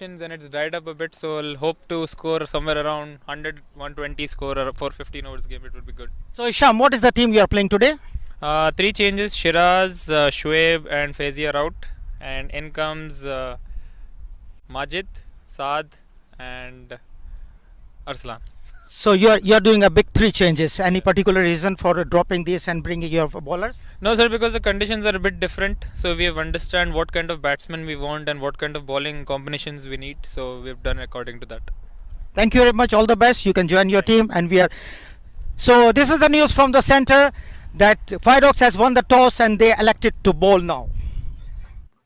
And it's dried up a bit, so I'll hope to score somewhere around 100, 120 score for 15 overs game. It would be good. So Isham, what is the team you are playing today? Three changes: Shiraz, Shoaib, and Faizi are out, and in comes Majid, Saad, and Arslan. So you are doing a big three changes. Any particular reason for dropping this and bringing your bowlers? No, sir, because the conditions are a bit different. So we have understand what kind of batsmen we want and what kind of bowling combinations we need. So we've done according to that. Thank you very much. All the best. You can join your team, and we are. So this is the news from the center that FIREOX has won the toss and they elected to bowl now.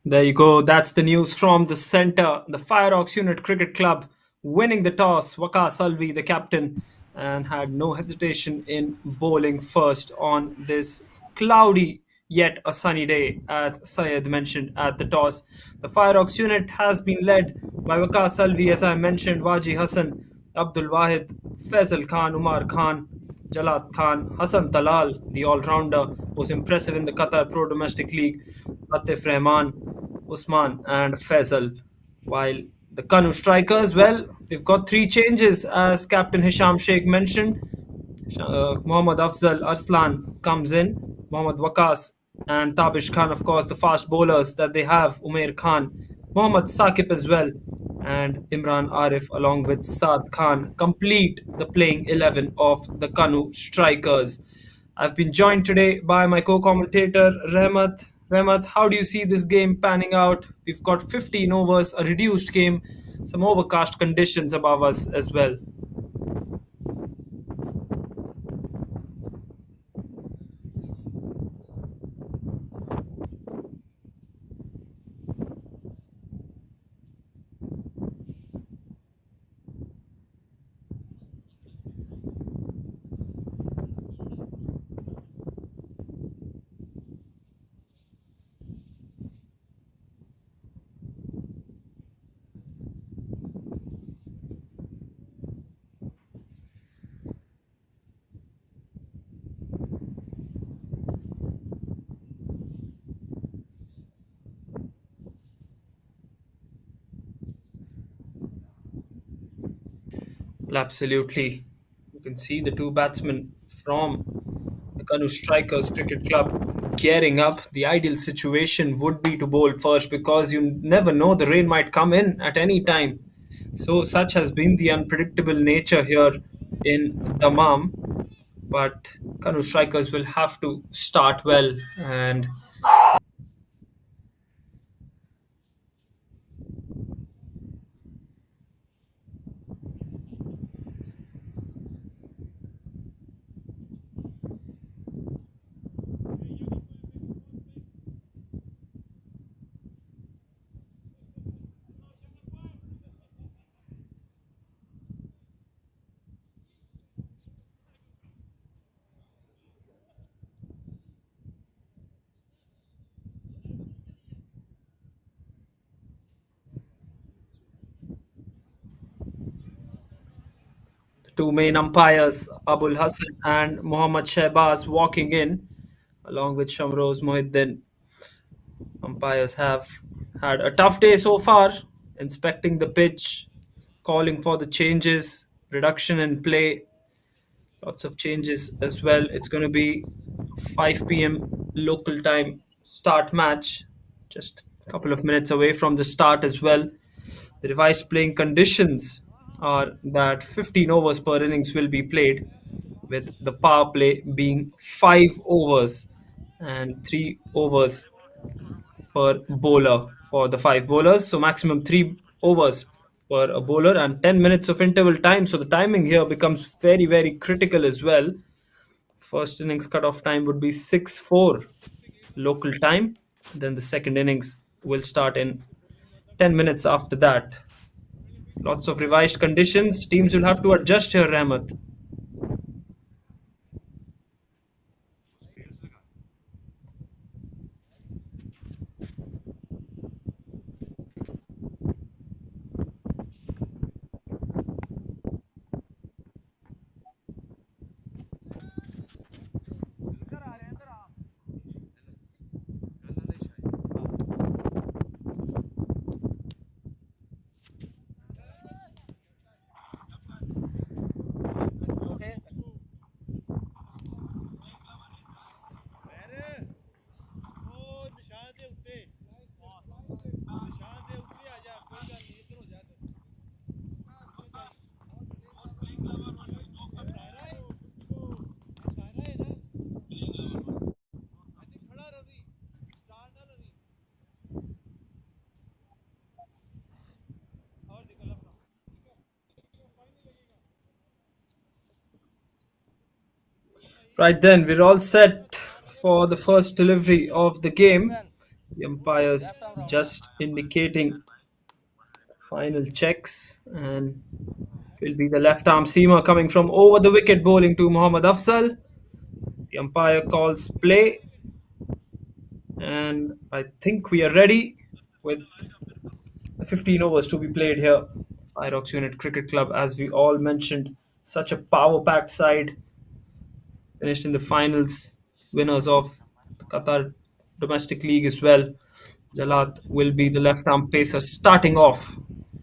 There you go. That's the news from the center. The FIREOX Unit Cricket Club winning the toss. Waqas Alvi, the captain, and had no hesitation in bowling first on this cloudy yet a sunny day, as Syed mentioned at the toss. The FIREOX unit has been led by Waqas Alvi, as I mentioned, Waji Hassan, Abdul Wahid, Faisal Khan, Umar Khan, Jalad Khan, Hassan Talal, the all-rounder, was impressive in the Qatar Pro Domestic League, Atif Rahman, Usman and Faisal. While the KANOO strikers, well, they've got three changes, as Captain Hisham Sheikh mentioned. Mohammad Afzal Arslan comes in, Mohammad Waqas and Tabish Khan, of course, the fast bowlers that they have, Umair Khan, Mohammad Saqib as well, and Imran Arif along with Saad Khan complete the playing 11 of the KANOO strikers. I've been joined today by my co-commentator Rahmat. Rahmat, how do you see this game panning out? We've got 15 overs, a reduced game, some overcast conditions above us as well. Well, absolutely. You can see the two batsmen from the KANOO Strikers Cricket Club gearing up. The ideal situation would be to bowl first, because you never know, the rain might come in at any time. So, such has been the unpredictable nature here in Dammam. But KANOO Strikers will have to start well, and the two main umpires, Abul Hassan and Muhammad Shehbaz, walking in along with Shamroz Mohiddin. Umpires have had a tough day so far, inspecting the pitch, calling for the changes, reduction in play, lots of changes as well. It's going to be 5 p.m. local time start match, just a couple of minutes away from the start as well. The revised playing conditions are that 15 overs per innings will be played, with the power play being 5 overs and 3 overs per bowler for the five bowlers. So maximum 3 overs per a bowler and 10 minutes of interval time. So the timing here becomes very, very critical as well. First innings cutoff time would be 6:04 local time. Then the second innings will start in 10 minutes after that. Lots of revised conditions. Teams will have to adjust here, Rahmat. Right then, we're all set for the first delivery of the game. The umpires just indicating final checks, and it will be the left arm seamer coming from over the wicket, bowling to Mohammad Afzal. The umpire calls play, and I think we are ready with the 15 overs to be played here. FIREOX Unit Cricket Club, as we all mentioned, such a power packed side, finished in the finals, winners of the Qatar Domestic League as well. Jalat will be the left arm pacer starting off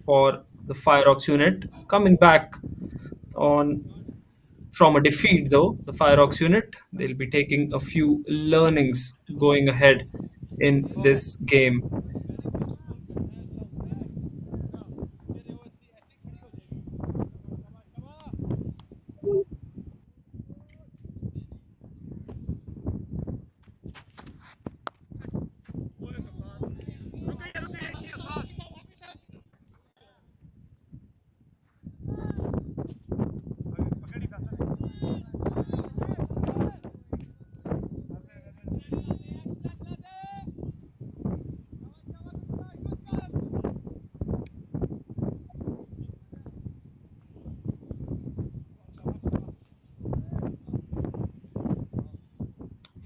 for the FIREOX unit. Coming back on from a defeat, though, the FIREOX unit, they'll be taking a few learnings going ahead in this game.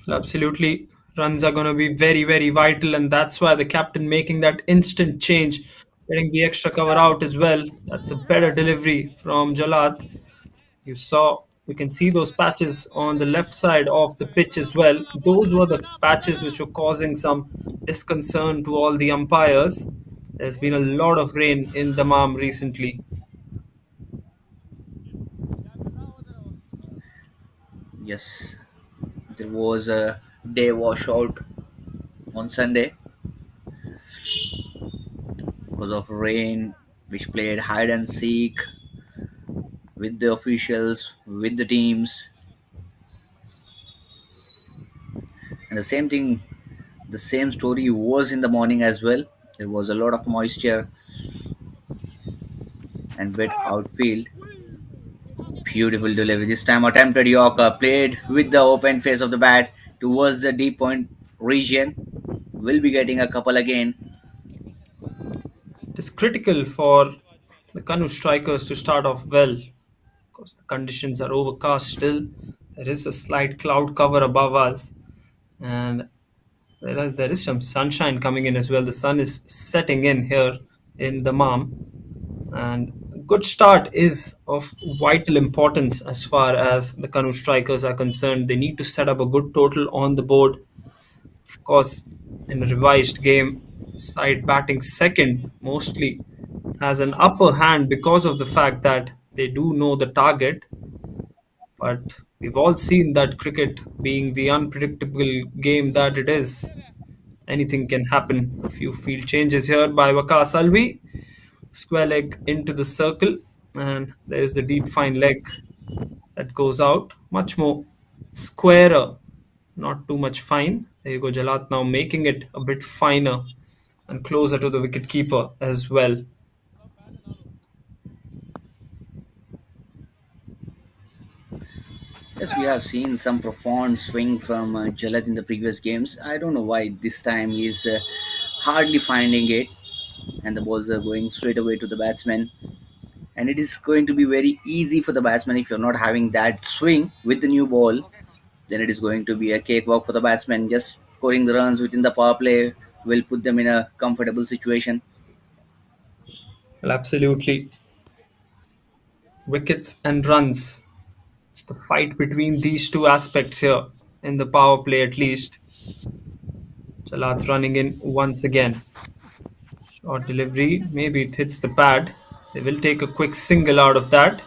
Absolutely. Runs are going to be very, very vital, and that's why the captain making that instant change, getting the extra cover out as well. That's a better delivery from Jalad. You can see those patches on the left side of the pitch as well. Those were the patches which were causing some disconcern to all the umpires. There's been a lot of rain in Dammam recently. Yes, there was a day washout on Sunday because of rain, which played hide and seek with the officials, with the teams, and the same thing, the same story was in the morning as well. There was a lot of moisture and wet outfield. Beautiful delivery. This time attempted Yorker, played with the open face of the bat towards the deep point region. Will be getting a couple again. It is critical for the KANOO strikers to start off well because the conditions are overcast still. There is a slight cloud cover above us, and there is some sunshine coming in as well. The sun is setting in here in Dammam, and a good start is of vital importance as far as the KANOO strikers are concerned. They need to set up a good total on the board. Of course, in a revised game, the side batting second mostly has an upper hand because of the fact that they do know the target. But we've all seen that cricket being the unpredictable game that it is. Anything can happen. A few field changes here by Waqas Alvi. Square leg into the circle, and there's the deep fine leg that goes out. Much more squarer, not too much fine. There you go, Jalat now making it a bit finer and closer to the wicket keeper as well. Yes, we have seen some profound swing from Jalat in the previous games. I don't know why this time he's hardly finding it, and the balls are going straight away to the batsman. And it is going to be very easy for the batsman if you're not having that swing with the new ball. Then it is going to be a cakewalk for the batsman. Just scoring the runs within the power play will put them in a comfortable situation. Well, absolutely. Wickets and runs. It's the fight between these two aspects here in the power play at least. Jalat running in once again. Short delivery. Maybe it hits the pad. They will take a quick single out of that.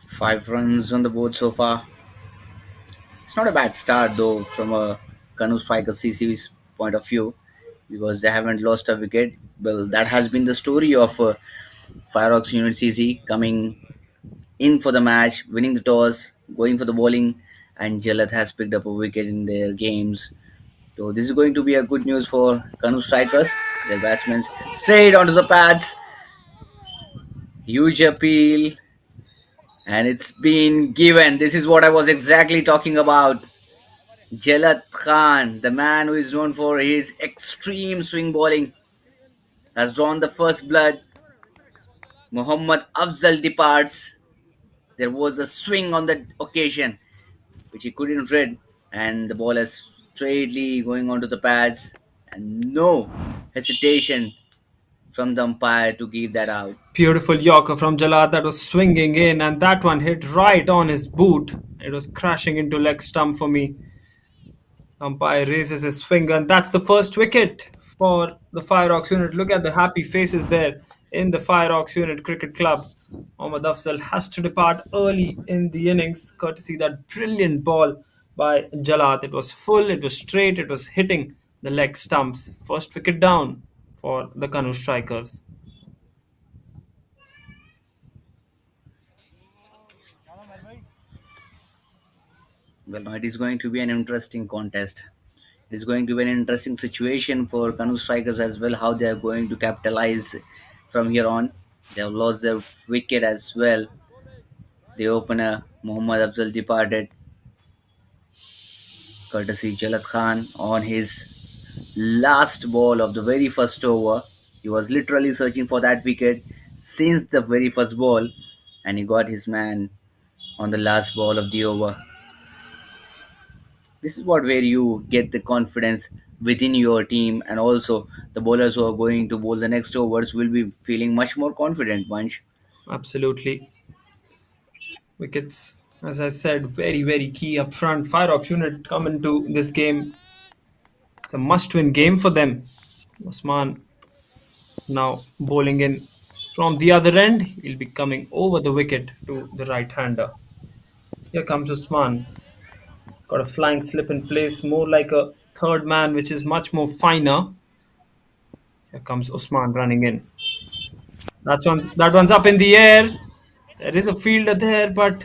Five runs on the board so far. It's not a bad start though from a KANOO striker CC's point of view because they haven't lost a wicket. Well, that has been the story of FIREOX Unit CC coming in for the match, winning the toss, going for the bowling, and Jalat has picked up a wicket in their games. So this is going to be a good news for KANOO strikers. The batsman straight onto the pads. Huge appeal, and it's been given. This is what I was exactly talking about. Jalat Khan, the man who is known for his extreme swing bowling, has drawn the first blood. Muhammad Afzal departs. There was a swing on that occasion, which he couldn't read, and the ball is straightly going onto the pads, and no hesitation from the umpire to give that out. Beautiful Yorker from Jalad that was swinging in, and that one hit right on his boot. It was crashing into leg stump for me. Umpire raises his finger, and that's the first wicket for the FIREOX unit. Look at the happy faces there in the FIREOX unit cricket club. Mohammad Afzal has to depart early in the innings, courtesy that brilliant ball by Jalad. It was full, it was straight, it was hitting the leg stumps. First wicket down for the KANOO Strikers. Well, now it is going to be an interesting contest. It is going to be an interesting situation for KANOO Strikers as well, how they are going to capitalize from here on. They have lost their wicket as well. The opener, Muhammad Afzal, departed, courtesy Jalat Khan on his last ball of the very first over. He was literally searching for that wicket since the very first ball, and he got his man on the last ball of the over. This is what where you get the confidence within your team, and also the bowlers who are going to bowl the next overs will be feeling much more confident bunch. Absolutely. Wickets, as I said, very, very key up front. FIREOX unit come into this game. It's a must win game for them. Osman now bowling in from the other end. He'll be coming over the wicket to the right hander. Here comes Usman. Got a flying slip in place, more like a third man, which is much more finer. Here comes Usman running in. That one's up in the air. There is a fielder there, but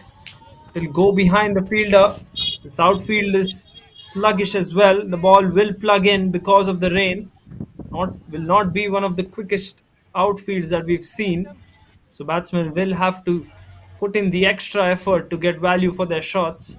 it'll go behind the fielder. This outfield is sluggish as well. The ball will plug in because of the rain. Will not be one of the quickest outfields that we've seen. So batsmen will have to put in the extra effort to get value for their shots.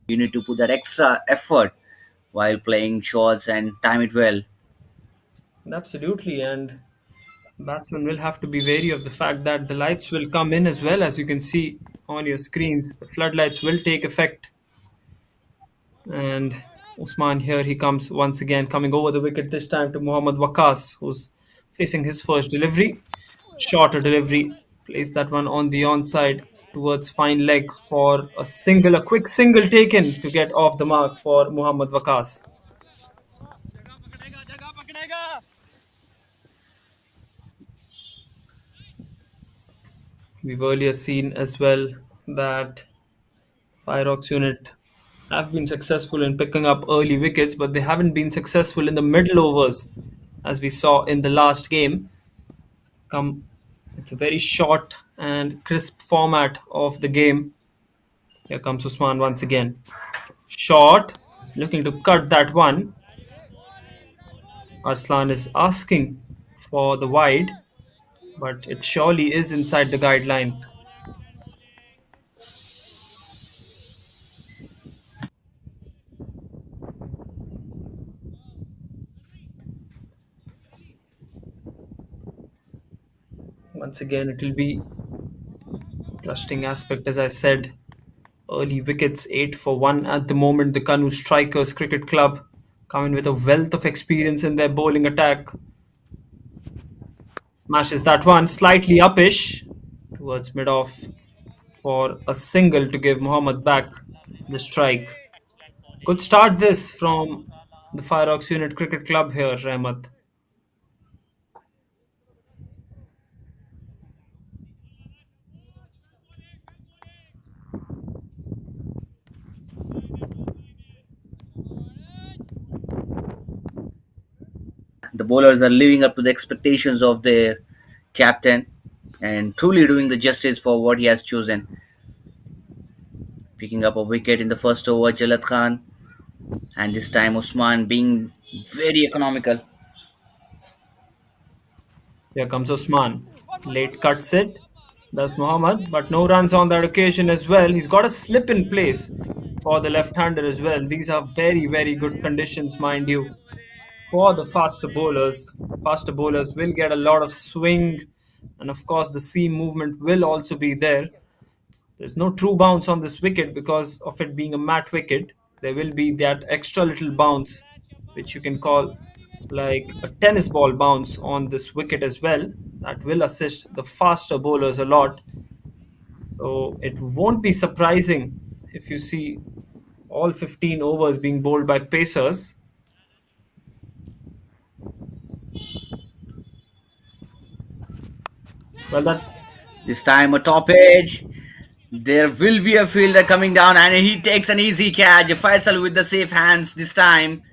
You need to put that extra effort while playing shots and time it well. Absolutely, and batsmen will have to be wary of the fact that the lights will come in as well. As you can see on your screens, the floodlights will take effect. And Usman, here he comes once again, coming over the wicket, this time to Mohammad Waqas, who's facing his first delivery. Shorter delivery, plays that one on the onside towards fine leg for a quick single taken to get off the mark for Mohammad Waqas. We've earlier seen as well that FIREOX unit have been successful in picking up early wickets, but they haven't been successful in the middle overs, as we saw in the last game. It's a very short and crisp format of the game. Here comes Usman once again. Short, looking to cut that one. Arslan is asking for the wide, but it surely is inside the guideline. Once again, it will be trusting aspect, as I said. Early wickets, 8 for 1 at the moment. The KANOO Strikers Cricket Club come in with a wealth of experience in their bowling attack. Smashes that one slightly uppish towards mid off for a single to give Muhammad back the strike. Good start this from the FIREOX Unit Cricket Club here, Rahmat. The bowlers are living up to the expectations of their captain and truly doing the justice for what he has chosen. Picking up a wicket in the first over, Jalat Khan, and this time Usman being very economical. Here comes Usman. Late cuts it. Does Muhammad, but no runs on that occasion as well. He's got a slip in place for the left-hander as well. These are very, very good conditions, mind you, for the faster bowlers. Faster bowlers will get a lot of swing, and of course, the seam movement will also be there. There's no true bounce on this wicket because of it being a matte wicket. There will be that extra little bounce, which you can call like a tennis ball bounce on this wicket as well. That will assist the faster bowlers a lot. So it won't be surprising if you see all 15 overs being bowled by pacers. Well, that This time a top edge. There will be a fielder coming down and he takes an easy catch. Faisal with the safe hands this time.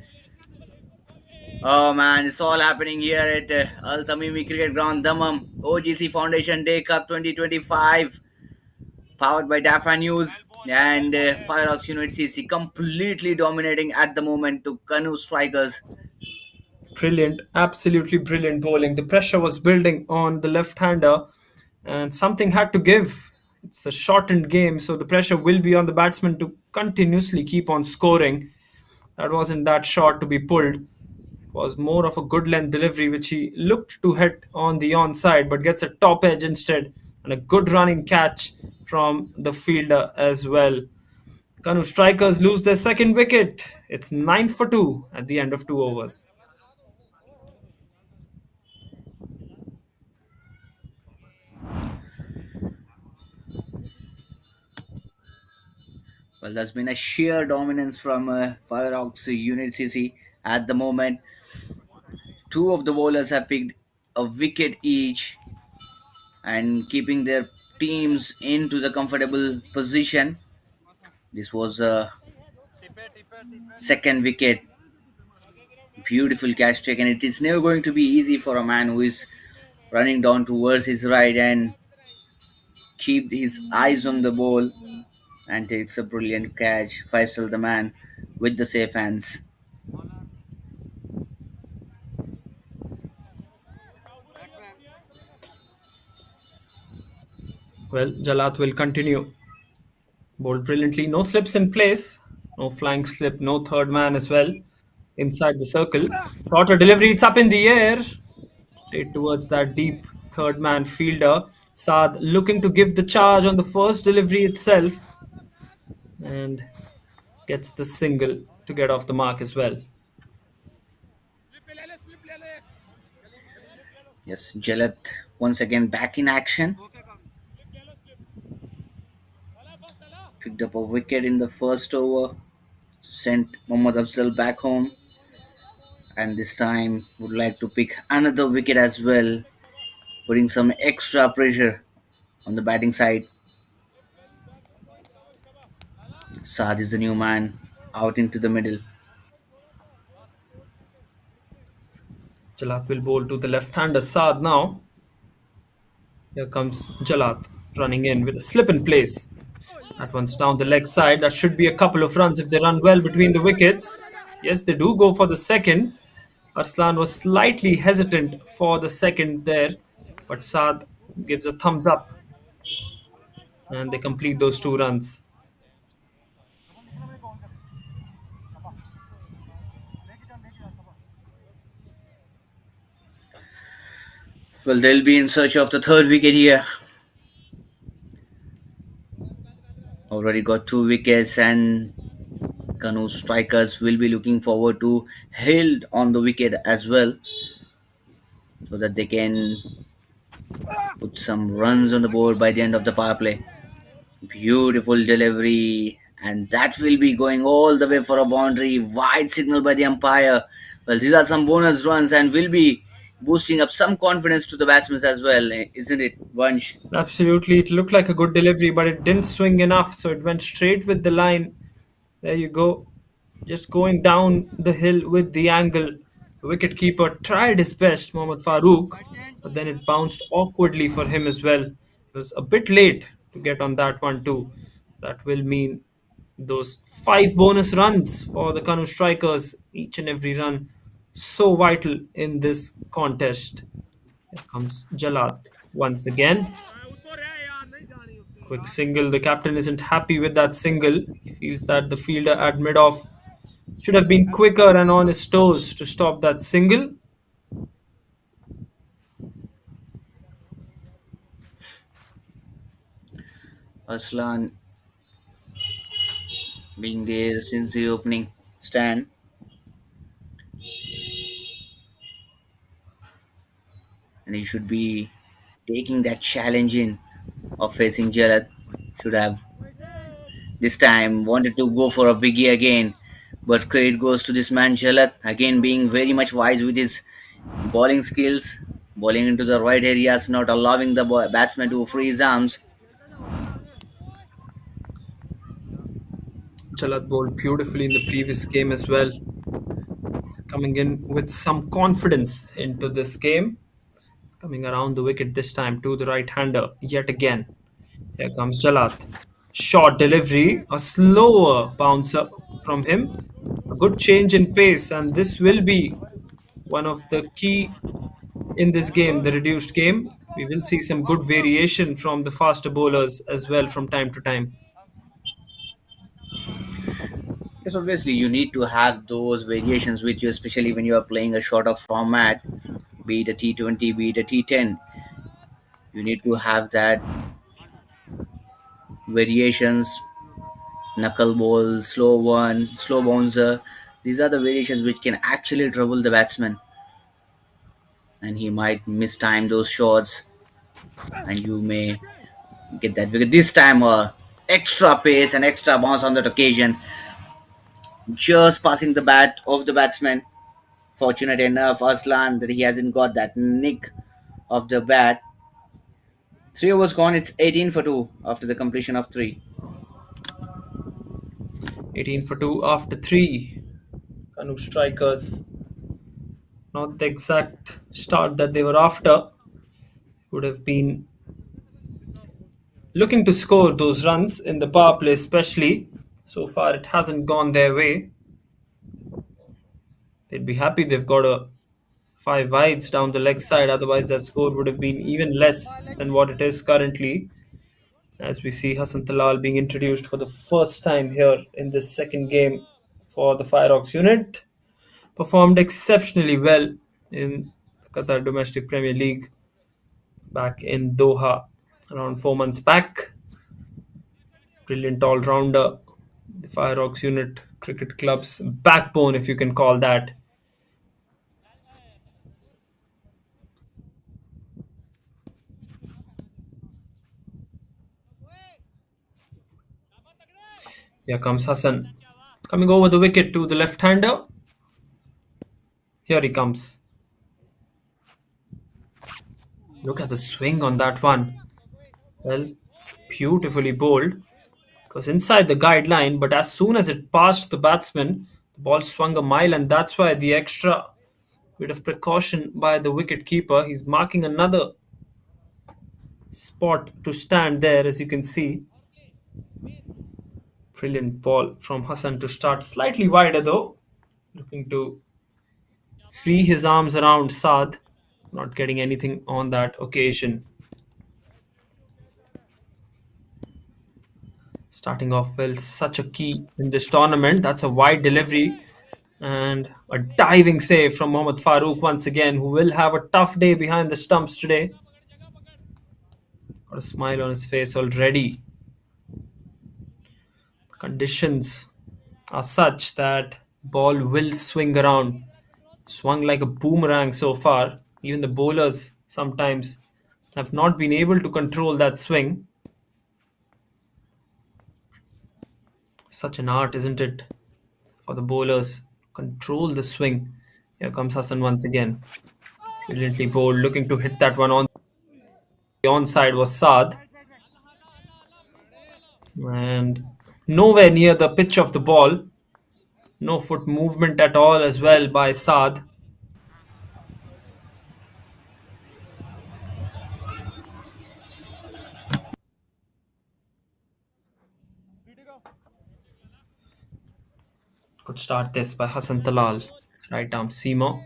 Oh man, it's all happening here at Al-Tamimi Cricket Ground, Dammam. OGC Foundation Day Cup 2025. Powered by DAFA News and FIREOX Unit CC. Completely dominating at the moment to KANOO Strikers. brilliant, absolutely brilliant bowling. The pressure was building on the left-hander, and something had to give. It's a shortened game, so the pressure will be on the batsman to continuously keep on scoring. That wasn't that short to be pulled. It was more of a good length delivery, which he looked to hit on the onside, but gets a top edge instead, and a good running catch from the fielder as well. KANOO Strikers lose their second wicket. It's 9 for 2 at the end of 2 overs. Well, there's been a sheer dominance from FIREOX Unit CC at the moment. Two of the bowlers have picked a wicket each and keeping their teams into the comfortable position. This was a second wicket. Beautiful catch taken. It is never going to be easy for a man who is running down towards his right and keep his eyes on the ball and takes a brilliant catch. Faisal the man with the safe hands. Well, Jalat will continue. Bowled brilliantly. No slips in place. No flying slip. No third man as well. Inside the circle. Shorter delivery. It's up in the air. Straight towards that deep third man fielder. Saad looking to give the charge on the first delivery itself. And gets the single to get off the mark as well. Yes, Jalat once again back in action. Picked up a wicket in the first over. Sent Mohammad Afzal back home. And this time would like to pick another wicket as well. Putting some extra pressure on the batting side. Saad is the new man out into the middle. Jalat will bowl to the left-hander Saad now. Here comes Jalat running in with a slip in place. That one's down the leg side. That should be a couple of runs if they run well between the wickets. Yes, they do go for the second. Arslan was slightly hesitant for the second there, but Saad gives a thumbs up and they complete those 2 runs. Well, they'll be in search of the third wicket here. Already got 2 wickets, and KANOO Strikers will be looking forward to held on the wicket as well so that they can put some runs on the board by the end of the power play. Beautiful delivery, and that will be going all the way for a boundary. Wide signal by the umpire. Well, these are some bonus runs and will be boosting up some confidence to the batsmen as well, isn't it, Vansh? Absolutely, it looked like a good delivery, but it didn't swing enough, so it went straight with the line. There you go, just going down the hill with the angle The wicketkeeper tried his best, Mohammad Farooq, but then it bounced awkwardly for him as well. He was a bit late to get on that one too. That will mean those 5 bonus runs for the KANOO Strikers, each and every run so vital in this contest. Here comes Jalat once again. Quick single. The captain isn't happy with that single. He feels that the fielder at mid-off should have been quicker and on his toes to stop that single. Aslan being there since the opening stand, and he should be taking that challenge in of facing Jalat. Should have this time wanted to go for a biggie again, but credit goes to this man Jalat again being very much wise with his bowling skills, bowling into the right areas, not allowing the batsman to free his arms. Jalat bowled beautifully in the previous game as well. He's coming in with some confidence into this game. Coming around the wicket this time to the right-hander yet again. Here comes Jalat. Short delivery, a slower bounce up from him. A good change in pace, and this will be one of the key in this game, the reduced game. We will see some good variation from the faster bowlers as well from time to time. Yes, obviously you need to have those variations with you, especially when you are playing a shorter format, be it a T20, be it a T10. You need to have that variations, knuckle ball, slow one, slow bouncer. These are the variations which can actually trouble the batsman, and he might mistime those shots, and you may get that because this time extra pace and extra bounce on that occasion, just passing the bat off the batsman. Fortunate enough, Aslan, that he hasn't got that nick of the bat. 3 overs gone. It's 18 for 2 after the completion of 3. 18 for 2 after 3. KANOO Strikers. Not the exact start that they were after. Would have been looking to score those runs in the power play, especially. So far, it hasn't gone their way. They'd be happy they've got a 5 wides down the leg side. Otherwise, that score would have been even less than what it is currently. As we see Hassan Talal being introduced for the first time here in this second game for the FIREOX unit. Performed exceptionally well in Qatar Domestic Premier League back in Doha around 4 months back. Brilliant all-rounder. The FIREOX unit cricket club's backbone, if you can call that. Here comes Hassan. Coming over the wicket to the left-hander. Here he comes. Look at the swing on that one. Well, beautifully bowled. It was inside the guideline, but as soon as it passed the batsman, the ball swung a mile, and that's why the extra bit of precaution by the wicket keeper. He's marking another spot to stand there, as you can see. Brilliant ball from Hassan to start. Slightly wider though. Looking to free his arms around Saad. Not getting anything on that occasion. Starting off well, such a key in this tournament. That's a wide delivery and a diving save from Mohammad Farooq once again, who will have a tough day behind the stumps today. Got a smile on his face already. Conditions are such that ball will swing around. Swung like a boomerang so far. Even the bowlers sometimes have not been able to control that swing. Such an art, isn't it, for the bowlers? Control the swing. Here comes Hassan once again. Brilliantly bowled, looking to hit that one on the onside was Saad. And nowhere near the pitch of the ball. No foot movement at all as well by Saad. Could start this by Hassan Talal. Right arm seamer.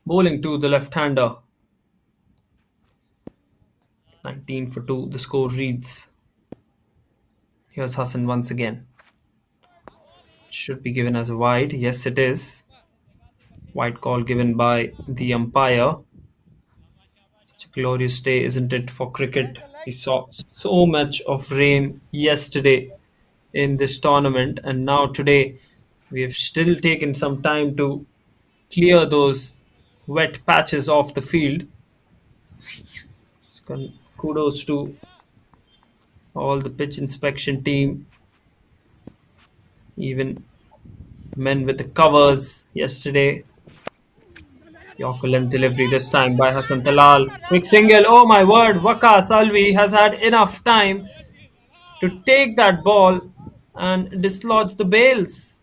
Bowling to the left-hander. 19 for 2. The score reads. Here's Hassan once again. Should be given as a wide. Yes, it is. Wide call given by the umpire. Such a glorious day, isn't it, for cricket? We saw so much of rain yesterday in this tournament, and now today we have still taken some time to clear those wet patches off the field. Kudos to all the pitch inspection team, even men with the covers yesterday. Yorker length delivery this time by Hassan Talal. Quick single. Oh my word. Waka Salvi has had enough time to take that ball and dislodge the bails.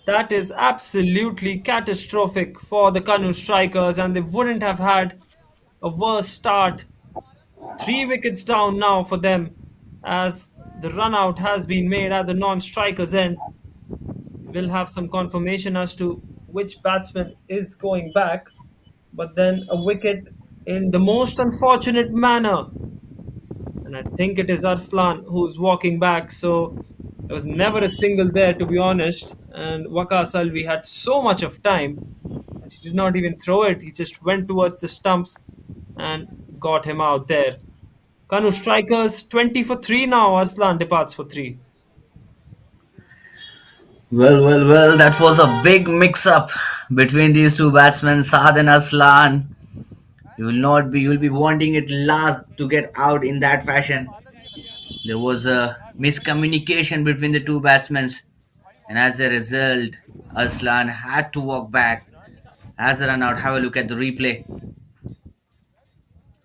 That is absolutely catastrophic for the KANOO Strikers, and they wouldn't have had a worse start. 3 wickets down now for them as the run out has been made at the non-strikers end. We'll have some confirmation as to which batsman is going back, but then a wicket in the most unfortunate manner. And I think it is Arslan who's walking back. So there was never a single there, to be honest. And Waka Salvi had so much of time that he did not even throw it. He just went towards the stumps and got him out there. KANOO Strikers 20 for 3 now. Arslan departs for 3. Well, that was a big mix up between these two batsmen, Saad and Aslan. You will be wanting it last to get out in that fashion. There was a miscommunication between the two batsmen, and as a result, Aslan had to walk back as a run out. Have a look at the replay.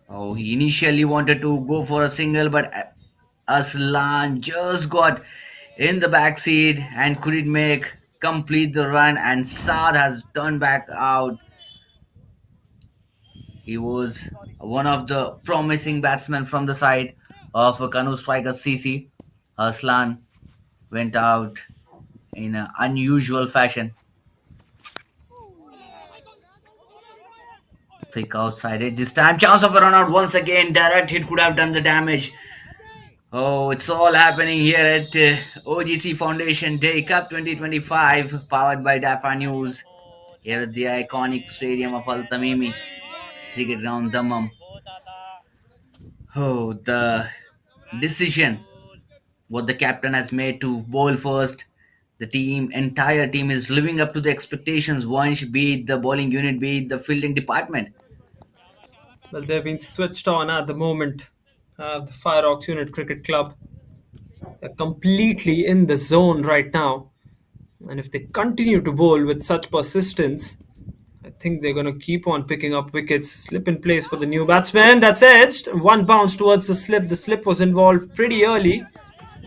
Oh, he initially wanted to go for a single, but Aslan just got in the backseat and couldn't make complete the run, and Saad has turned back out. He was one of the promising batsmen from the side of KANOO striker CC. Aslan went out in an unusual fashion. Thick outside it this time. Chance of a run out once again. Direct hit could have done the damage. Oh, it's all happening here at OGC Foundation Day Cup 2025, powered by DAFA News, here at the iconic stadium of Al-Tamimi Cricket Ground, Dammam. Oh, the decision what the captain has made to bowl first. The entire team is living up to the expectations. One should be it the bowling unit, be it the fielding department. Well, they've been switched on at the moment. The FIREOX Unit Cricket Club. They're completely in the zone right now. And if they continue to bowl with such persistence, I think they're going to keep on picking up wickets. Slip in place for the new batsman. That's edged. One bounce towards the slip. The slip was involved pretty early.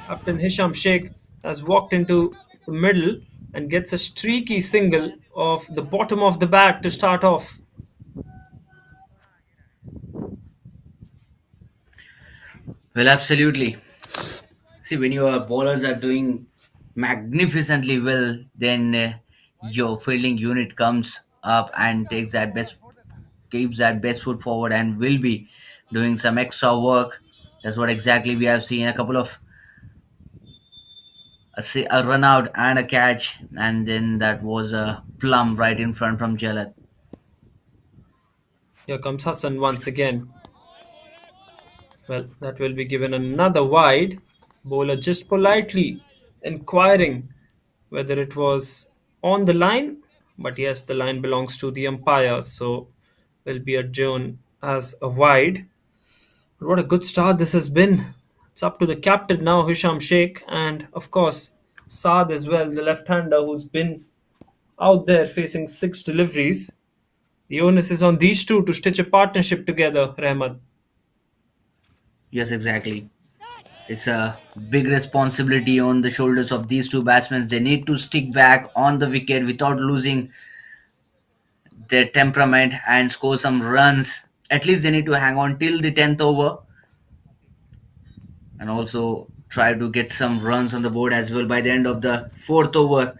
Captain Hisham Sheikh has walked into the middle and gets a streaky single off the bottom of the bat to start off. Well, absolutely. See, when your bowlers are doing magnificently well, then your fielding unit comes up and keeps that best foot forward and will be doing some extra work. That's what exactly we have seen. A couple of a run out and a catch, and then that was a plum right in front from Jalat. Here comes Hassan once again. Well, that will be given another wide. Bowler just politely inquiring whether it was on the line. But yes, the line belongs to the umpire, so will be adjourned as a wide. But what a good start this has been. It's up to the captain now, Hisham Sheikh, and of course, Saad as well, the left-hander who's been out there facing 6 deliveries. The onus is on these two to stitch a partnership together, Rahmat. Yes, exactly. It's a big responsibility on the shoulders of these two batsmen. They need to stick back on the wicket without losing their temperament and score some runs. At least they need to hang on till the 10th over. And also, try to get some runs on the board as well. By the end of the fourth over,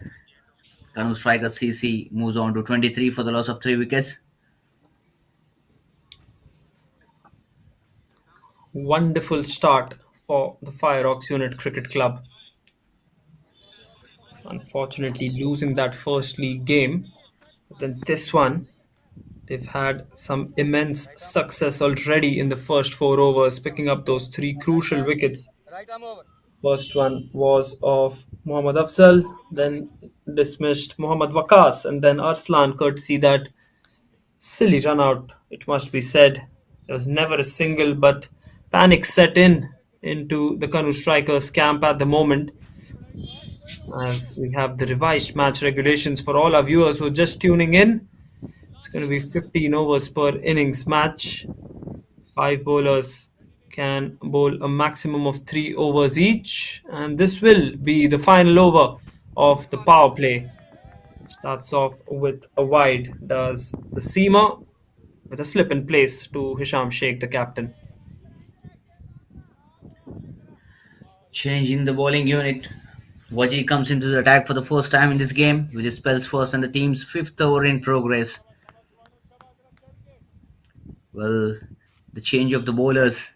KANOO Strikers CC moves on to 23 for the loss of 3 wickets. Wonderful start for the FIREOX Unit Cricket Club. Unfortunately, losing that first league game. But then this one, they've had some immense success already in the first 4 overs, picking up those 3 crucial wickets. First one was of Mohammad Afzal, then dismissed Mohammad Wakas, and then Arslan, courtesy that silly run out, it must be said. There was never a single, but panic set in into the KANOO Strikers camp at the moment, as we have the revised match regulations for all our viewers who are just tuning in. It's going to be 15 overs per innings match. 5 bowlers can bowl a maximum of 3 overs each, and this will be the final over of the power play. Starts off with a wide, does the seamer with a slip in place to Hisham Sheikh, the captain. Change in the bowling unit. Waji comes into the attack for the first time in this game with his spells first and the team's fifth over in progress. Well, the change of the bowlers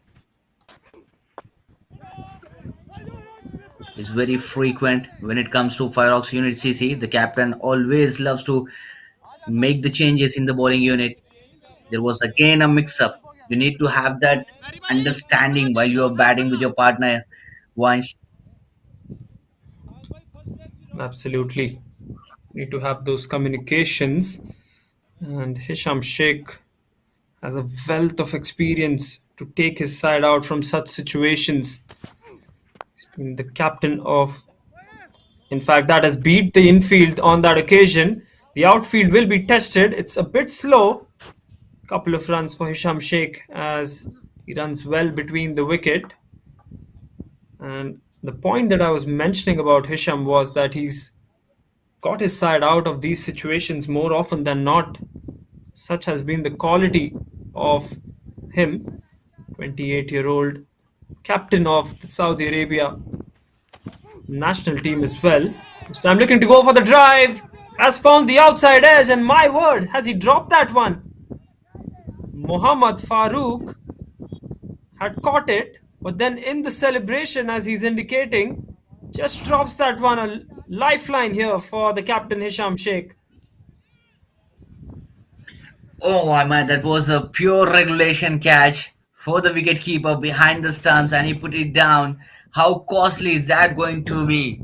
is very frequent when it comes to FIREOX Unit CC. The captain always loves to make the changes in the bowling unit. There was again a mix up. You need to have that understanding while you are batting with your partner once. Absolutely. Need to have those communications. And Hisham Sheikh has a wealth of experience to take his side out from such situations. He's been the captain of, in fact, that has beat the infield on that occasion. The outfield will be tested. It's a bit slow. Couple of runs for Hisham Sheikh as he runs well between the wicket. And the point that I was mentioning about Hisham was that he's got his side out of these situations more often than not. Such has been the quality of him, 28-year-old captain of the Saudi Arabia national team as well. This time looking to go for the drive, has found the outside edge, and my word, has he dropped that one? Mohammad Farooq had caught it, but then in the celebration, as he's indicating, just drops that one. A lifeline here for the captain Hisham Sheikh. Oh my man, that was a pure regulation catch for the wicketkeeper behind the stumps and he put it down. How costly is that going to be?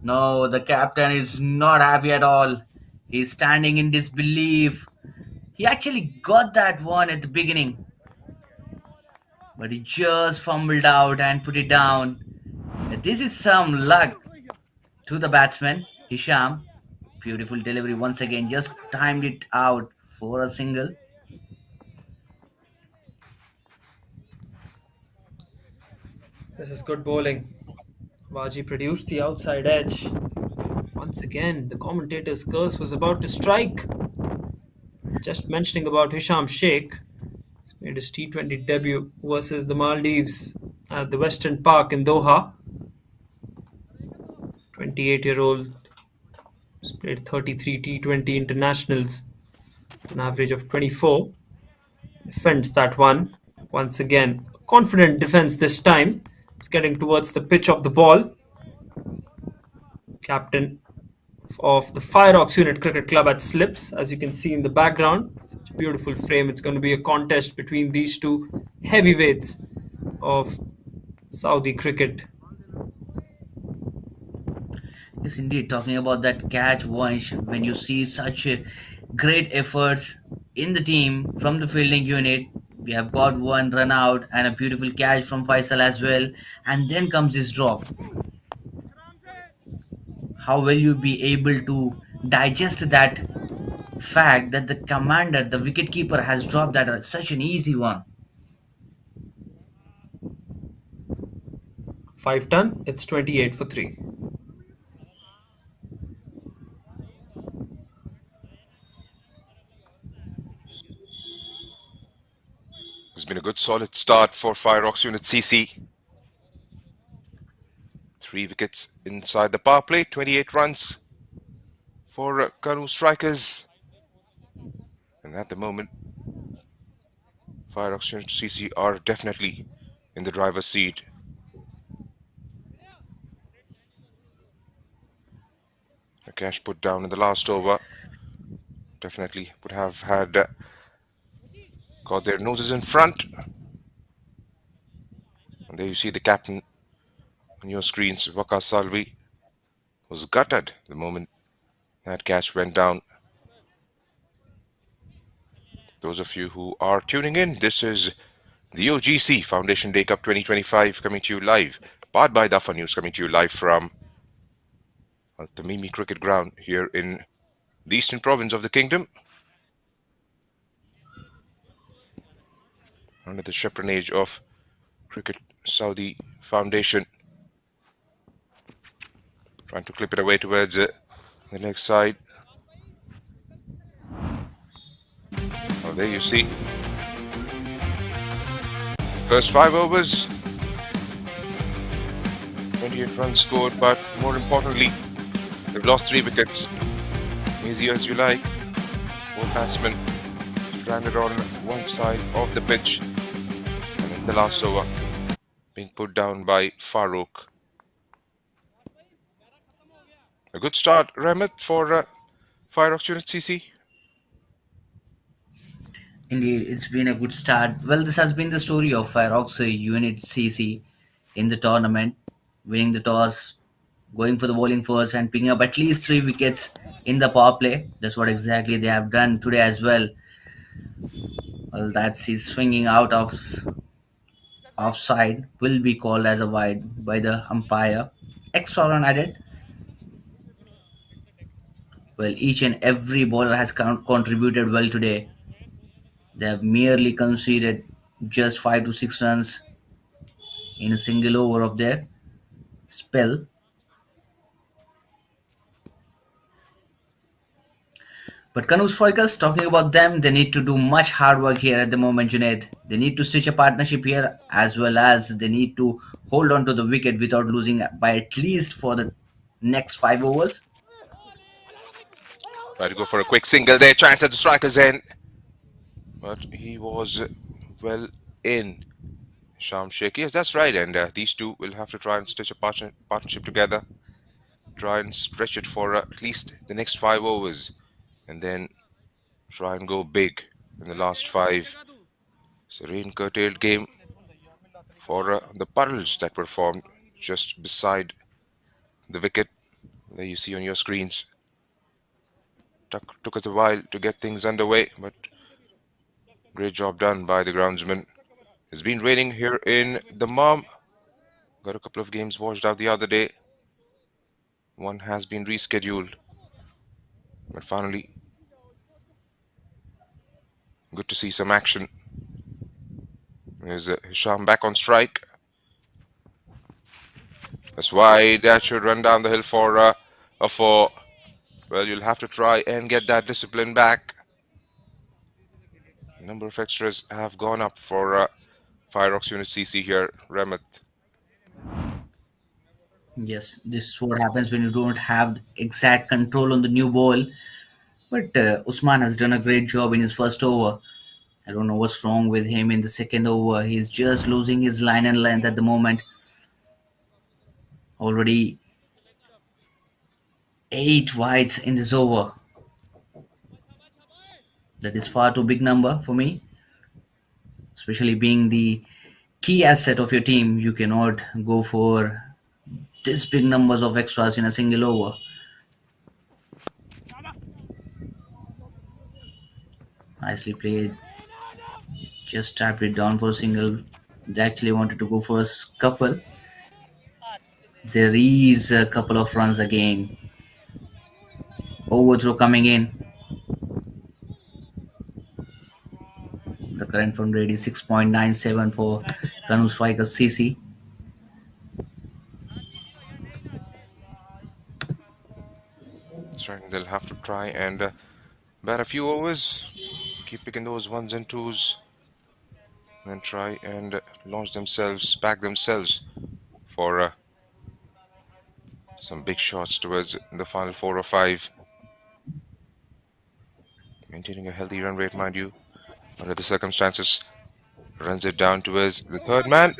No, the captain is not happy at all. He's standing in disbelief. He actually got that one at the beginning, but he just fumbled out and put it down. This is some luck to the batsman, Hisham. Beautiful delivery once again, just timed it out for a single. This is good bowling. Waji produced the outside edge. Once again, the commentator's curse was about to strike. Just mentioning about Hisham Sheikh, he's made his T20 debut versus the Maldives at the Western Park in Doha. 28-year-old, he's played 33 T20 internationals, an average of 24. Defends that one. Once again, confident defense this time. It's getting towards the pitch of the ball. Captain of the FIREOX Unit Cricket Club at slips, as you can see in the background. Such a beautiful frame. It's going to be a contest between these two heavyweights of Saudi cricket. Yes, indeed. Talking about that catch, Vansh, when you see such great efforts in the team from the fielding unit, we have got one run out and a beautiful catch from Faisal as well, and then comes this drop. How will you be able to digest that fact that the commander, the wicketkeeper, has dropped that such an easy one? 5 done. It's 28 for 3. It's been a good solid start for FIREOX Unit CC. 3 wickets inside the power play, 28 runs for KANOO Strikers. And at the moment, FIREOX and CC are definitely in the driver's seat. A catch put down in the last over definitely would have had got their noses in front. And there you see the captain on your screens, Waqar Salvi, was gutted the moment that catch went down. Those of you who are tuning in, this is the OGC Foundation Day Cup 2025 coming to you live, powered by Dafa News, coming to you live from Al-Tamimi Cricket Ground here in the Eastern Province of the Kingdom, under the patronage of Cricket Saudi Foundation. Trying to clip it away towards the leg side. Oh, there you see. First 5 overs, 28 runs scored, but more importantly, they've lost 3 wickets. Easy as you like. 4 batsmen stranded on one side of the pitch, and in the last over, being put down by FIREOX. A good start, Rahmat, for FIREOX Unit CC. Indeed, it's been a good start. Well, this has been the story of FIREOX Unit CC in the tournament, winning the toss, going for the bowling first, and picking up at least 3 wickets in the power play. That's what exactly they have done today as well. Well, that's his swinging out of offside will be called as a wide by the umpire. Extra run added. Well, each and every bowler has contributed well today. They have merely conceded just 5 to 6 runs in a single over of their spell. But KANOO Strikers, talking about them, they need to do much hard work here at the moment, Junaid. They need to stitch a partnership here, as well as they need to hold on to the wicket without losing by at least for the next 5 overs. Try to go for a quick single there, chance at the strikers end. But he was well in. Sham Sheikh, yes, that's right. And these two will have to try and stitch a partnership together. Try and stretch it for at least the next 5 overs. And then try and go big in the last 5. It's a rain curtailed game for the puddles that were formed just beside the wicket. There you see on your screens. Took us a while to get things underway, but great job done by the groundsman. It's been raining here in Dammam. Got a couple of games washed out the other day. One has been rescheduled. But finally, good to see some action. There's Hisham back on strike. That's why that should run down the hill for a 4. Well, you'll have to try and get that discipline back. The number of extras have gone up for FIREOX Unit CC here, Ramat. Yes, this is what happens when you don't have exact control on the new ball. But Usman has done a great job in his first over. I don't know what's wrong with him in the second over. He's just losing his line and length at the moment. Already 8 wides in this over. That is far too big number for me. Especially being the key asset of your team, you cannot go for this big numbers of extras in a single over. Nicely played. Just tapped it down for a single. They actually wanted to go for a couple. There is a couple of runs again. Overthrow coming in. The current run rate is 6.97 for KANOO Strikers CC. That's right, they'll have to try and bat a few overs. Keep picking those 1s and 2s. And try and launch themselves, back themselves for Some big shots towards the final 4 or 5. Maintaining a healthy run rate, mind you, under the circumstances. Runs it down towards the third man.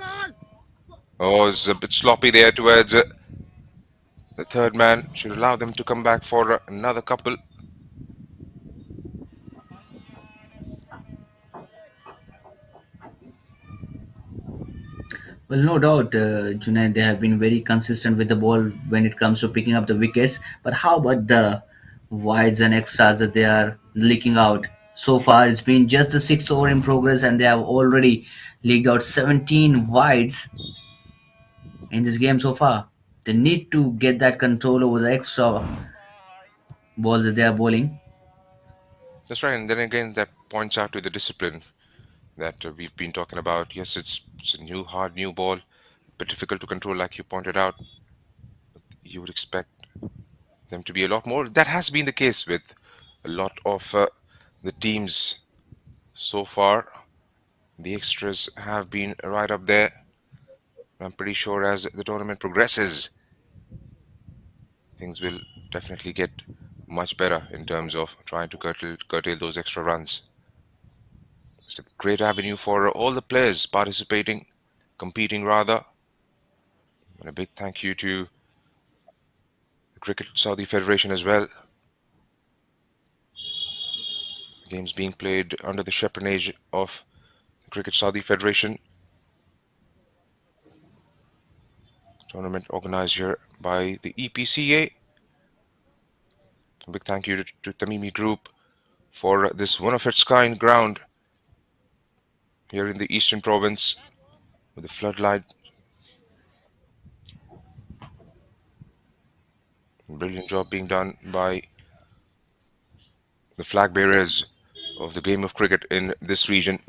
Oh, it's a bit sloppy there towards the third man. Should allow them to come back for another couple. Well, no doubt, Junaid, they have been very consistent with the ball when it comes to picking up the wickets. But how about the wides and extras that they are leaking out? So far, it's been just the 6 over in progress, and they have already leaked out 17 wides in this game so far. They need to get that control over the extra balls that they are bowling. That's right. And then again, that points out to the discipline that we've been talking about. Yes, it's a new, hard, new ball, but difficult to control, like you pointed out. You would expect them to be a lot more. That has been the case with a lot of the teams so far. The extras have been right up there. I'm pretty sure as the tournament progresses, things will definitely get much better in terms of trying to curtail those extra runs. It's a great avenue for all the players participating, competing rather. And a big thank you to the Cricket Saudi Federation as well. The game's being played under the chaperonage of the Cricket Saudi Federation. Tournament organized here by the EPCA. A big thank you to Tamimi Group for this one of its kind ground here in the Eastern Province with the floodlight. Brilliant job being done by the flag bearers of the game of cricket in this region.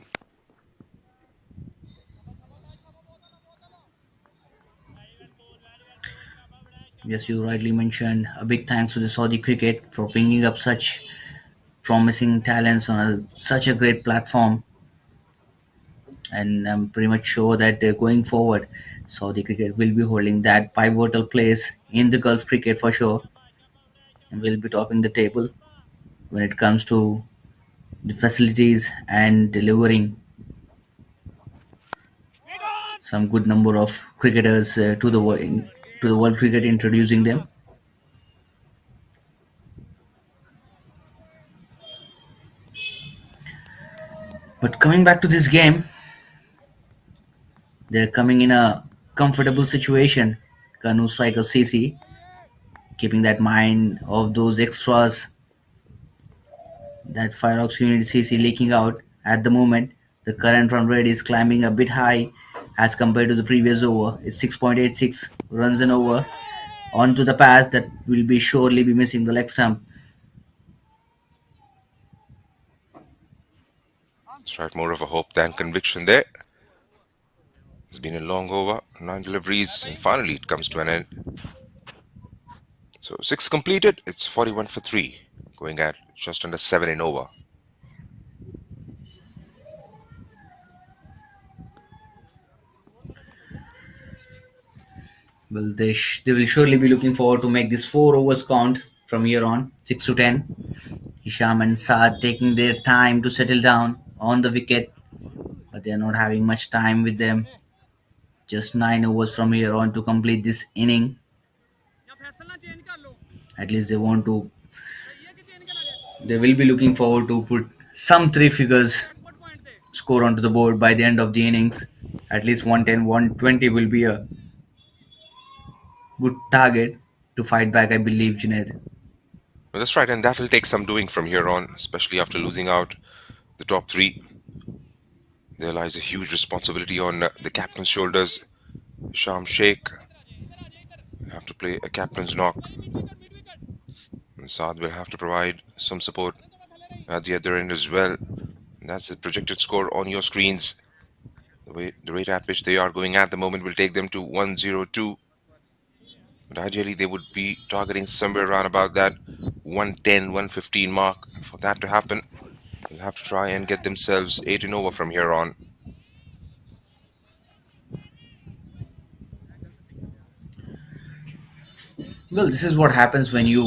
Yes, you rightly mentioned. A big thanks to the Saudi cricket for bringing up such promising talents on such a great platform. And I'm pretty much sure that going forward, Saudi cricket will be holding that pivotal place in the Gulf cricket for sure, and will be topping the table when it comes to the facilities and delivering some good number of cricketers to the world cricket, introducing them. But coming back to this game, they're coming in a comfortable situation. KANOO Strikers CC keeping that mind of those extras that FIREOX unit CC leaking out at the moment. The current run rate is climbing a bit high as compared to the previous over. It's 6.86 runs an over onto the pass that will be surely be missing the leg stump. That's right, more of a hope than conviction there. It's been a long over, 9 deliveries, and finally it comes to an end. So 6 completed, it's 41 for 3, going at just under 7 in over. Well, they will surely be looking forward to make this 4 overs count from here on, 6 to 10. Hisham and Saad taking their time to settle down on the wicket, but they are not having much time with them. Just 9 overs from here on to complete this inning. At least they will be looking forward to put some three figures score onto the board by the end of the innings. At least 110, 120 will be a good target to fight back, I believe, Junaid. Well, that's right, and that will take some doing from here on, especially after losing out the top 3. There lies a huge responsibility on the captain's shoulders. Sham Sheikh have to play a captain's knock, and Saad will have to provide some support at the other end as well. And that's the projected score on your screens. The rate at which they are going at the moment will take them to 102. But ideally, they would be targeting somewhere around about that 110, 115 mark. For that to happen, they'll have to try and get themselves 8 in over from here on. Well, this is what happens when you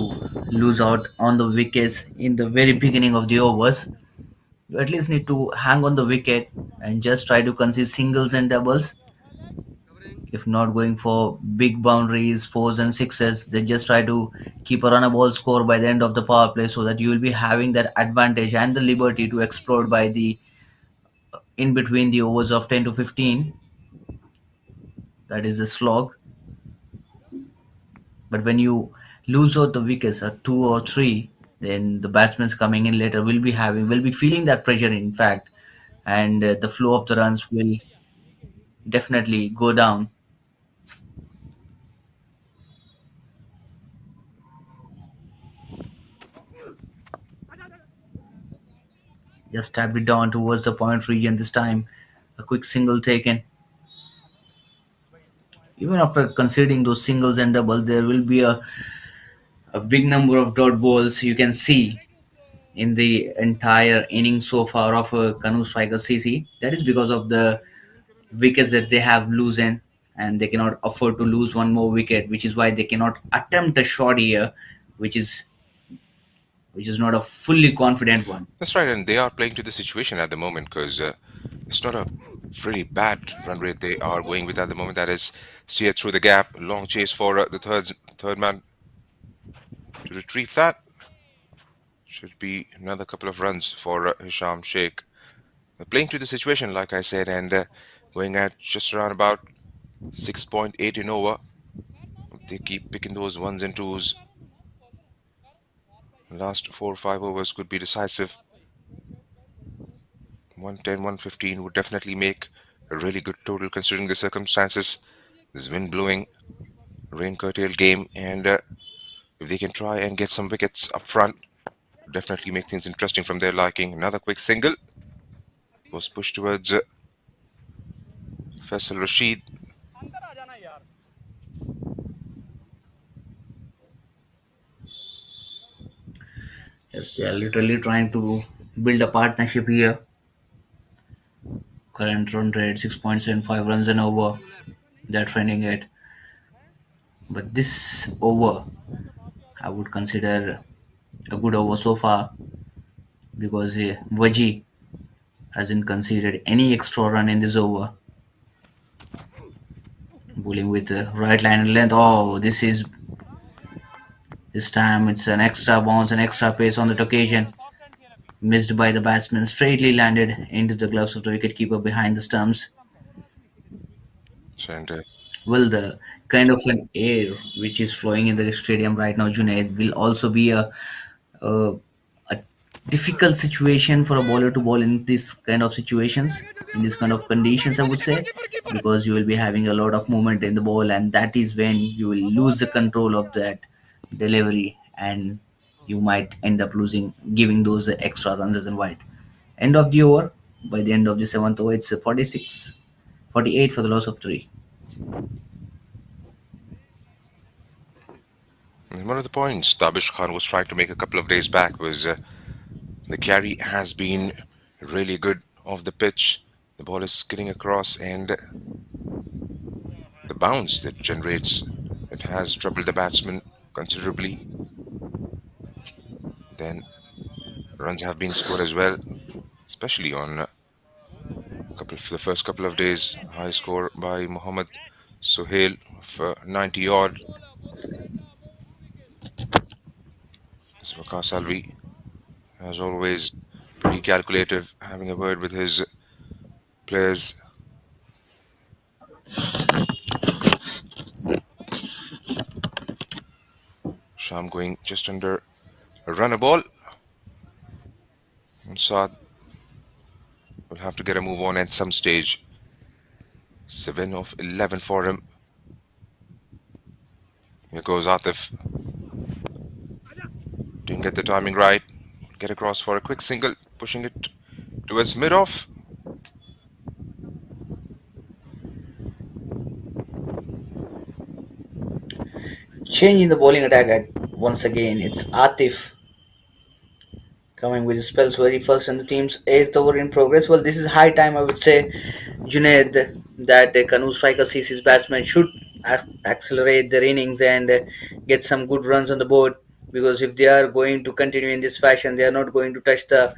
lose out on the wickets in the very beginning of the overs. You at least need to hang on the wicket and just try to concede singles and doubles. If not going for big boundaries, fours and sixes, then just try to keep a runnable score by the end of the power play so that you will be having that advantage and the liberty to explode by the in between the overs of 10 to 15. That is the slog. But when you lose out the wickets at two or three, then the batsmen coming in later will be feeling that pressure. In fact, and the flow of the runs will definitely go down. Just tap it down towards the point region this time. A quick single taken. Even after conceding those singles and doubles, there will be a big number of dot balls you can see in the entire inning so far of KANOO Strikers CC. That is because of the wickets that they have loosened, and they cannot afford to lose one more wicket, which is why they cannot attempt a shot here, which is which is not a fully confident one. That's right, and they are playing to the situation at the moment because it's not a really bad run rate they are going with at the moment. That is steered through the gap, long chase for the third man to retrieve that. Should be another couple of runs for Hisham Sheikh. They're playing to the situation, like I said, and going at just around about 6.8 in over. They keep picking those ones and twos. The last 4 or 5 overs could be decisive. 110, 115 would definitely make a really good total considering the circumstances. There's wind blowing, rain curtailed game, and if they can try and get some wickets up front, definitely make things interesting from their liking. Another quick single was pushed towards Faisal Rashid. Yes, they are literally trying to build a partnership here. Current run rate 6.75 runs an over. They're trending it. But this over, I would consider a good over so far because Vaji hasn't conceded any extra run in this over. Bowling with right line and length. Oh, this time it's an extra bounce, an extra pace on that occasion. Missed by the batsman, straightly landed into the gloves of the wicketkeeper behind the stumps. And Well, the kind of an air which is flowing in the stadium right now, Junaid, will also be a, a difficult situation for a bowler to bowl in this kind of situations, in this kind of conditions, I would say, because you will be having a lot of movement in the ball, and that is when you will lose the control of that delivery, and you might end up losing, giving those extra runs as and wide. End of the over. By the end of the seventh over, it's 46, 48 for the loss of three. one of the points Tabish Khan was trying to make a couple of days back was the carry has been really good off the pitch. The ball is skidding across, and the bounce that generates it has troubled the batsman considerably. Then runs have been scored as well, especially on the first couple of days. High score by Mohammad Sohail for 90 odd. This Waqar Salvi, as always, pretty calculative, having a word with his players. Sham going just under a run a ball. And Saad will have to get a move on at some stage. 7 of 11 for him. Here goes Atif. Didn't get the timing right. Get across for a quick single, pushing it towards mid-off. Change in the bowling attack once again. It's Atif coming with spells very first in the team's eighth over in progress. Well, this is high time, I would say, Junaid, that KANOO striker sees his batsman should accelerate their innings and get some good runs on the board, because if they are going to continue in this fashion, they are not going to touch the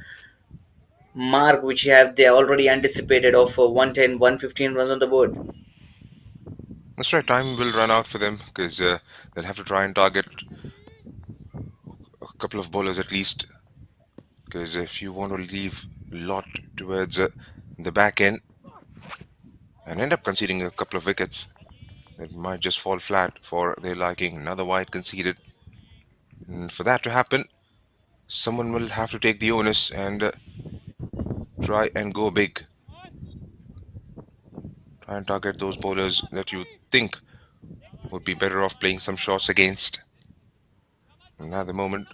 mark which they already anticipated of 110 115 runs on the board. That's right, time will run out for them because they'll have to try and target a couple of bowlers at least. Because if you want to leave a lot towards the back end and end up conceding a couple of wickets, it might just fall flat for their liking. Another wide conceded. And for that to happen, someone will have to take the onus and try and go big. Try and target those bowlers that you think would be better off playing some shots against. And at the moment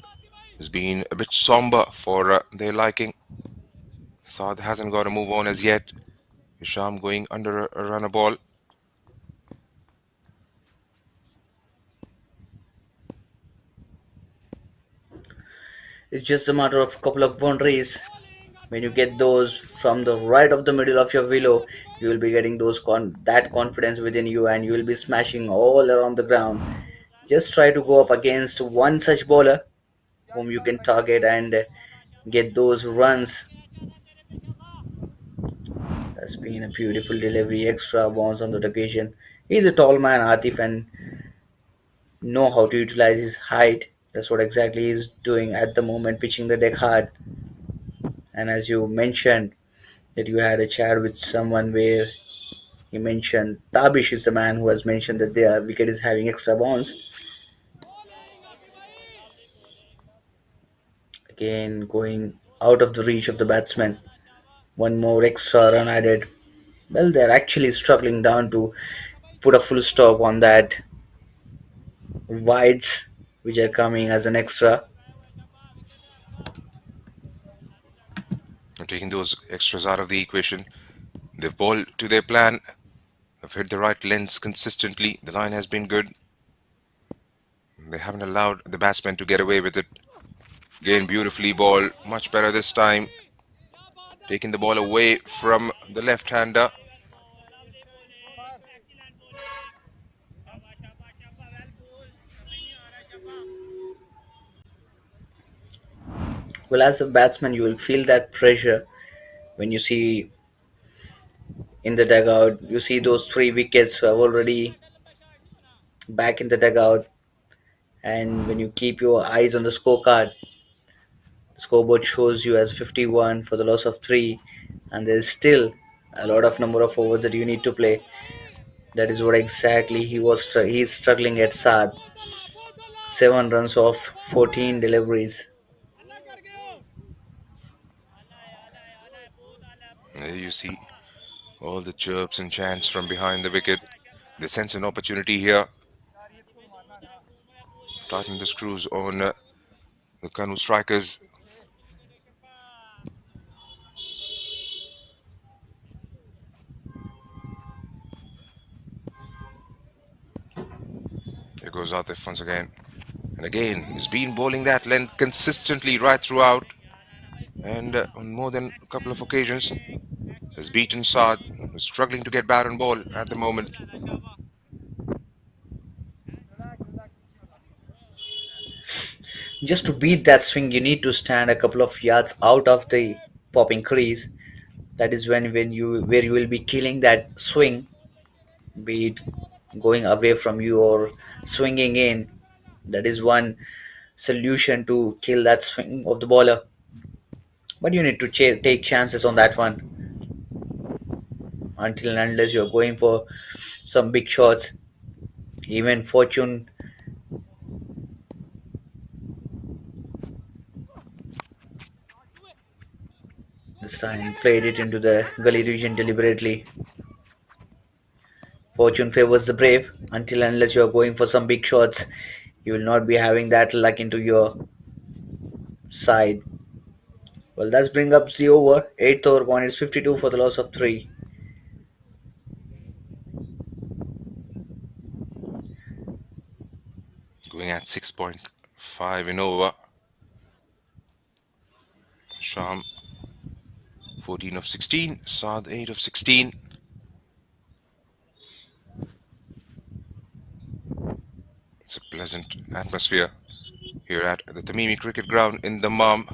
has been a bit somber for their liking. Saad hasn't got a move on as yet. Hisham going under a runner ball. It's just a matter of a couple of boundaries. When you get those from the right of the middle of your willow, you will be getting that confidence within you, and you will be smashing all around the ground. Just try to go up against one such bowler whom you can target and get those runs. That's been a beautiful delivery, extra bounce on that occasion. He's a tall man, Atif, and know how to utilize his height. That's what exactly he's doing at the moment, pitching the deck hard. And as you mentioned, that you had a chat with someone where he mentioned Tabish is the man who has mentioned that their wicket is having extra bounce. Again, going out of the reach of the batsman. One more extra run added. Well, they're actually struggling down to put a full stop on that wides which are coming as an extra. And taking those extras out of the equation. They've bowled to their plan. Have hit the right lengths consistently. The line has been good. They haven't allowed the batsman to get away with it. Again, beautifully ball. Much better this time. Taking the ball away from the left-hander. Well, as a batsman, you will feel that pressure when you see in the dugout. You see those 3 wickets who have already back in the dugout, and when you keep your eyes on the scorecard, the scoreboard shows you as 51 for the loss of 3, and there's still a lot of number of overs that you need to play. That is what exactly he's struggling at Saad. 7 runs off 14 deliveries. There you see all the chirps and chants from behind the wicket. They sense an opportunity here. Tighten the screws on the KANOO Strikers. There goes Atif once again. And again, he's been bowling that length consistently right throughout. And on more than a couple of occasions, has beaten Saad, who's struggling to get bat and ball at the moment. Just to beat that swing, you need to stand a couple of yards out of the popping crease. That is when you where you will be killing that swing, be it going away from you or swinging in. That is one solution to kill that swing of the bowler. But you need to take chances on that one until and unless you're going for some big shots. Even Fortune this time played it into the gully region deliberately. Fortune favors the brave. Until and unless you're going for some big shots, you will not be having that luck into your side. Well, that's bring up the over. Eighth over point is 52 for the loss of 3. Going at 6.5 in over. Sham 14 of 16. Saad 8 of 16. pleasant atmosphere here at the Tamimi Cricket Ground in Dammam.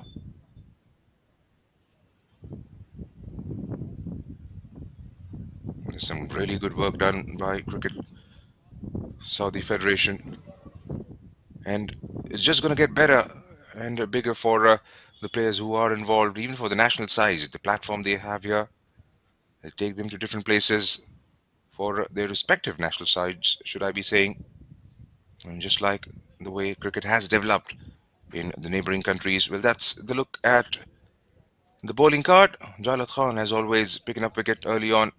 There's some really good work done by Cricket Saudi Federation, and it's just going to get better and bigger for the players who are involved, even for the national sides. The platform they have here, they take them to different places for their respective national sides, should I be saying. And just like the way cricket has developed in the neighboring countries, well, that's the look at the bowling card. Jalat Khan, as always, picking up wicket early on.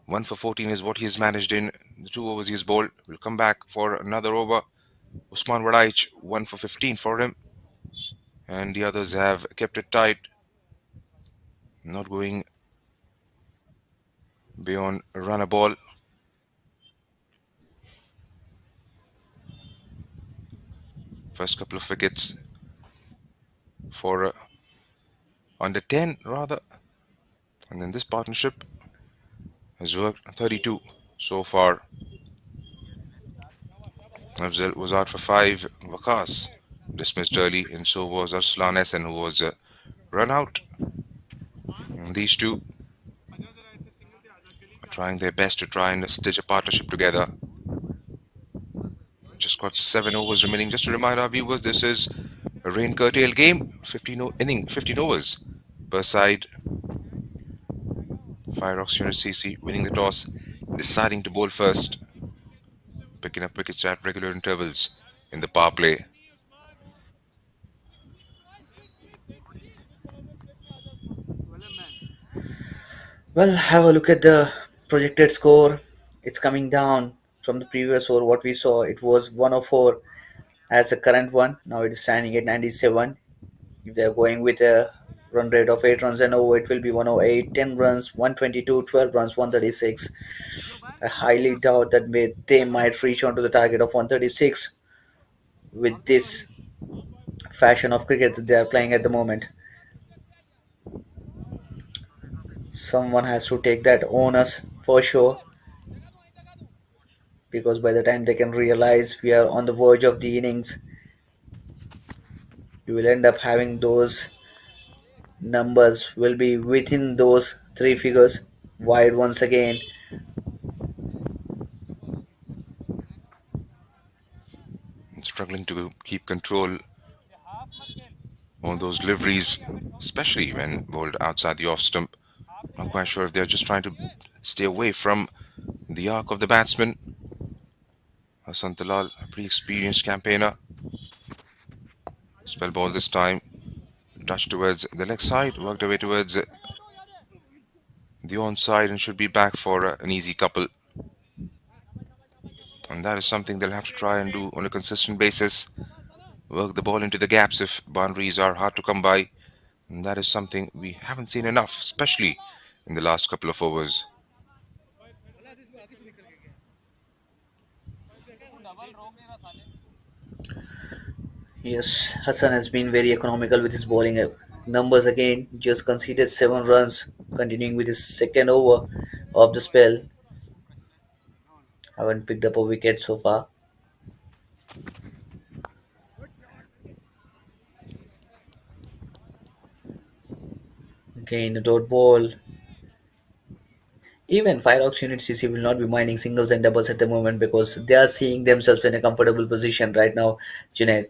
1 for 14 is what he's managed in the 2 overs he's bowled. We'll come back for another over. Usman Wadaich, 1 for 15 for him. And the others have kept it tight, not going beyond a run a ball. First couple of wickets for under 10 rather. And then this partnership has worked 32 so far. Afzal was out for 5. Waqas dismissed early, and so was Arslan Essen, who was run out. And these two are trying their best to try and stitch a partnership together. Just got 7 overs remaining. Just to remind our viewers, this is a rain curtailed game. 15 overs per side. FIREOX Unit CC winning the toss, deciding to bowl first, picking up wickets at regular intervals in the power play. Well, have a look at the projected score. It's coming down from the previous over. What we saw, it was 104 as the current one. Now it is standing at 97. If they are going with a run rate of 8 runs and over, it will be 108, 10 runs, 122, 12 runs, 136. I highly doubt that they might reach onto the target of 136 with this fashion of cricket that they are playing at the moment. Someone has to take that onus for sure, because by the time they can realize we are on the verge of the innings, you will end up having those numbers will be within those three figures wide once again. Struggling to keep control on those deliveries, especially when bowled outside the off stump. Not quite sure if they're just trying to stay away from the arc of the batsman. Hassan Talal, a pretty experienced campaigner. Spell ball this time. Touch towards the leg side, worked away towards the onside, and should be back for an easy couple. And that is something they'll have to try and do on a consistent basis. Work the ball into the gaps if boundaries are hard to come by. And that is something we haven't seen enough, especially in the last couple of overs. Yes, Hassan has been very economical with his bowling numbers again. Just conceded 7 runs, continuing with his second over of the spell. Haven't picked up a wicket so far. Again, a dot ball. Even FIREOX Unit CC will not be minding singles and doubles at the moment because they are seeing themselves in a comfortable position right now, Junaid.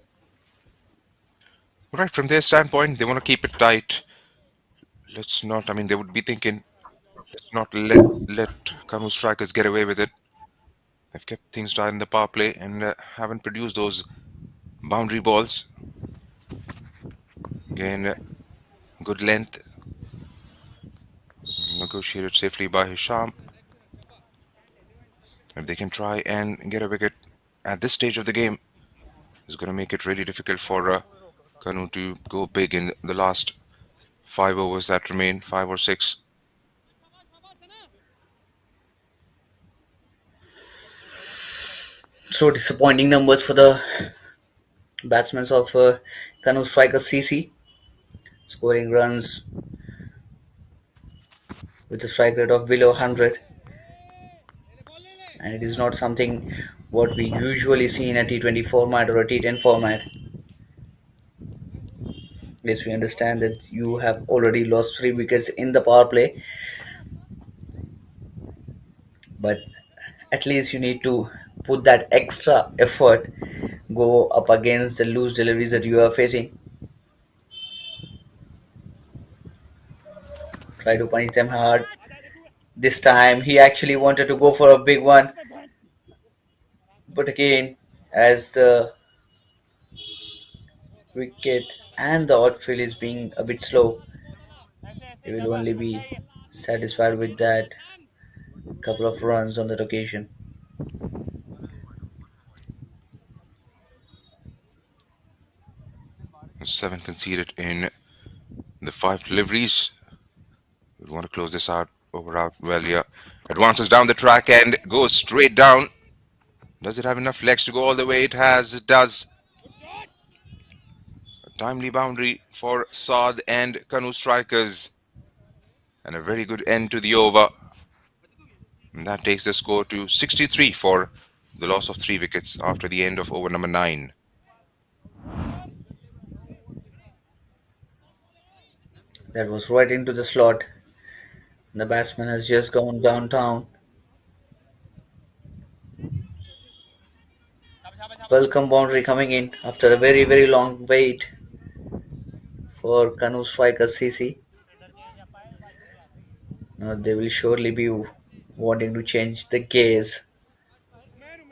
Right, from their standpoint, they want to keep it tight. Let's not, I mean, they would be thinking, let's not let KANOO Strikers get away with it. They've kept things tight in the power play and haven't produced those boundary balls. Again, good length, negotiated safely by Hisham. If they can try and get a wicket at this stage of the game, it's going to make it really difficult for KANOO to go big in the last 5 overs that remain, 5 or 6. So disappointing numbers for the batsmen of KANOO Strikers CC, scoring runs with a strike rate of below 100, and it is not something what we usually see in a T20 format or a T10 format. Yes, we understand that you have already lost 3 wickets in the power play, but at least you need to put that extra effort, go up against the loose deliveries that you are facing, try to punish them hard. This time he actually wanted to go for a big one, but again, as the wicket and the outfield is being a bit slow, he will only be satisfied with that couple of runs on that occasion. 7 conceded in the 5 deliveries. We want to close this out. Well, yeah. Advances down the track and goes straight down. Does it have enough legs to go all the way? It does. A timely boundary for Saad and KANOO Strikers. And a very good end to the over. And that takes the score to 63 for the loss of 3 wickets after the end of over number 9. That was right into the slot. The batsman has just gone downtown. Welcome boundary coming in after a very, very long wait for KANOO Strikers CC. Now they will surely be wanting to change the gaze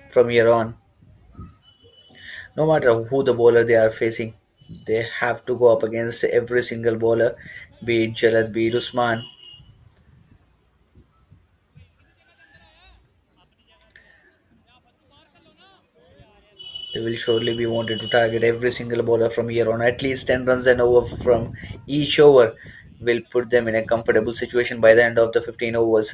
from here on. No matter who the bowler they are facing, they have to go up against every single bowler, be it Jalad, be it Usman. They will surely be wanted to target every single bowler from here on. At least 10 runs and over from each over will put them in a comfortable situation by the end of the 15 overs.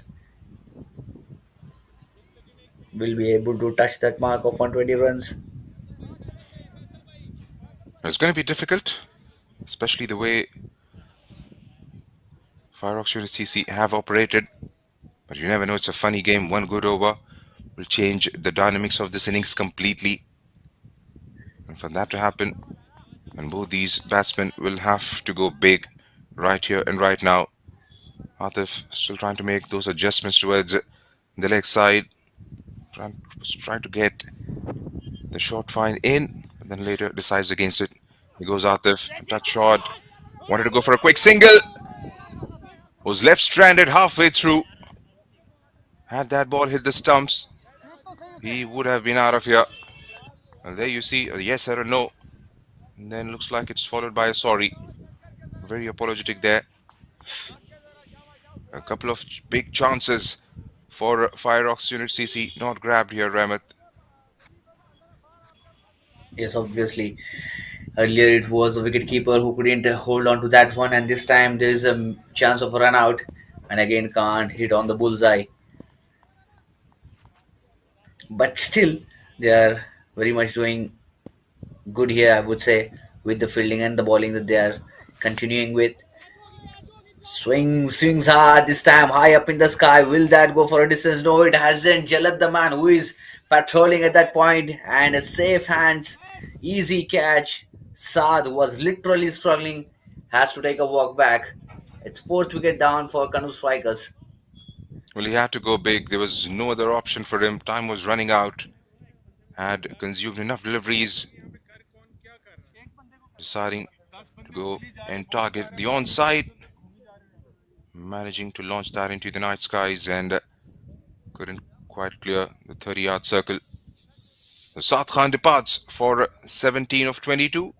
Will be able to touch that mark of 120 runs. It's going to be difficult, especially the way FIREOX Unit CC have operated. But you never know, it's a funny game. One good over will change the dynamics of this innings completely. And for that to happen, and both these batsmen will have to go big right here and right now. Atif still trying to make those adjustments towards the leg side, trying to get the short fine in, but then later decides against it. He goes Atif, touch shot, wanted to go for a quick single, was left stranded halfway through. Had that ball hit the stumps, he would have been out of here. And there you see a yes or a no. And then looks like it's followed by a sorry. Very apologetic there. A couple of big chances for FIREOX Unit CC not grabbed here, Ramat. Yes, obviously. Earlier it was the wicketkeeper who couldn't hold on to that one, and this time there is a chance of a run out, and again can't hit on the bullseye. But still, they are very much doing good here, I would say, with the fielding and the bowling that they are continuing with. Swings hard this time, high up in the sky. Will that go for a distance? No, it hasn't. Jalad, the man who is patrolling at that point, and a safe hands, easy catch. Saad, who was literally struggling, has to take a walk back. It's 4th wicket down for KANOO Strikers. Well, he had to go big. There was no other option for him. Time was running out. Had consumed enough deliveries. Deciding to go and target the onside. Managing to launch that into the night skies and couldn't quite clear the 30-yard circle. The Saad Khan departs for 17 of 22.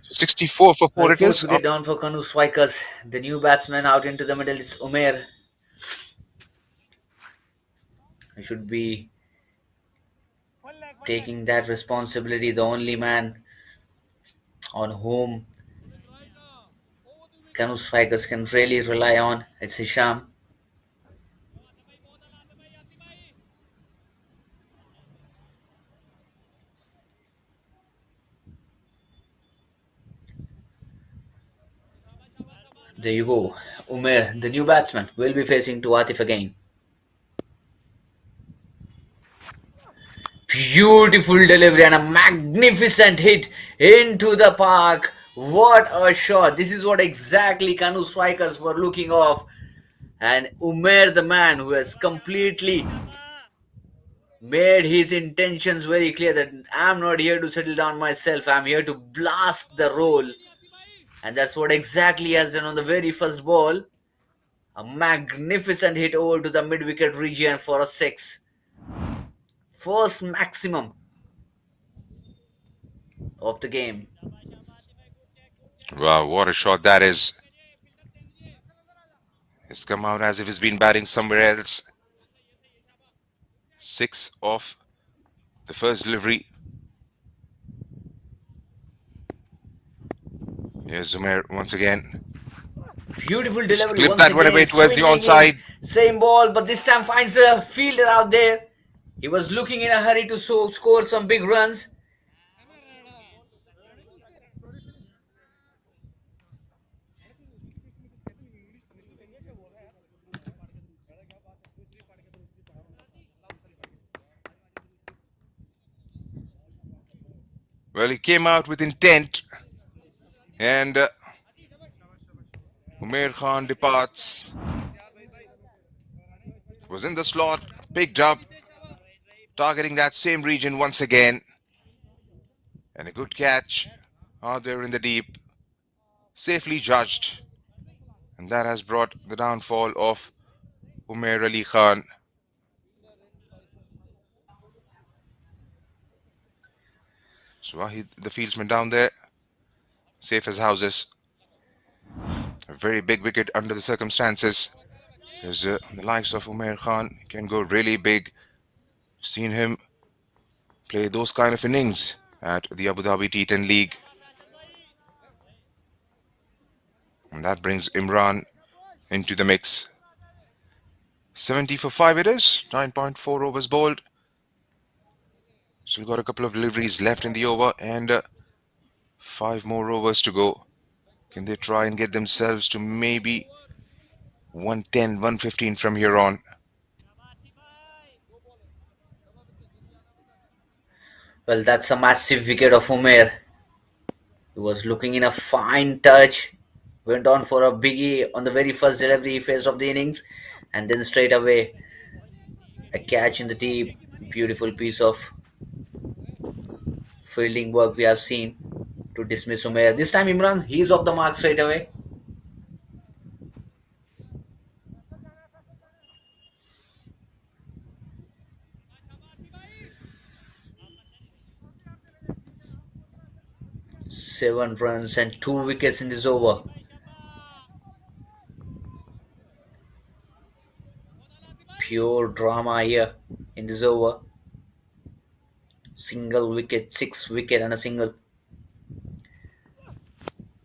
So 64 for 4 Well, it fourth is. wicket down for KANOO Strikers. The new batsman out into the middle is Umair. He should be taking that responsibility, the only man on whom KANOO strikers can really rely on. It's Hisham. There you go. Umer, the new batsman, will be facing to Atif again. Beautiful delivery and a magnificent hit into the park. What a shot. This is what exactly KANOO strikers were looking of. And Umer, the man who has completely made his intentions very clear that I'm not here to settle down myself, I'm here to blast the roll. And that's what exactly he has done on the very first ball. A magnificent hit over to the mid wicket region for a six. First maximum of the game. Wow, what a shot that is. He's come out as if he's been batting somewhere else. Six off the first delivery. Here's Zumair once again. Beautiful He's delivery clipped once that one again. away towards the Swinging onside. in, same ball, but this time finds a fielder out there. He was looking in a hurry to score some big runs. Well, he came out with intent, and Umair Khan departs. Was in the slot, picked up, targeting that same region once again. And a good catch out there in the deep, safely judged. And that has brought the downfall of Umair Ali Khan. So Wahid, the fieldsman down there, safe as houses. A very big wicket under the circumstances. Because the likes of Umair Khan can go really big. Seen him play those kind of innings at the Abu Dhabi T10 League. And that brings Imran into the mix. 70 for 5 it is. 9.4 overs bowled. Still got a couple of deliveries left in the over and 5 more overs to go. Can they try and get themselves to maybe 110, 115 from here on? Well, that's a massive wicket of Umair. He was looking in a fine touch. Went on for a biggie on the very first delivery phase of the innings. And then straight away, a catch in the deep. Beautiful piece of fielding work we have seen to dismiss Umair. This time Imran, he's off the mark straight away. Seven runs and 2 wickets in this over. Pure drama here in this over. Single wicket, 6 wicket and a single.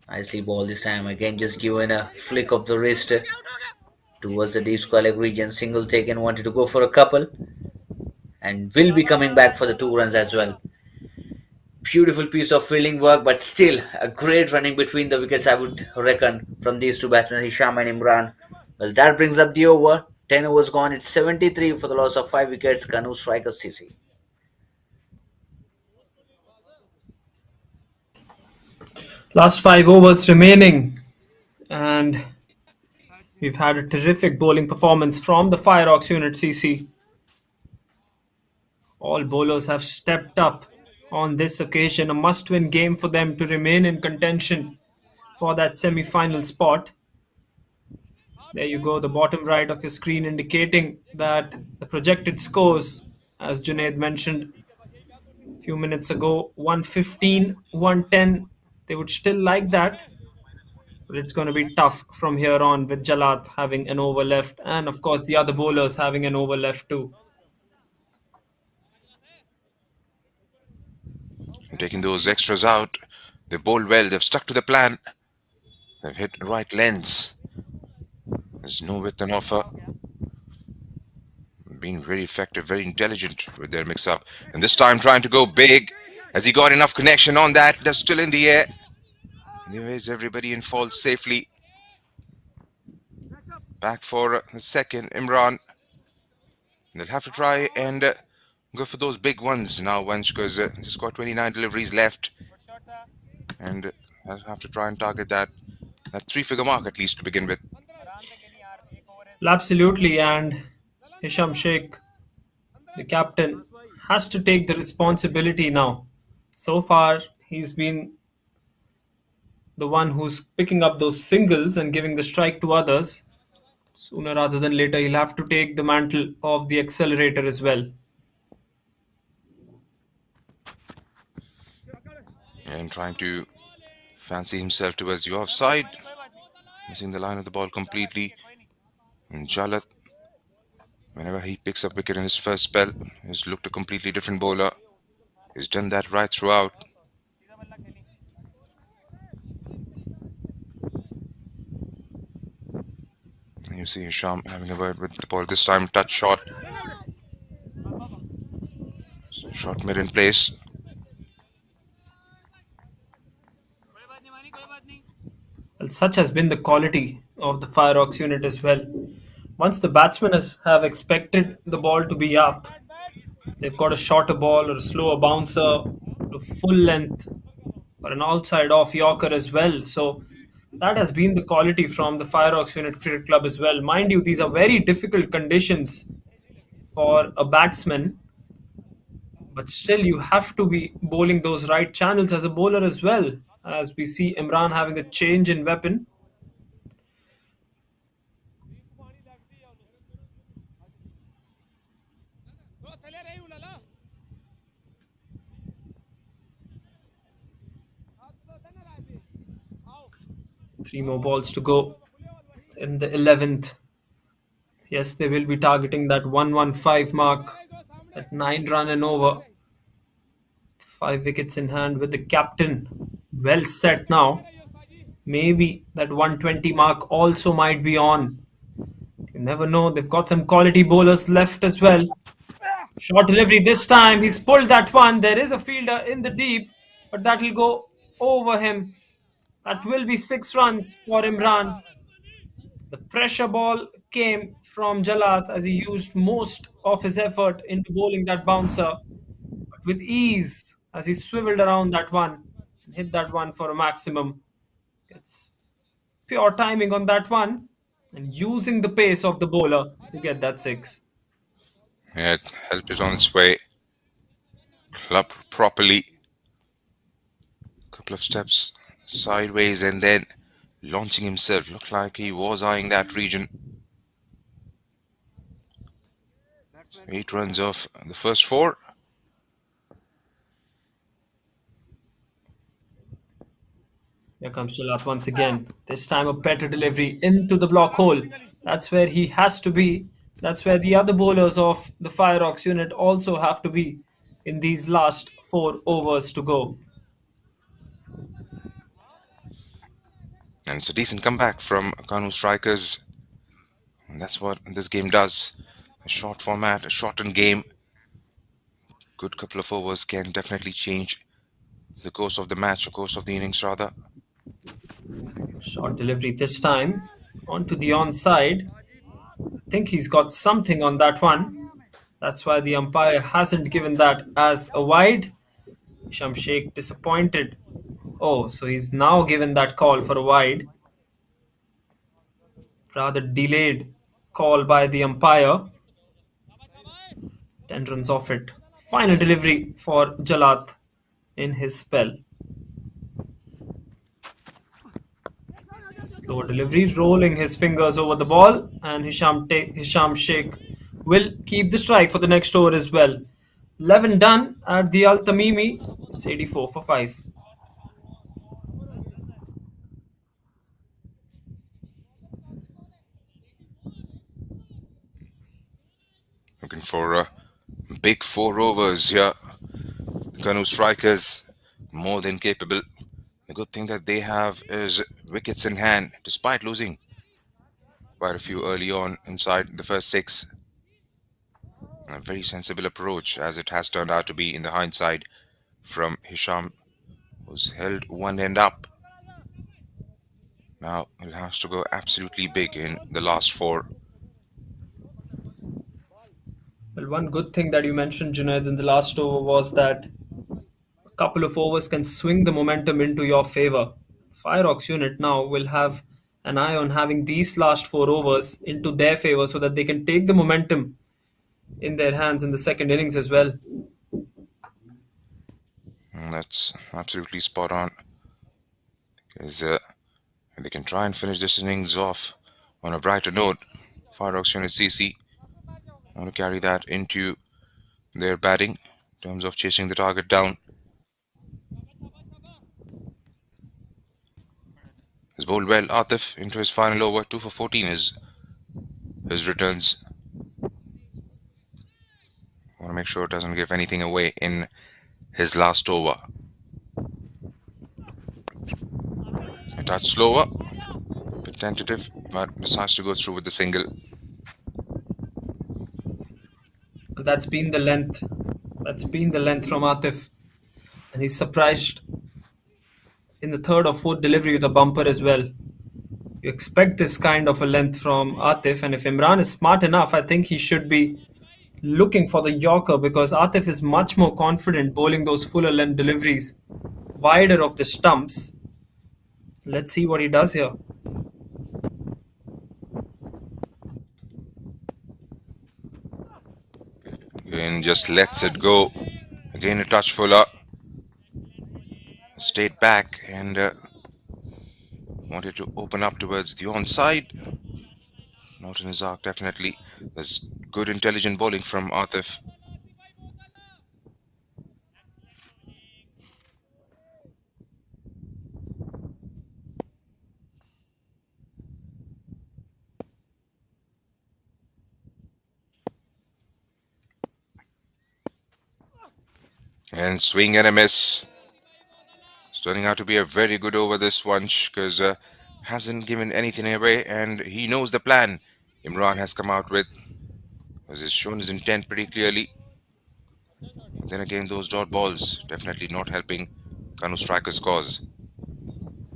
Nicely ball this time. Again, just given a flick of the wrist towards the deep square leg region. Single taken, wanted to go for a couple. And will be coming back for the 2 runs as well. Beautiful piece of fielding work, but still a great running between the wickets, I would reckon, from these two batsmen, Hisham and Imran. Well, that brings up the over. 10 overs gone. It's 73 for the loss of 5 wickets. KANOO strikers CC. Last 5 overs remaining, and we've had a terrific bowling performance from the FIREOX unit CC. All bowlers have stepped up on this occasion. A must-win game for them to remain in contention for that semi-final spot. There you go, the bottom right of your screen indicating that the projected scores, as Junaid mentioned a few minutes ago, 115, 110. They would still like that, but it's going to be tough from here on with Jalat having an over left and, of course, the other bowlers having an over left too. taking those extras out. They've bowled well. They've stuck to the plan. They've hit right lengths. There's no width on offer. Being very effective, very intelligent with their mix-up. And this time trying to go big. Has he got enough connection on that? They're still in the air. Anyways, everybody in fault safely. Back for the second, Imran. They'll have to try and go for those big ones now, Vansh, because just got 29 deliveries left. And they'll have to try and target that three-figure mark at least to begin with. Well, absolutely, and Hisham Sheikh, the captain, has to take the responsibility now. So far, he's been the one who's picking up those singles and giving the strike to others. Sooner rather than later, he'll have to take the mantle of the accelerator as well. And trying to fancy himself towards the offside. Missing the line of the ball completely. And Jalat, whenever he picks up wicket in his first spell, he's looked a completely different bowler. He's done that right throughout. And you see Hisham having a word with the ball this time. Touch shot. Shot mid in place. Well, such has been the quality of the FIREOX unit as well. Once the batsmen have expected the ball to be up, they've got a shorter ball or a slower bouncer, a full length, or an outside off Yorker as well. So that has been the quality from the FIREOX Unit Cricket Club as well. Mind you, these are very difficult conditions for a batsman, but still you have to be bowling those right channels as a bowler as well. As we see Imran having a change in weapon. Three more balls to go in the 11th. Yes, they will be targeting that 115 mark at 9 run and over. 5 wickets in hand with the captain well set now. Maybe that 120 mark also might be on. You never know. They've got some quality bowlers left as well. Short delivery this time. He's pulled that one. There is a fielder in the deep, but that will go over him. That will be 6 runs for Imran. The pressure ball came from Jalat as he used most of his effort into bowling that bouncer. But with ease as he swiveled around that one and hit that one for a maximum. It's pure timing on that one and using the pace of the bowler to get that 6. Yeah, it helped it on its way. Club properly. Couple of steps sideways and then launching himself. Looked like he was eyeing that region. 8 runs off the first 4. Here comes Jalat once again. This time a better delivery into the block hole. That's where he has to be. That's where the other bowlers of the FIREOX unit also have to be in these last 4 overs to go. And it's a decent comeback from KANOO Strikers. And that's what this game does. A short format, a shortened game. Good couple of overs can definitely change the course of the match, the course of the innings rather. Short delivery this time. Onto the onside. I think he's got something on that one. That's why the umpire hasn't given that as a wide. Hisham Sheikh disappointed. Oh, so he's now given that call for a wide. Rather delayed call by the umpire. 10 runs off it. Final delivery for Jalat in his spell. Slow delivery, rolling his fingers over the ball, and Hisham Sheikh will keep the strike for the next over as well. 11 done at the Al-Tamimi. It's 84 for 5. Looking for big 4 overs here. The KANOO Strikers more than capable. The good thing that they have is wickets in hand, despite losing quite a few early on inside the first six. A very sensible approach, as it has turned out to be in the hindsight from Hisham, who's held one end up. Now he'll have to go absolutely big in the last four. Well, one good thing that you mentioned, Junaid, in the last over was that a couple of overs can swing the momentum into your favor. FIREOX unit now will have an eye on having these last 4 overs into their favor so that they can take the momentum in their hands in the second innings as well. That's absolutely spot on. Because they can try and finish this innings off on a brighter note. FIREOX unit CC want to carry that into their batting in terms of chasing the target down. Has bowled well. Atif into his final over. 2 for 14 is his returns. Want to make sure it doesn't give anything away in his last over. A touch slower, bit tentative, but decides to go through with the single. Well, that's been the length. That's been the length from Atif. And he's surprised in the third or fourth delivery with a bumper as well. You expect this kind of a length from Atif, and if Imran is smart enough, I think he should be looking for the Yorker because Atif is much more confident bowling those fuller length deliveries wider of the stumps. Let's see what he does here. And just lets it go. Again, a touch fuller. Stayed back and wanted to open up towards the onside. Not in his arc, definitely. There's good, intelligent bowling from Atif. And swing and a miss. It's turning out to be a very good over this one because hasn't given anything away and he knows the plan Imran has come out with. Because he's shown his intent pretty clearly. Then again, those dot balls definitely not helping KANOO Strikers' cause.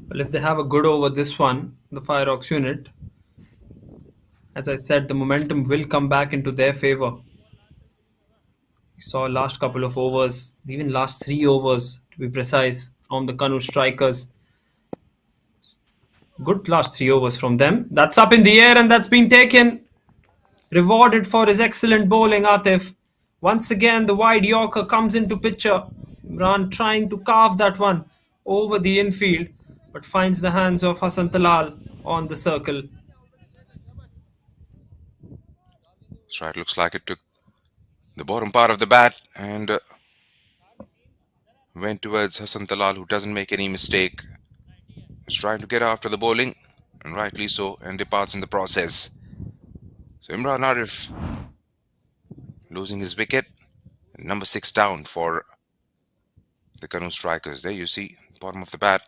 Well, if they have a good over this one, the FIREOX unit, as I said, the momentum will come back into their favor. We saw last couple of overs, even last 3 overs to be precise, from the KANOO Strikers. Good last 3 overs from them. That's up in the air and that's been taken. Rewarded for his excellent bowling, Atif. Once again, the wide Yorker comes into picture. Imran trying to carve that one over the infield, but finds the hands of Hassan Talal on the circle. That's right, looks like it took the bottom part of the bat and went towards Hassan Talal, who doesn't make any mistake. He's trying to get after the bowling, and rightly so, and departs in the process. So Imran Arif losing his wicket, number 6 down for the KANOO Strikers. There you see, bottom of the bat.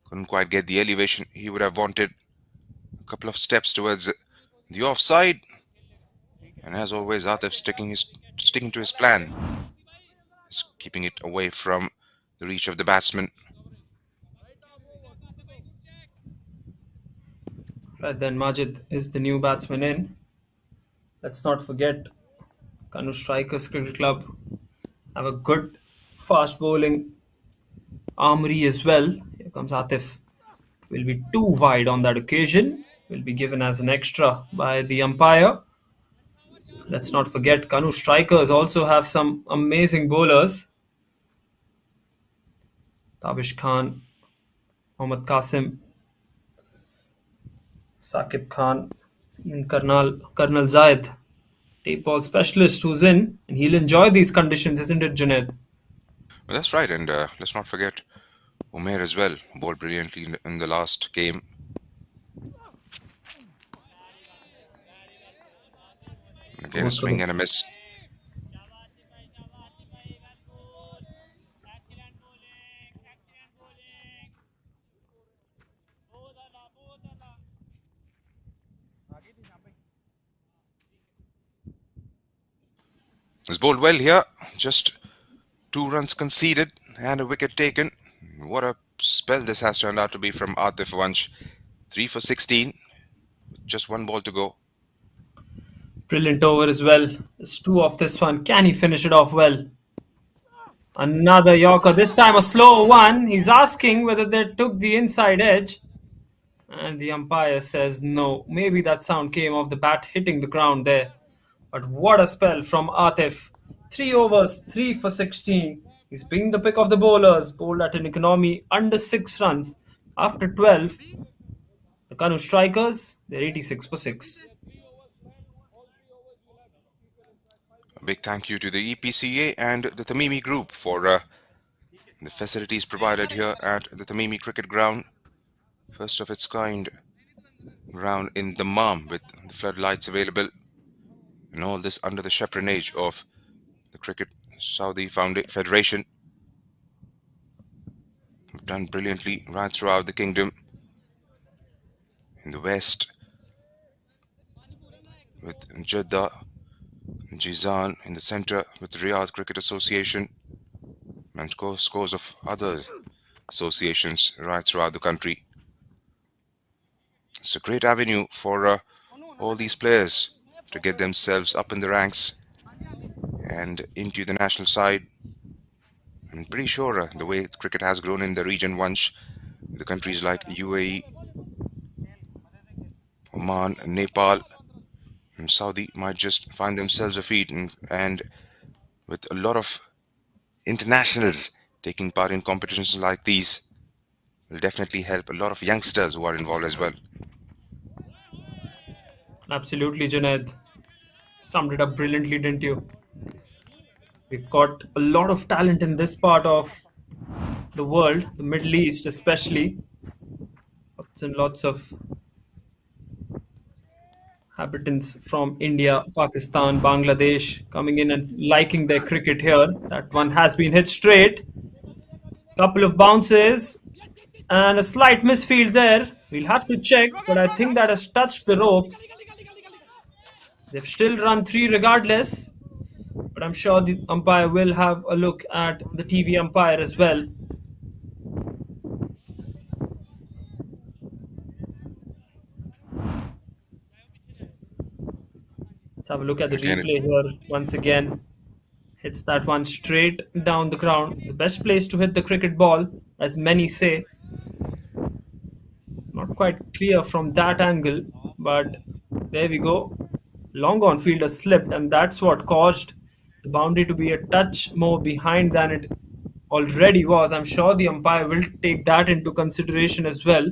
Couldn't quite get the elevation he would have wanted. A couple of steps towards the offside. And as always, Atif sticking to his plan. He's keeping it away from the reach of the batsman. Right then, Majid is the new batsman in. Let's not forget, KANOO Strikers Cricket Club have a good fast bowling armory as well. Here comes Atif. Will be too wide on that occasion. Will be given as an extra by the umpire. Let's not forget, KANOO Strikers also have some amazing bowlers. Tabish Khan, Mohammad Qasim, Saqib Khan, and Colonel Zayed. Tape ball specialist who's in, and he'll enjoy these conditions, isn't it, Junaid? Well, that's right, and let's not forget Umair as well, bowled brilliantly in the last game. And again, a swing and a miss. He's bowled well here. Just 2 runs conceded and a wicket taken. What a spell this has turned out to be from Atif Vansh. 3 for 16. Just 1 ball to go. Brilliant over as well. There's 2 off this one. Can he finish it off well? Another Yorker. This time a slow one. He's asking whether they took the inside edge. And the umpire says no. Maybe that sound came off the bat hitting the ground there. But what a spell from Atif. 3 overs, 3 for 16. He's been the pick of the bowlers. Bowled at an economy under 6 runs. After 12, the KANOO Strikers, they're 86 for 6. A big thank you to the EPCA and the Tamimi Group for the facilities provided here at the Tamimi Cricket Ground. First of its kind ground in Dammam with the floodlights available. And all this under the chaperonage of the Saudi Federation. We've done brilliantly right throughout the kingdom. In the west, with Jeddah, Jizan in the center, with Riyadh Cricket Association, and scores of other associations right throughout the country. It's a great avenue for all these players to get themselves up in the ranks and into the national side. I'm pretty sure the way cricket has grown in the region, once the countries like UAE, Oman, Nepal, and Saudi might just find themselves a feat, and with a lot of internationals taking part in competitions like these, will definitely help a lot of youngsters who are involved as well. Absolutely, Junaid. Summed it up brilliantly, didn't you? We've got a lot of talent in this part of the world, the Middle East especially. Lots and lots of inhabitants from India, Pakistan, Bangladesh coming in and liking their cricket here. That one has been hit straight. Couple of bounces and a slight misfield there. We'll have to check, but I think that has touched the rope. They've still run 3 regardless, but I'm sure the umpire will have a look at the TV umpire as well. Let's have a look at the replay here once again. Hits that one straight down the ground. The best place to hit the cricket ball, as many say. Not quite clear from that angle, but there we go. Long on fielder slipped, and that's what caused the boundary to be a touch more behind than it already was. I'm sure the umpire will take that into consideration as well.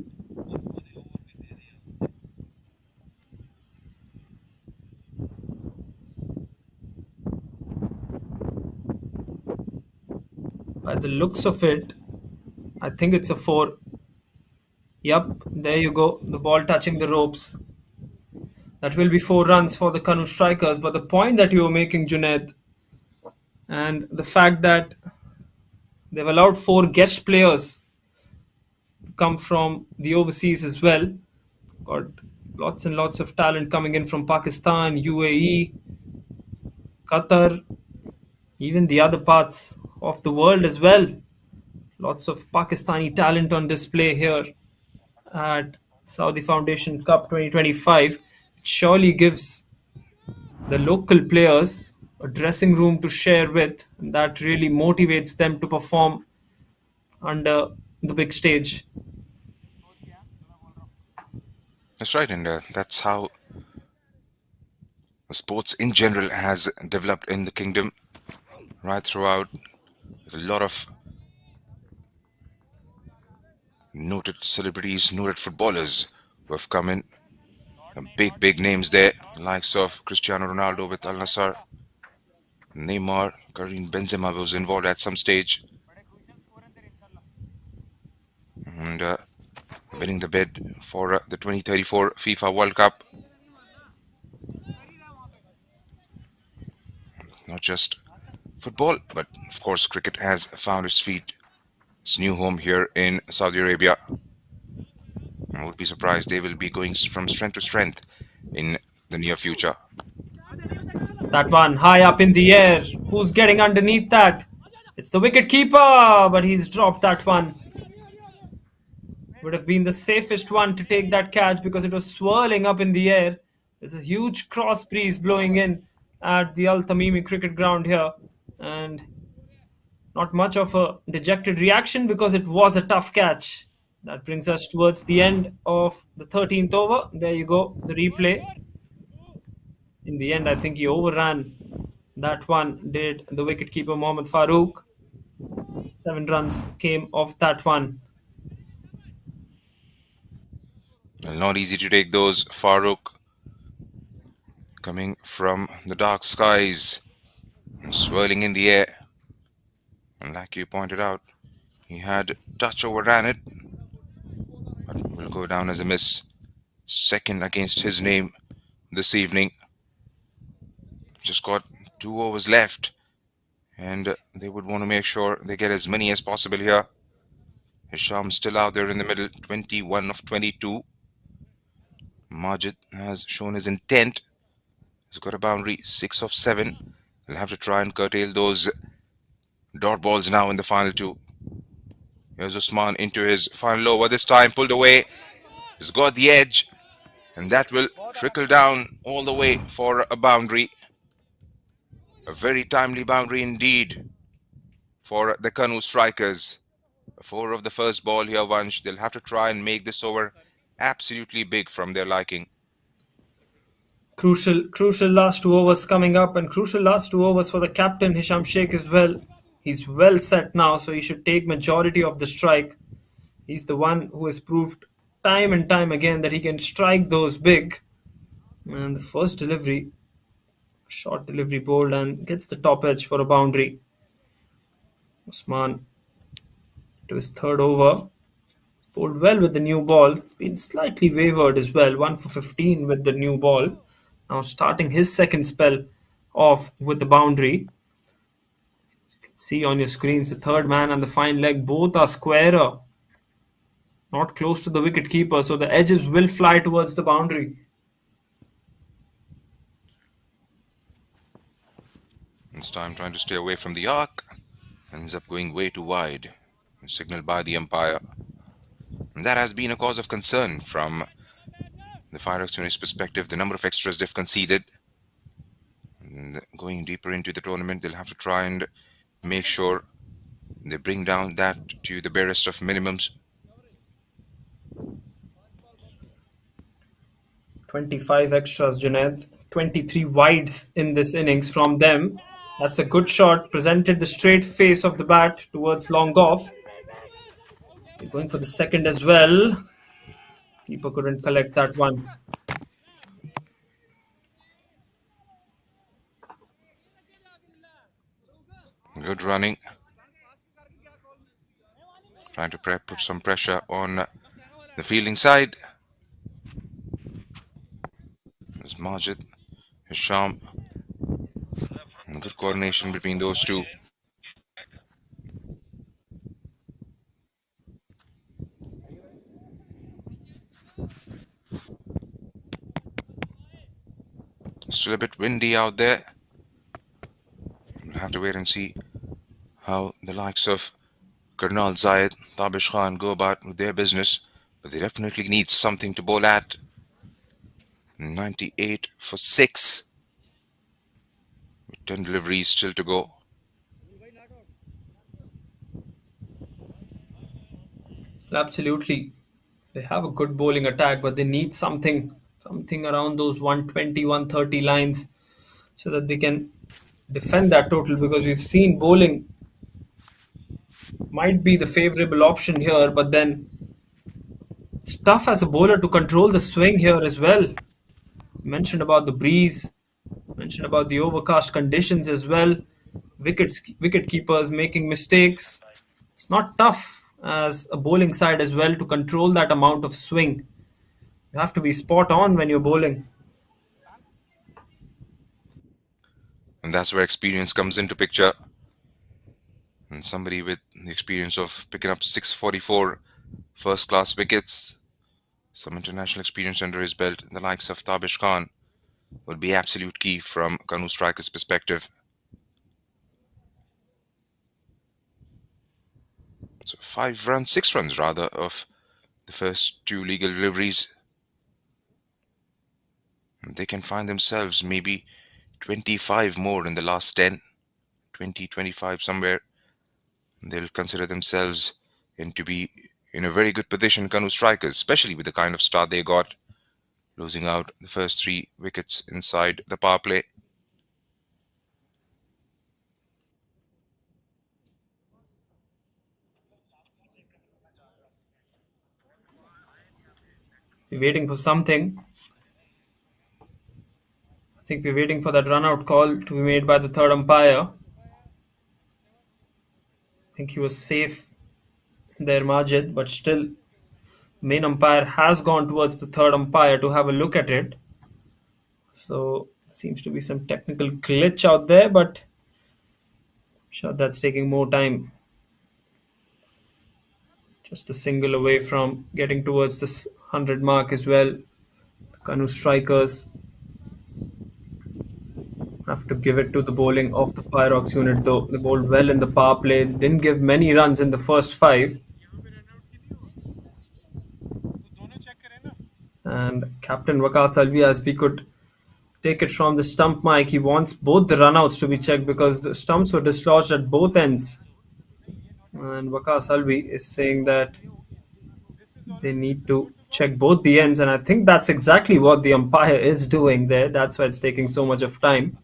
By the looks of it, I think it's a 4. Yep, there you go. The ball touching the ropes. That will be 4 runs for the KANOO Strikers. But the point that you were making, Junaid, and the fact that they've allowed 4 guest players to come from the overseas as well. Got lots and lots of talent coming in from Pakistan, UAE, Qatar, even the other parts of the world as well. Lots of Pakistani talent on display here at Saudi Foundation Cup 2025. It surely gives the local players a dressing room to share with, and that really motivates them to perform under the big stage. That's right, and that's how sports in general has developed in the kingdom right throughout. With a lot of noted celebrities, noted footballers who have come in. Some big names there, the likes of Cristiano Ronaldo with Al Nassr, Neymar, Karim Benzema was involved at some stage, and winning the bid for the 2034 FIFA World Cup. Not just football, but of course cricket has found its feet, its new home here in Saudi Arabia. I would be surprised they will be going from strength to strength in the near future. That one high up in the air. Who's getting underneath that? It's the wicket keeper, but he's dropped that one. Would have been the safest one to take that catch because it was swirling up in the air. There's a huge cross breeze blowing in at the Al-Tamimi Cricket Ground here, and not much of a dejected reaction because it was a tough catch. That brings us towards the end of the 13th over. There you go, the replay. In the end, I think he overran that one, did the wicketkeeper Mohammad Farooq. 7 runs came off that one. Well, not easy to take those. Farooq coming from the dark skies and swirling in the air. And like you pointed out, he had touch overran it, but will go down as a miss. Second against his name this evening. Just got 2 overs left, and they would want to make sure they get as many as possible here. Hisham still out there in the middle, 21 of 22. Majid has shown his intent. He's got a boundary, 6 of 7. They'll have to try and curtail those dot balls now in the final 2. Here's Usman into his final over. This time pulled away. He's got the edge, and that will trickle down all the way for a boundary. A very timely boundary indeed for the KANOO Strikers. 4 of the first ball here, Vansh. They'll have to try and make this over absolutely big from their liking. Crucial last 2 overs coming up, and crucial last 2 overs for the captain Hisham Sheikh as well. He's well set now, so he should take majority of the strike. He's the one who has proved time and time again that he can strike those big. And the first delivery, short delivery bowled and gets the top edge for a boundary. Usman to his 3rd over. Bowled well with the new ball. It's been slightly wavered as well. 1 for 15 with the new ball. Now starting his 2nd spell off with the boundary. As you can see on your screens, the 3rd man and the fine leg both are squarer. Not close to the wicket keeper, so the edges will fly towards the boundary. This time trying to stay away from the arc. Ends up going way too wide. Signaled by the umpire. And that has been a cause of concern from the FIREOX unit's perspective. The number of extras they've conceded. And going deeper into the tournament, they'll have to try and make sure they bring down that to the barest of minimums. 25 extras, Junaid. 23 wides in this innings from them. That's a good shot. Presented the straight face of the bat towards long off. They're going for the 2nd as well. Keeper couldn't collect that one. Good running. Trying to put some pressure on the fielding side. There's Majid, Hisham. And good coordination between those two. Still a bit windy out there. We'll have to wait and see how the likes of Karnal Zayed, Tabish Khan go about with their business. But they definitely need something to bowl at. 98 for 6. With 10 deliveries still to go. Absolutely. They have a good bowling attack, but they need something around those 120, 130 lines so that they can defend that total, because we've seen bowling might be the favorable option here, but then it's tough as a bowler to control the swing here as well. Mentioned about the breeze, mentioned about the overcast conditions as well. Wicket keepers making mistakes. It's not tough as a bowling side as well to control that amount of swing. You have to be spot on when you're bowling. And that's where experience comes into picture. And somebody with the experience of picking up 644 first-class wickets, some international experience under his belt, the likes of Tabish Khan, would be absolute key from KANOO Strikers' perspective. So 5 runs, 6 runs rather, of the first 2 legal deliveries. They can find themselves maybe 25 more in the last 10, 20, 25 somewhere. They'll consider themselves to be in a very good position, KANOO Strikers, especially with the kind of start they got, losing out the first 3 wickets inside the power play. We're waiting for something. I think we're waiting for that run out call to be made by the third umpire. I think he was safe there, Majid, but still, main umpire has gone towards the third umpire to have a look at it. So, seems to be some technical glitch out there, but I'm sure that's taking more time. Just a single away from getting towards this 100 mark as well. KANOO Strikers have to give it to the bowling of the FIREOX unit, though. They bowled well in the power play, didn't give many runs in the first 5. And Captain Waqar Salvi, as we could take it from the stump mic, he wants both the runouts to be checked because the stumps were dislodged at both ends. And Waqar Salvi is saying that they need to check both the ends, and I think that's exactly what the umpire is doing there. That's why it's taking so much of time.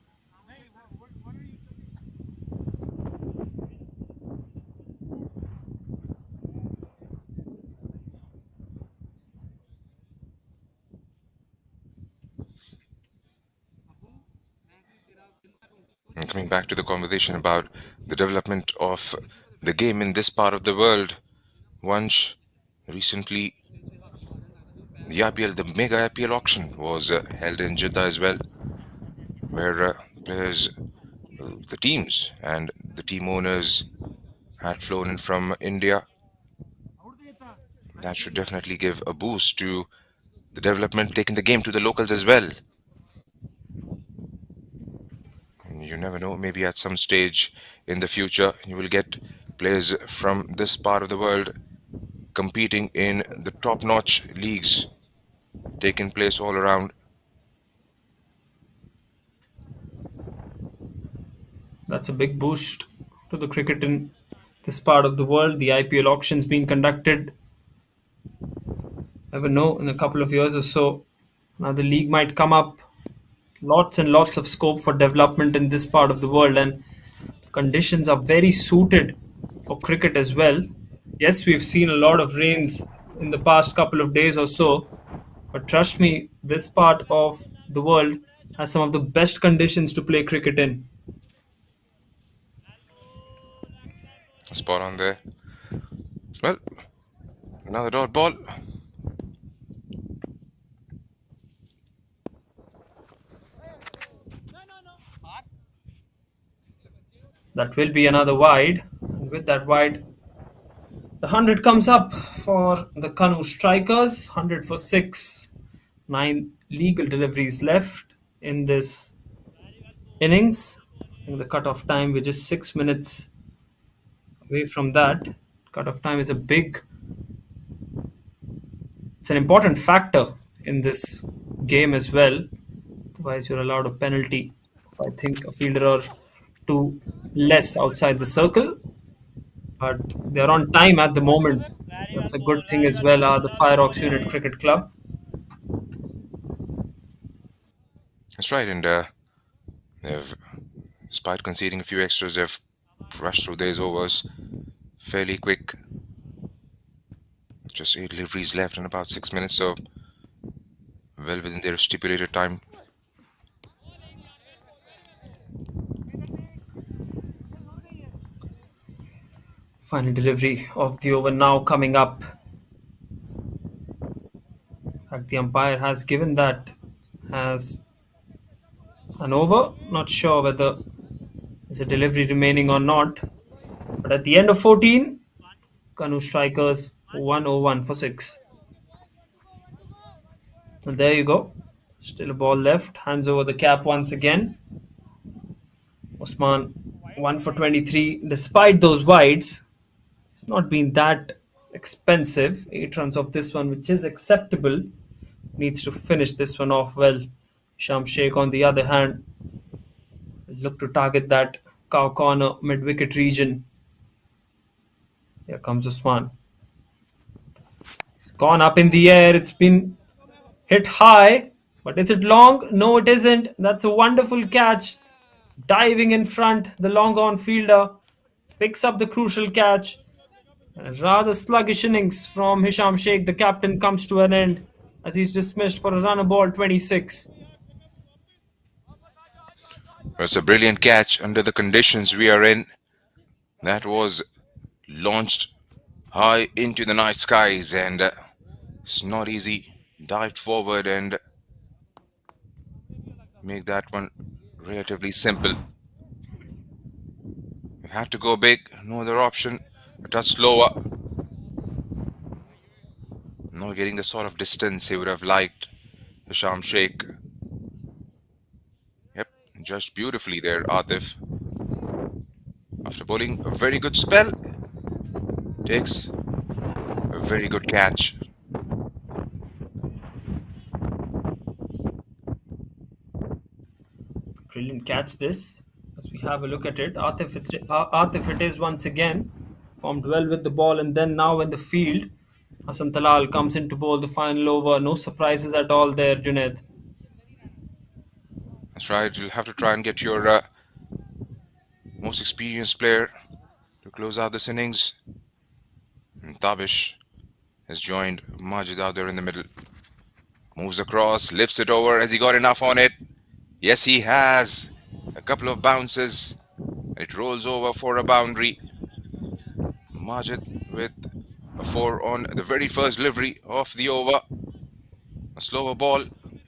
And coming back to the conversation about the development of the game in this part of the world, once recently the mega IPL auction was held in Jeddah as well, where players, the teams and the team owners had flown in from India. That should definitely give a boost to the development, taking the game to the locals as well. You never know, maybe at some stage in the future you will get players from this part of the world competing in the top-notch leagues taking place all around. That's a big boost to the cricket in this part of the world. The IPL auctions being conducted. Never know, in a couple of years or so, now the league might come up. Lots and lots of scope for development in this part of the world, and conditions are very suited for cricket as well. Yes, we've seen a lot of rains in the past couple of days or so, but trust me, this part of the world has some of the best conditions to play cricket in. Spot on there. Well, another dot ball. That will be another wide. And with that wide, the 100 comes up for the KANOO Strikers. 100 for 6. 9 legal deliveries left in this innings. I think the cut-off time, we're just 6 minutes away from that. Cut-off time is it's an important factor in this game as well. Otherwise, you're allowed a penalty if I think a fielder or two less outside the circle. But they're on time at the moment. That's a good thing as well, the FIREOX Unit Cricket Club. That's right, and they've, despite conceding a few extras, they've rushed through these overs fairly quick. Just 8 deliveries left in about 6 minutes, so well within their stipulated time. Final delivery of the over now coming up. In fact, the umpire has given that as an over. Not sure whether there's a delivery remaining or not. But at the end of 14, KANOO Strikers 101 for 6. And there you go. Still a ball left. Hands over the cap once again. Osman 1 for 23. Despite those wides, it's not been that expensive. 8 runs off this one, which is acceptable. Needs to finish this one off well. Sham Sheikh, on the other hand, look to target that cow corner mid-wicket region. Here comes Usman. It's gone up in the air. It's been hit high, but is it long? No, it isn't. That's a wonderful catch. Diving in front, the long on fielder picks up the crucial catch. A rather sluggish innings from Hisham Sheikh, the captain, comes to an end as he's dismissed for a run of ball 26. It's a brilliant catch under the conditions we are in. That was launched high into the night skies, and it's not easy. Dived forward and make that one relatively simple. You have to go big, no other option. A touch slower. Not getting the sort of distance he would have liked. Hisham Sheikh. Yep, judged beautifully there, Atif. After bowling a very good spell, takes a very good catch. Brilliant catch this. As we have a look at it, Atif it is once again. Formed well with the ball, and then now in the field, Hassan Talal comes in to bowl the final over. No surprises at all there, Junaid. That's right, you'll have to try and get your most experienced player to close out this innings. And Tabish has joined Majid out there in the middle. Moves across, lifts it over. Has he got enough on it? Yes, he has. A couple of bounces. It rolls over for a boundary. Majid with a 4 on the very first delivery of the over. A slower ball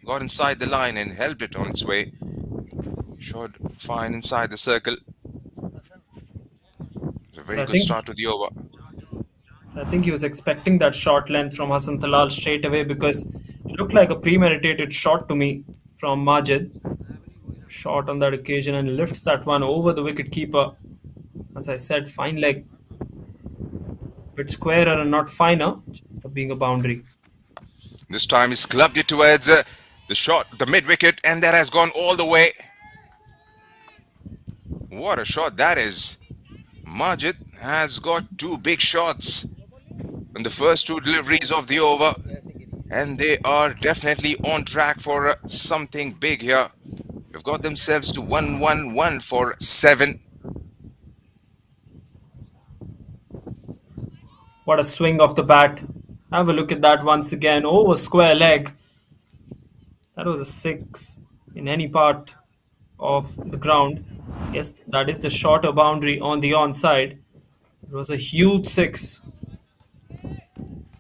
got inside the line and helped it on its way. Shot fine inside the circle. It's a very good start to the over. I think he was expecting that short length from Hassan Talal straight away, because it looked like a premeditated shot to me from Majid. Shot on that occasion and lifts that one over the wicket keeper. As I said, fine leg. Bit squarer and not finer, being a boundary. This time he's clubbed it towards the shot, the mid-wicket, and that has gone all the way. What a shot that is. Majid has got 2 big shots in the first 2 deliveries of the over, and they are definitely on track for something big here. They've got themselves to 1-1-1 for 7. What a swing of the bat. Have a look at that once again. Over square leg. That was a 6 in any part of the ground. Yes, that is the shorter boundary on the onside. It was a huge 6.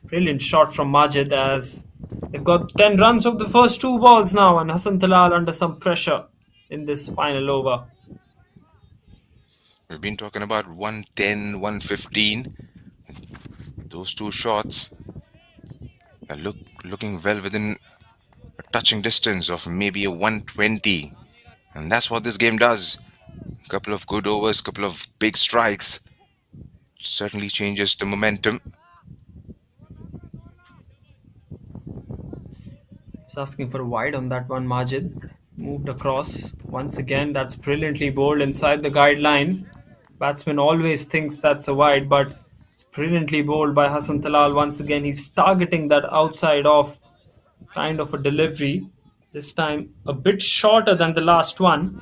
Brilliant shot from Majid, as they've got 10 runs of the first 2 balls now, and Hassan Talal under some pressure in this final over. We've been talking about 110, 115. Those 2 shots are looking well within a touching distance of maybe a 120. And that's what this game does. A couple of good overs, couple of big strikes. Certainly changes the momentum. He's asking for a wide on that one, Majid. Moved across. Once again, that's brilliantly bowled inside the guideline. Batsman always thinks that's a wide, but it's brilliantly bowled by Hassan Talal. Once again, he's targeting that outside off kind of a delivery. This time a bit shorter than the last one.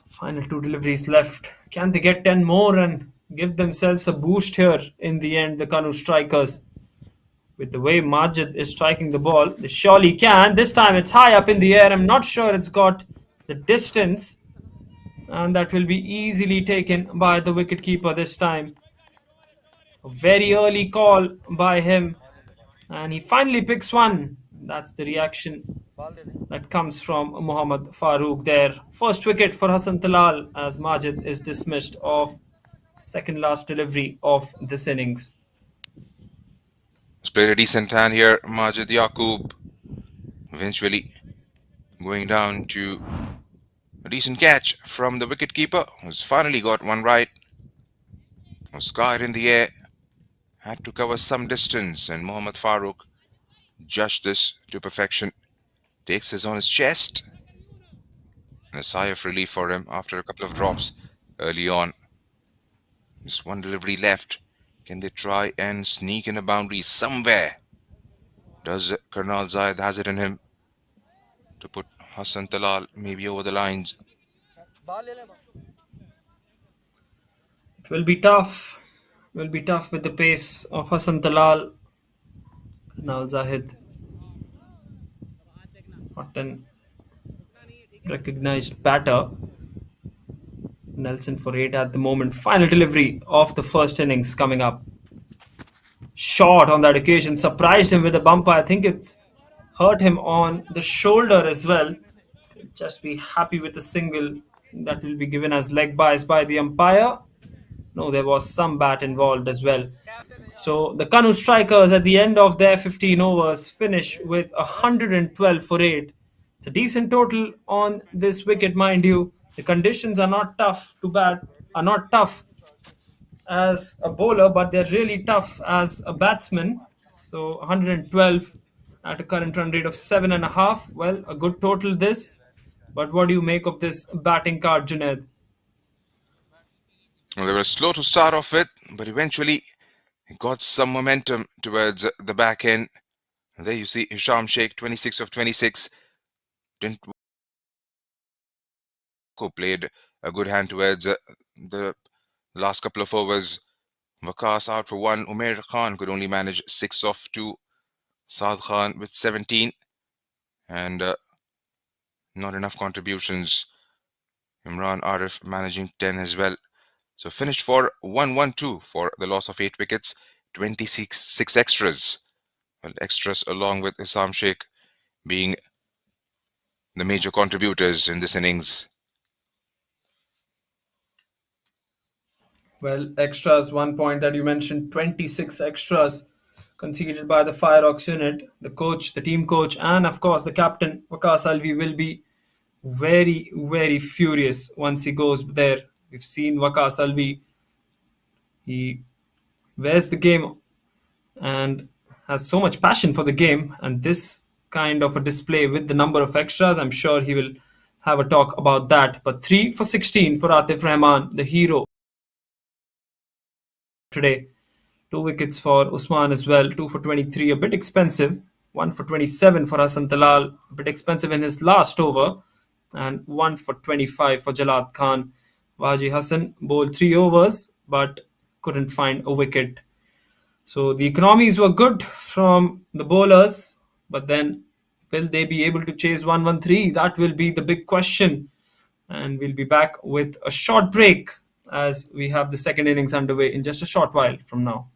Final 2 deliveries left. Can they get 10 more and give themselves a boost here in the end, the KANOO Strikers? With the way Majid is striking the ball, they surely can. This time it's high up in the air. I'm not sure it's got the distance, and that will be easily taken by the wicketkeeper this time. A very early call by him, and he finally picks one. That's the reaction that comes from Mohammad Farooq there. First wicket for Hassan Talal as Majid is dismissed off the second last delivery of this innings. He's played a decent hand here, Majid Yaqub. Eventually Going down to a decent catch from the wicketkeeper, who's finally got one right. Was skied in the air, had to cover some distance, and Mohammad Farooq judged this to perfection. Takes his on his chest, and a sigh of relief for him after a couple of drops early on. Just one delivery left. Can they try and sneak in a boundary somewhere? Does Karnal Zayed has it in him to put Hassan Talal maybe over the lines? It will be tough. It will be tough with the pace of Hassan Talal. Now Zahid. Not an recognized batter. Nelson for 8 at the moment. Final delivery of the first innings coming up. Shot on that occasion. Surprised him with a bumper. I think it's hurt him on the shoulder as well. Just be happy with the single that will be given as leg bias by the umpire. No, there was some bat involved as well. So the KANOO Strikers at the end of their 15 overs finish with 112 for 8. It's a decent total on this wicket, mind you. The conditions are not tough to bat, are not tough as a bowler, but they're really tough as a batsman. So 112 at a current run rate of 7.5. Well, a good total this. But what do you make of this batting card, Junaid? Well, they were slow to start off with, but eventually got some momentum towards the back end. And there you see Hisham Sheikh, 26 of 26. Didn't played a good hand towards the last couple of overs. Waqas out for 1. Umair Khan could only manage 6 off 2. Saad Khan with 17. And not enough contributions. Imran Arif managing 10 as well. So finished for 1-1-2 for the loss of 8 wickets, 26 extras. Well, extras along with Hisham Sheikh being the major contributors in this innings. Well, extras, one point that you mentioned, 26 extras conceded by the FIREOX unit. The coach, the team coach, and of course the captain, Waqas Alvi, will be very, very furious once he goes there. We've seen Waqas Alvi. He wears the game and has so much passion for the game. And this kind of a display with the number of extras, I'm sure he will have a talk about that. But 3 for 16 for Atif Rahman, the hero today. 2 wickets for Usman as well. 2 for 23, a bit expensive. 1 for 27 for Hassan Talal, a bit expensive in his last over. And 1 for 25 for Jalad Khan. Waji Hassan bowled 3 overs but couldn't find a wicket. So the economies were good from the bowlers, but then will they be able to chase 113? That will be the big question. And we'll be back with a short break as we have the second innings underway in just a short while from now.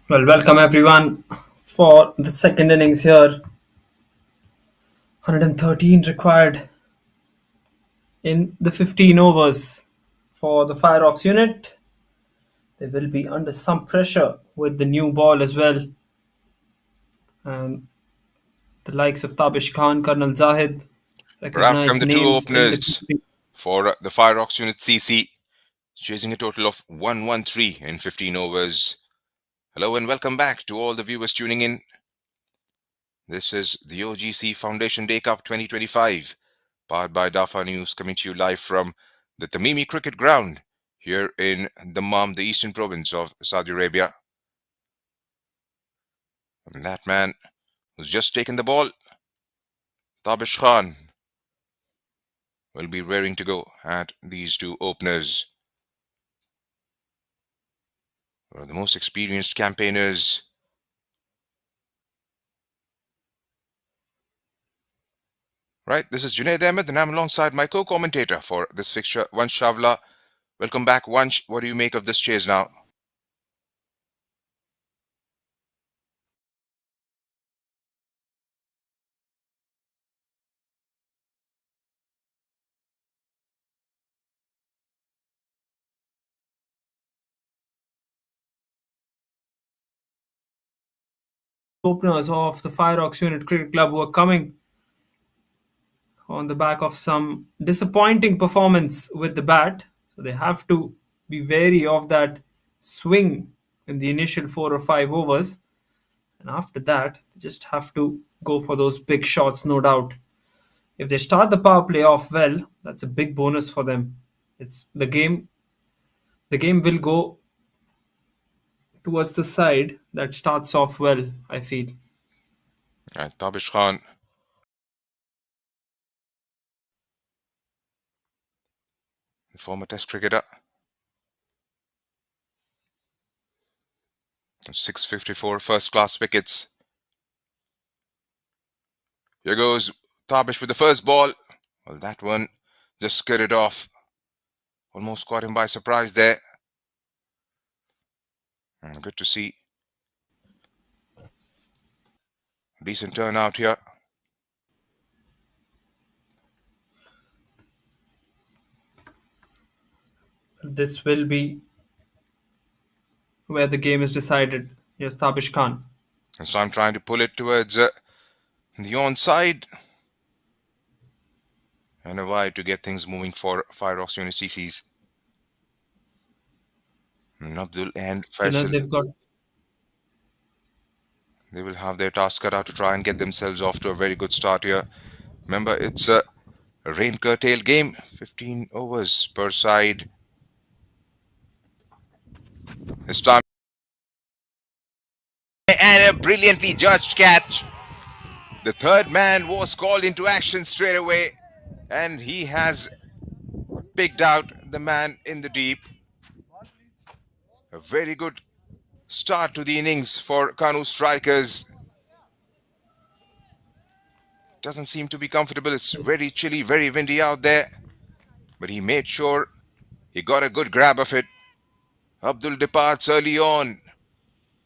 Well, welcome everyone for the second innings here. 113 required in the 15 overs for the FIREOX unit. They will be under some pressure with the new ball as well. And the likes of Tabish Khan, Colonel Zahid, Perhaps come recognized the two names in the openers for the FIREOX unit CC, chasing a total of 113 in 15 overs. Hello and welcome back to all the viewers tuning in. This is the OGC Foundation Day Cup 2025, powered by Dafa News, coming to you live from the Tamimi Cricket Ground here in Dammam, the eastern province of Saudi Arabia. And that man who's just taken the ball, Tabish Khan, will be raring to go at these two openers. One of the most experienced campaigners. Right, this is Junaid Ahmed, and I'm alongside my co-commentator for this fixture, Vansh Shavla. Welcome back, Vansh. What do you make of this chase now? openers of the FIREOX unit cricket club who are coming on the back of some disappointing performance with the bat. So they have to be wary of that swing in the initial 4 or 5 overs. And after that, they just have to go for those big shots, no doubt. If they start the power play off well, that's a big bonus for them. It's the game. The game will go towards the side that starts off well, I feel. And Tabish Khan, former Test cricketer, 654 first-class wickets. Here goes Tabish with the first ball. Well, that one just skidded off. Almost caught him by surprise there. Good to see. Decent turnout here. This will be where the game is decided. Yes, Tabish Khan. And so I'm trying to pull it towards the onside. And a wide to get things moving for FIREOX unit CCs. And Abdul and So now Faisal, they've got they will have their task cut out to try and get themselves off to a very good start here. Remember, it's a rain curtailed game, 15 overs per side. This time, and a brilliantly judged catch. The third man was called into action straight away, and he has picked out the man in the deep. A very good start to the innings for KANOO Strikers. Doesn't seem to be comfortable. It's very chilly, very windy out there. But he made sure he got a good grab of it. Abdul departs early on.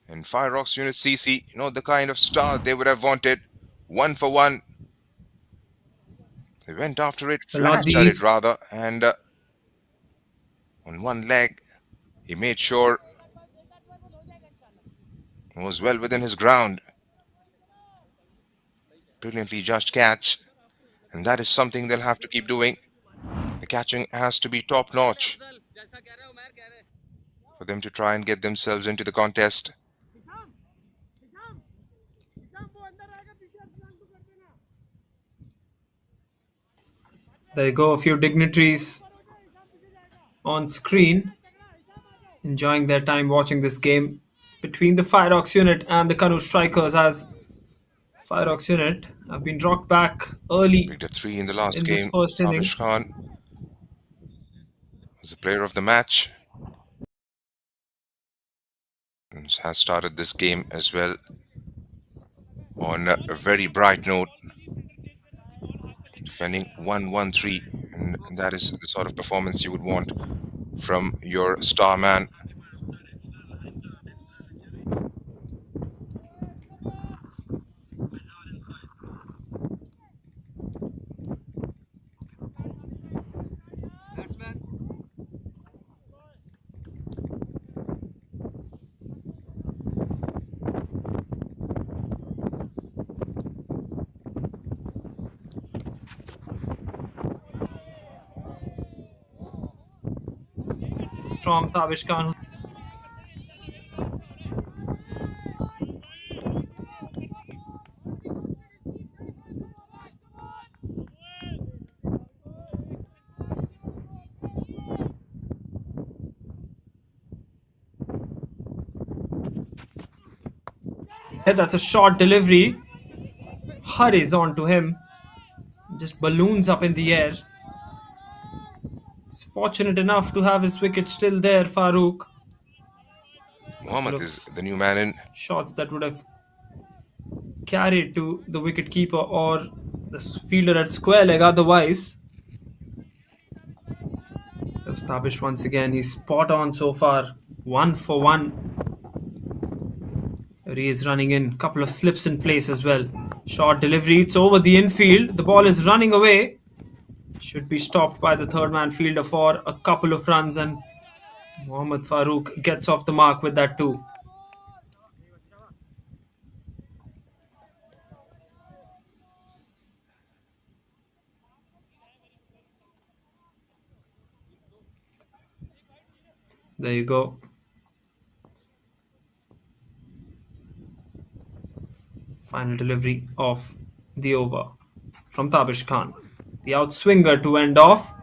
And FIREOX unit CC, not the kind of start they would have wanted. 1 for 1. They went after it, not the flashed at it east. rather, and on one leg, he made sure he was well within his ground. Brilliantly judged catch, and that is something they'll have to keep doing. The catching has to be top notch for them to try and get themselves into the contest. There you go, a few dignitaries on screen enjoying their time watching this game between the FIREOX unit and the KANOO Strikers, as FIREOX unit have been rocked back early Picked up 3 in the last in this game. first Tabish innings. Khan was the player of the match. And has started this game as well on a very bright note, defending 1-1-3, and that is the sort of performance you would want from your star man. from Tavish Khan. Hey, that's a short delivery. Hurries on to him. Just balloons up in the air. He's fortunate enough to have his wicket still there, Farooq. Couple Mohammed of is the new man in. shots that would have carried to the wicket keeper or the fielder at square leg otherwise. Tabish once again, he's spot on so far. 1 for 1. He is running in. Couple of slips in place as well. Short delivery. It's over the infield. The ball is running away. Should be stopped by the third man fielder for a couple of runs, and Mohammad Farooq gets off the mark with that too. There you go. Final delivery of the over from Tabish Khan. The outswinger to end off.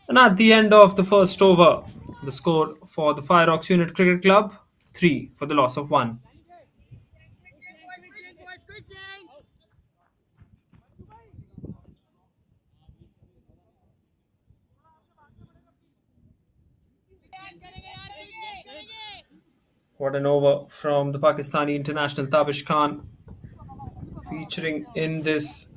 And at the end of the first over, the score for the FIREOX Unit Cricket Club, 3 for the loss of 1. What an over from the Pakistani international Tabish Khan, featuring in this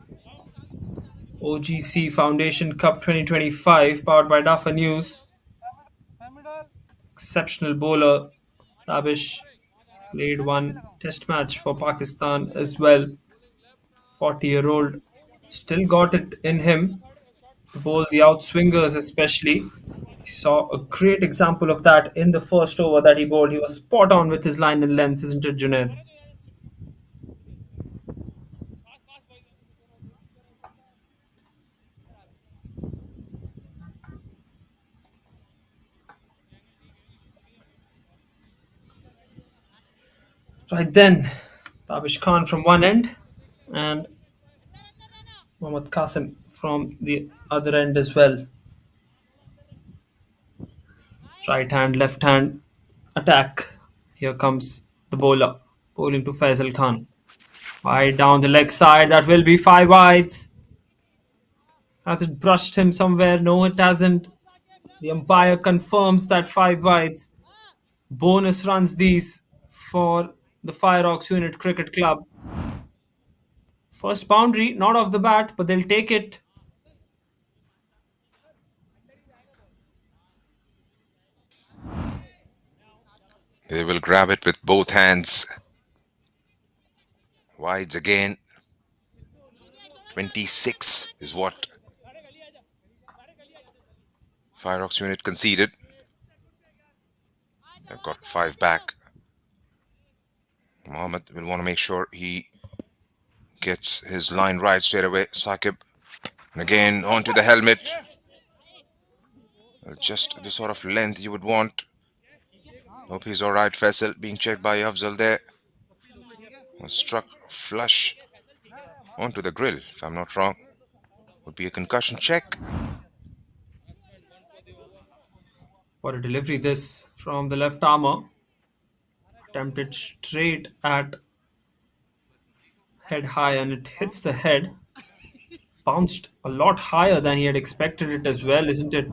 OGC Foundation Cup 2025 powered by DAFA News. Exceptional bowler. Tabish played one test match for Pakistan as well. 40-year-old still got it in him to bowl the outswingers especially. We saw a great example of that in the first over that he bowled. He was spot on with his line and length, isn't it, Junaid? Right then, Tabish Khan from one end and Mohammad Qasim from the other end as well. Right hand, left hand attack. Here comes the bowler, bowling to Faisal Khan. Wide down the leg side, that will be 5 wides. Has it brushed him somewhere? No, it hasn't. The umpire confirms that 5 wides. Bonus runs these for the FIREOX Unit Cricket Club. First boundary, not off the bat, but they'll take it. They will grab it with both hands. Wides again. 26 is what FIREOX Unit conceded. They've got 5 back. Mohammed will want to make sure he gets his line right straight away. Saqib. And again, onto the helmet. Just the sort of length you would want. Hope he's alright. Faisal being checked by Afzal there. Was struck flush onto the grill, if I'm not wrong. Would be a concussion check. What a delivery this from the left armour. Attempted straight at head high and it hits the head. Bounced a lot higher than he had expected it as well, isn't it?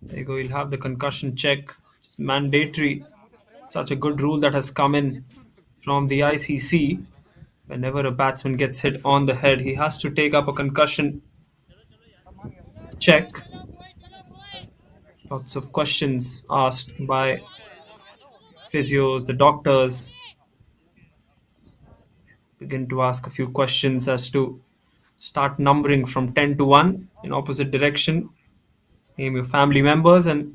There you go, he'll have the concussion check. It's mandatory. Such a good rule that has come in from the ICC. Whenever a batsman gets hit on the head, he has to take up a concussion check. Lots of questions asked by physios, the doctors. Begin to ask a few questions as to start numbering from 10 to 1 in opposite direction. Name your family members and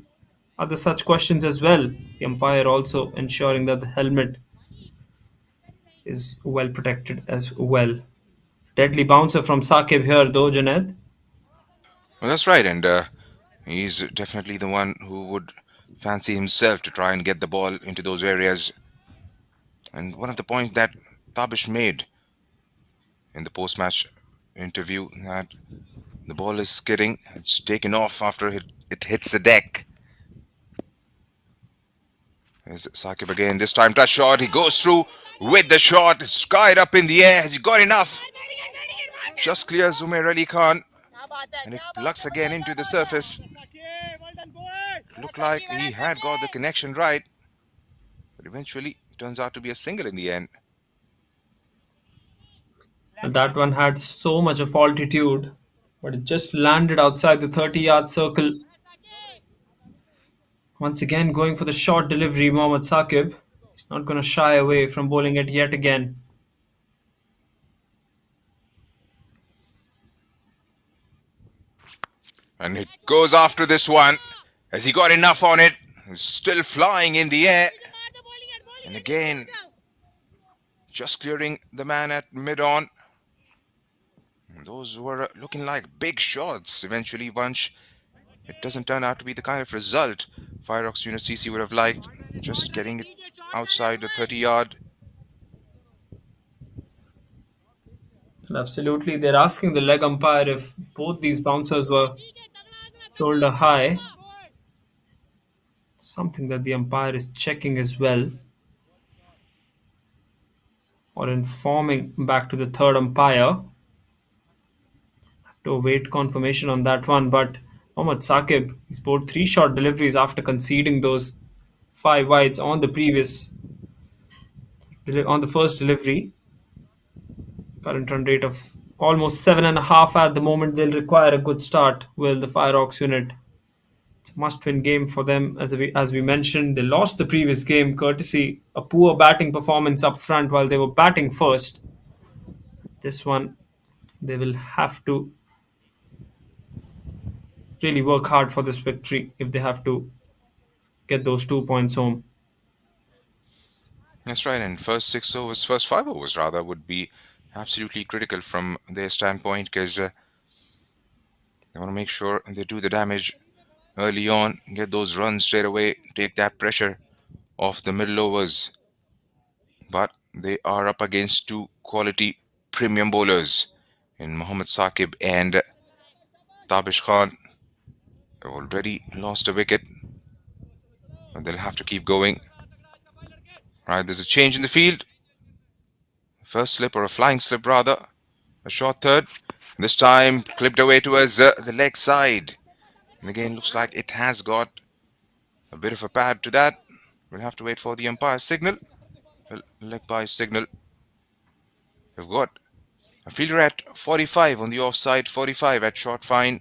other such questions as well. The umpire also ensuring that the helmet is well protected as well. Deadly bouncer from Saqib here though, Junaid. Well, that's right. And He's definitely the one who would fancy himself to try and get the ball into those areas. And one of the points that Tabish made in the post-match interview, that the ball is skidding, it's taken off after it hits the deck. There's Sakib again, this time touch shot, he goes through with the shot, it's skied up in the air, has he got enough? Just clears Zumair Ali Khan, and it plucks again into the surface. It looked like he had got the connection right, but eventually it turns out to be a single in the end. And that one had so much of altitude, but it just landed outside the 30-yard circle. Once again, going for the short delivery, Mohammad Saqib. He's not going to shy away from bowling it yet again. And it goes after this one. Has he got enough on it? He's still flying in the air. And again, just clearing the man at mid-on. Those were looking like big shots. Eventually, once it doesn't turn out to be the kind of result FIREOX Unit CC would have liked. Just getting it outside the 30-yard. Absolutely, they're asking the leg umpire if both these bouncers were shoulder high. Something that the umpire is checking as well, or informing back to the third umpire. To await confirmation on that one, but Mohammad Saqib, he scored 3 short deliveries after conceding those 5 wides on the first delivery. Current run rate of almost 7.5 at the moment. They'll require a good start. Will the FIREOX unit? It's a must-win game for them. As we mentioned, they lost the previous game courtesy a poor batting performance up front while they were batting first. This one, they will have to really work hard for this victory if they have to get those 2 points home. That's right. And first 5 overs rather, would be absolutely critical from their standpoint, because they want to make sure they do the damage early on, get those runs straight away, take that pressure off the middle overs. But they are up against 2 quality premium bowlers in Mohammad Saqib and Tabish Khan. They've already lost a wicket, but they'll have to keep going. Right, there's a change in the field. First slip, or a flying slip rather. A short third. This time clipped away towards the leg side. And again, looks like it has got a bit of a pad to that. We'll have to wait for the umpire's signal. Leg by signal. We've got a fielder at 45 on the offside, 45 at short fine.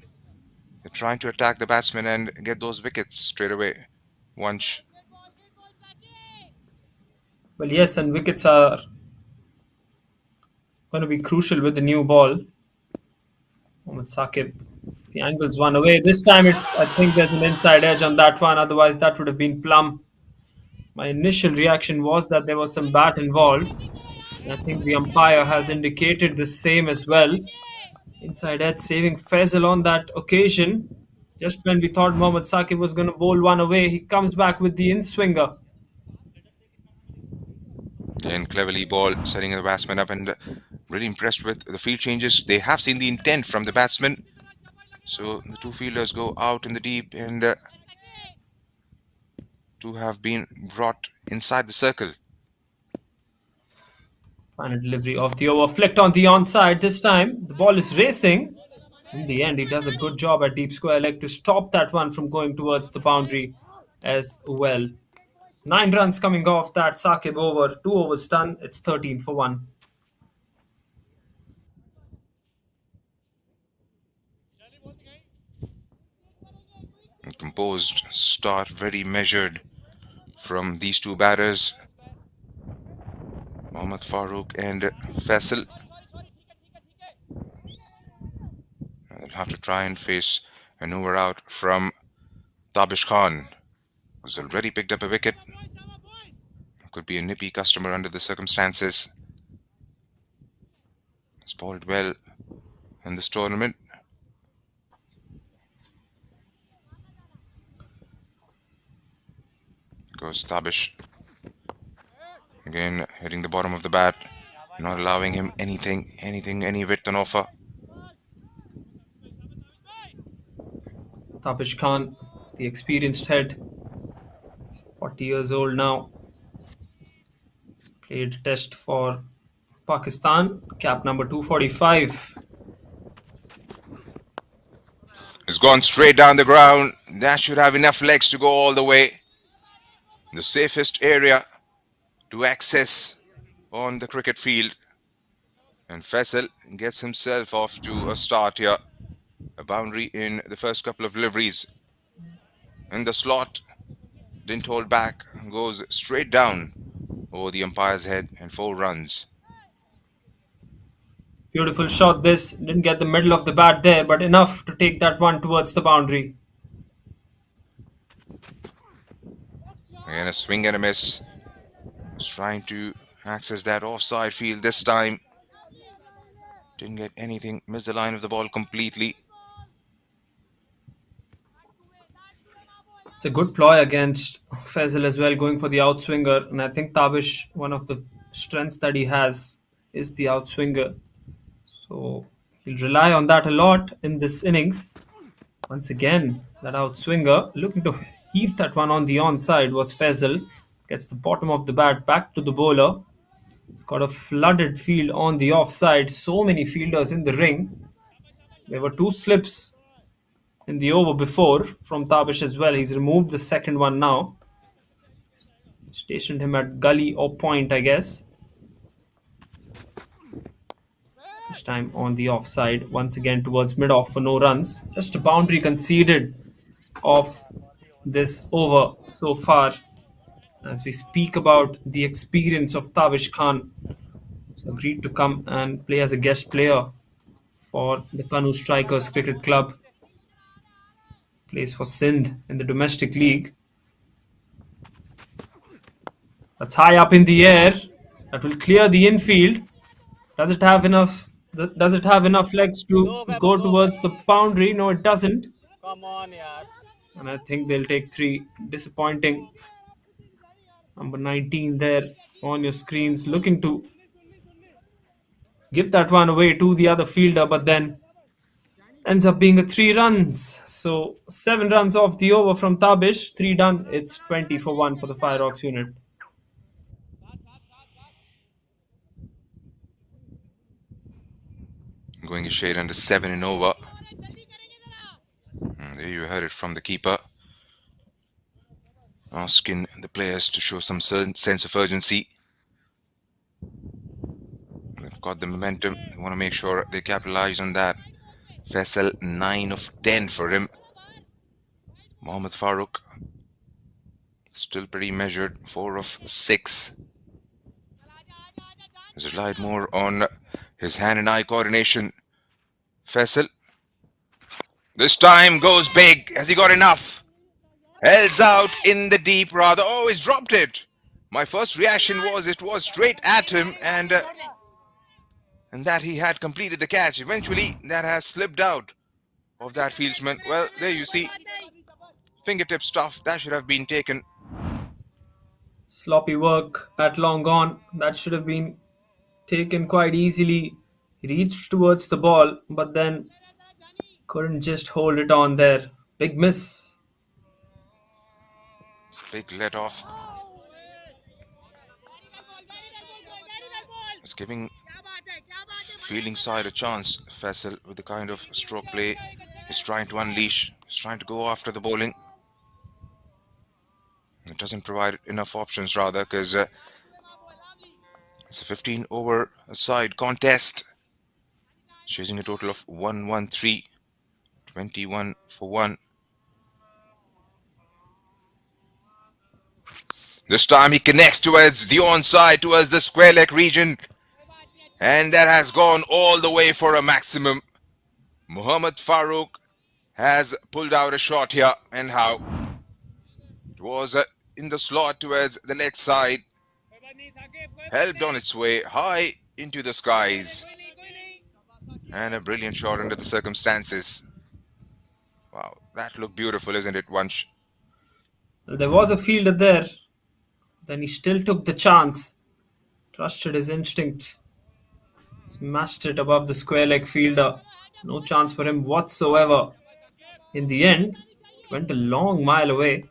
They're trying to attack the batsman and get those wickets straight away. Once. Well, yes, and wickets are going to be crucial with the new ball. Mohammad Saqib, the angle's one away. This time, I think there's an inside edge on that one. Otherwise, that would have been plumb. My initial reaction was that there was some bat involved. I think the umpire has indicated the same as well. Inside edge saving Faisal on that occasion. Just when we thought Mohammad Saqib was going to bowl one away, he comes back with the in-swinger. And cleverly ball, setting the batsman up, and really impressed with the field changes. They have seen the intent from the batsman. So the 2 fielders go out in the deep, and 2 have been brought inside the circle. Final delivery of the over, flicked on the onside. This time, the ball is racing. In the end, he does a good job at deep square leg to stop that one from going towards the boundary as well. 9 runs coming off that Saqib over. 2 overs done. It's 13 for 1. Composed start, very measured from these 2 batters, Mohammad Farooq and Faisal. They'll have to try and face an over out from Tabish Khan, who's already picked up a wicket. Could be a nippy customer under the circumstances. He's bowled well in this tournament. was Tabish. Again, hitting the bottom of the bat, not allowing him any width on offer. Tabish Khan, the experienced head, 40 years old now. Played test for Pakistan, cap number 245. It's gone straight down the ground. That should have enough legs to go all the way. The safest area to access on the cricket field. And Faisal gets himself off to a start here. A boundary in the first couple of deliveries. In the slot, didn't hold back, goes straight down over the umpire's head and 4 runs. Beautiful shot this. Didn't get the middle of the bat there, but enough to take that one towards the boundary. Again, a swing and a miss. Was trying to access that offside field this time. Didn't get anything. Missed the line of the ball completely. It's a good ploy against Faisal as well, going for the outswinger. And I think Tabish, one of the strengths that he has is the outswinger. So he'll rely on that a lot in this innings. Once again, that outswinger looking to heave that one on the onside was Faisal. Gets the bottom of the bat back to the bowler. He's got a flooded field on the offside. So many fielders in the ring. There were 2 slips in the over before from Tabish as well. He's removed the second one now. Stationed him at gully or point, I guess. This time on the offside, once again towards mid-off for no runs. Just a boundary conceded of this over so far. As we speak about the experience of Tabish Khan, he's agreed to come and play as a guest player for the KANOO Strikers Cricket Club. Plays for Sindh in the domestic league. That's high up in the air. That will clear the infield. Does it have enough? Does it have enough legs to go towards the boundary? No, it doesn't. Come on, yaar. And I think they'll take 3. Disappointing. Number 19 there on your screens, looking to give that one away to the other fielder, but then ends up being a 3 runs. So 7 runs off the over from Tabish, 3 done. It's 20 for 1 for the FIREOX unit. Going a shade under 7 and over. And there you heard it from the keeper. Asking the players to show some sense of urgency. They've got the momentum. They want to make sure they capitalize on that. Faisal, 9 of 10 for him. Mohammad Farooq, still pretty measured, 4 of 6. He's relied more on his hand and eye coordination. Faisal, this time goes big. Has he got enough? Hells out in the deep rather. Oh, he's dropped it. My first reaction was it was straight at him and that he had completed the catch. Eventually, that has slipped out of that fieldsman. Well, there you see. Fingertip stuff. That should have been taken. Sloppy work at long on. That should have been taken quite easily. He reached towards the ball, but then couldn't just hold it on there. Big miss. It's a big let off. It's giving fielding side a chance. Faisal, with the kind of stroke play he's trying to unleash. He's trying to go after the bowling. It doesn't provide enough options rather, because it's a 15 over a side contest. Chasing a total of 113. 21 for 1. This time he connects towards the onside, towards the square leg region. And that has gone all the way for a maximum. Mohammad Farooq has pulled out a shot here. And how? It was in the slot towards the leg side. Helped on its way high into the skies. And a brilliant shot under the circumstances. Wow, that looked beautiful, isn't it, Vansh? There was a fielder there Then he still took the chance, trusted his instincts, smashed it above the square leg fielder. No chance for him whatsoever. In the end, it went a long mile away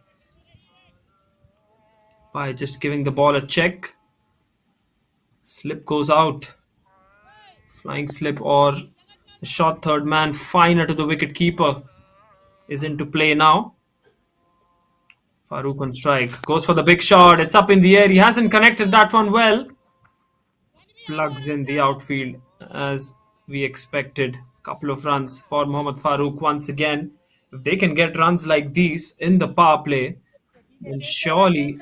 by just giving the ball a check. Slip goes out. Flying slip or a short third man finer to the wicket keeper is into play now. Farooq on strike. Goes for the big shot. It's up in the air. He hasn't connected that one well. Plugs in the outfield as we expected. Couple of runs for Mohammad Farooq once again. If they can get runs like these in the power play, then surely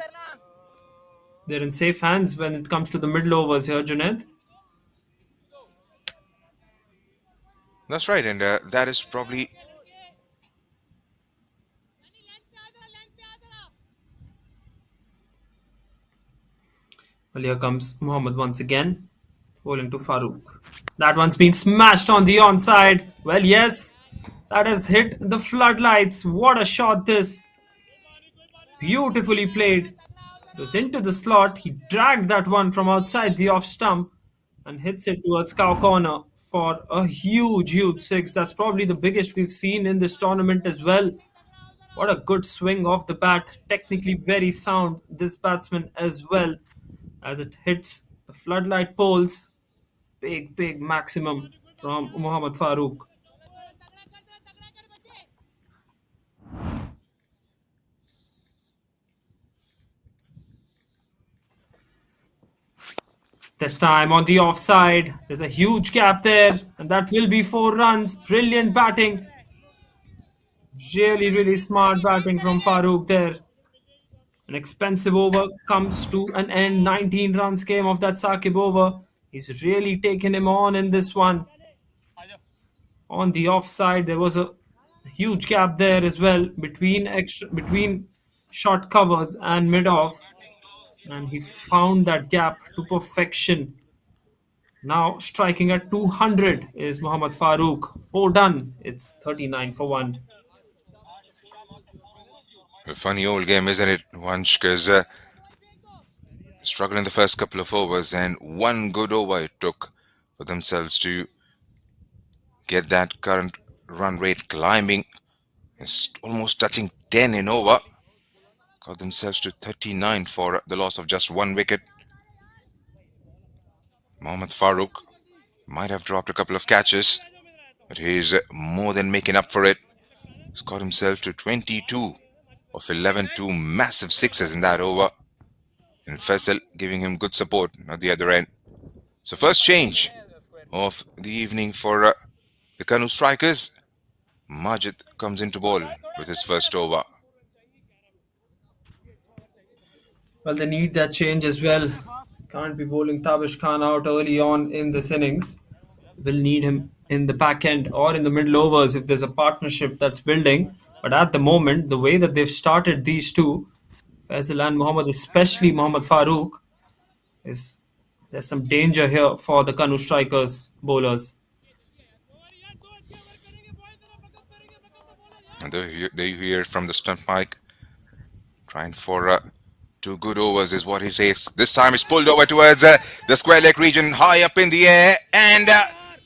they're in safe hands when it comes to the middle overs here, Junaid. That's right, and that is probably. Well, here comes Mohammad once again, bowling to Farooq. That one's been smashed on the onside. Well, yes, that has hit the floodlights. What a shot this. Beautifully played. It was into the slot. He dragged that one from outside the off stump and hits it towards cow corner for a huge, huge six. That's probably the biggest we've seen in this tournament as well. What a good swing off the bat. Technically very sound, this batsman as well, as it hits the floodlight poles. Big, big maximum from Mohammad Farooq. This time on the offside, there's a huge gap there, and that will be 4 runs. Brilliant batting. Really, really smart batting from Farooq there. An expensive over comes to an end. 19 runs came off that Saqib over. He's really taken him on in this one. On the offside, there was a huge gap there as well between short covers and mid off, and he found that gap to perfection. Now striking at 200 is Mohammad Farooq. 4 done. It's 39 for 1. A funny old game, isn't it, Vansh? Because struggled in the first couple of overs, and one good over it took for themselves to get that current run rate climbing. It's almost touching 10 in over. Got themselves to 39 for the loss of just 1 wicket. Mohammad Farooq might have dropped a couple of catches, but he's more than making up for it. He's got himself to 22 of 11, 2 massive sixes in that over. And Faisal giving him good support at the other end. So first change of the evening for the KANOO Strikers. Majid comes into ball with his first over. Well, they need that change as well. Can't be bowling Tabish Khan out early on in this innings. Will need him in the back end or in the middle overs if there's a partnership that's building. But at the moment, the way that they've started these two, Faisal and Mohammad, especially Mohammad Farooq, there's some danger here for the KANOO Strikers bowlers. And they hear from the stump mic, trying for 2 good overs is what he takes. This time it's pulled over towards the square leg region, high up in the air, and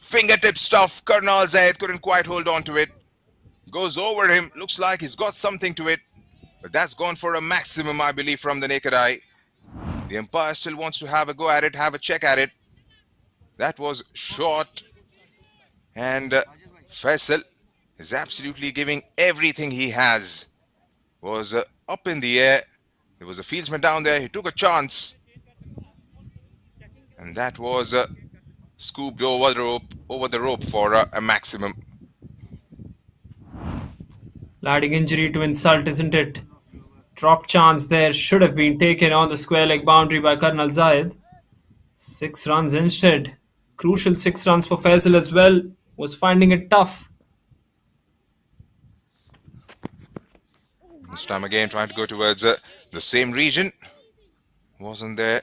fingertip stuff. Karnal Zaid couldn't quite hold on to it. Goes over him, looks like he's got something to it, but that's gone for a maximum, I believe, from the naked eye. The umpire still wants to have a go at it, have a check at it. That was short, and Faisal is absolutely giving everything he has. Was up in the air. There was a fieldsman down there. He took a chance, and that was scooped over the rope for a maximum. Adding injury to insult, isn't it? Drop chance there should have been taken on the square leg boundary by Karnal Zayed. 6 runs instead. Crucial 6 runs for Faisal as well. Was finding it tough. This time again trying to go towards the same region. Wasn't there.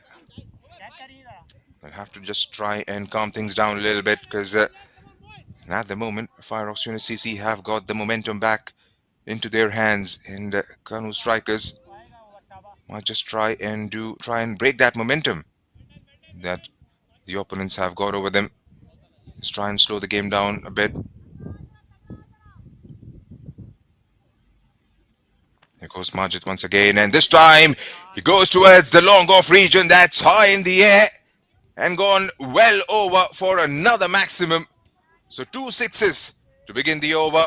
They'll have to just try and calm things down a little bit, because at the moment FIREOX Unit CC have got the momentum back into their hands, and KANOO Strikers Might just try and break that momentum that the opponents have got over them. Just try and slow the game down a bit. Here goes Majid once again, and this time he goes towards the long off region that's high in the air and gone well over for another maximum. So 2 sixes to begin the over.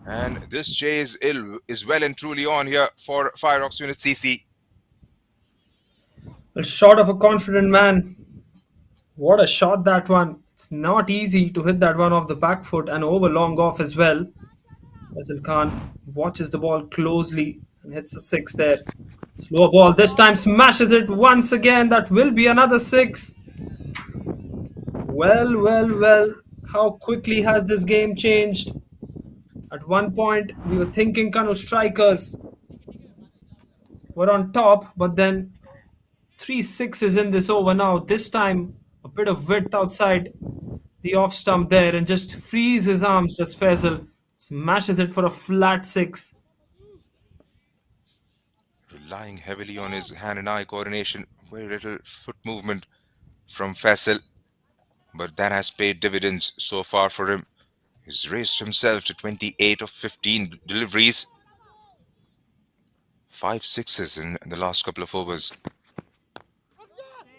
And this chase is well and truly on here for FIREOX Unit CC. Well, shot of a confident man. What a shot that one. It's not easy to hit that one off the back foot and over long off as well. Faisal Khan watches the ball closely and hits a six there. Slow ball this time, smashes it once again. That will be another six. Well, well, well. How quickly has this game changed? At one point, we were thinking KANOO Strikers were on top, but then 3 6s in this over now. This time, a bit of width outside the off stump there and just frees his arms. Just Faisal smashes it for a flat six. Relying heavily on his hand and eye coordination. Very little foot movement from Faisal. But that has paid dividends so far for him. He's raised himself to 28 of 15 deliveries. 5 sixes in the last couple of overs.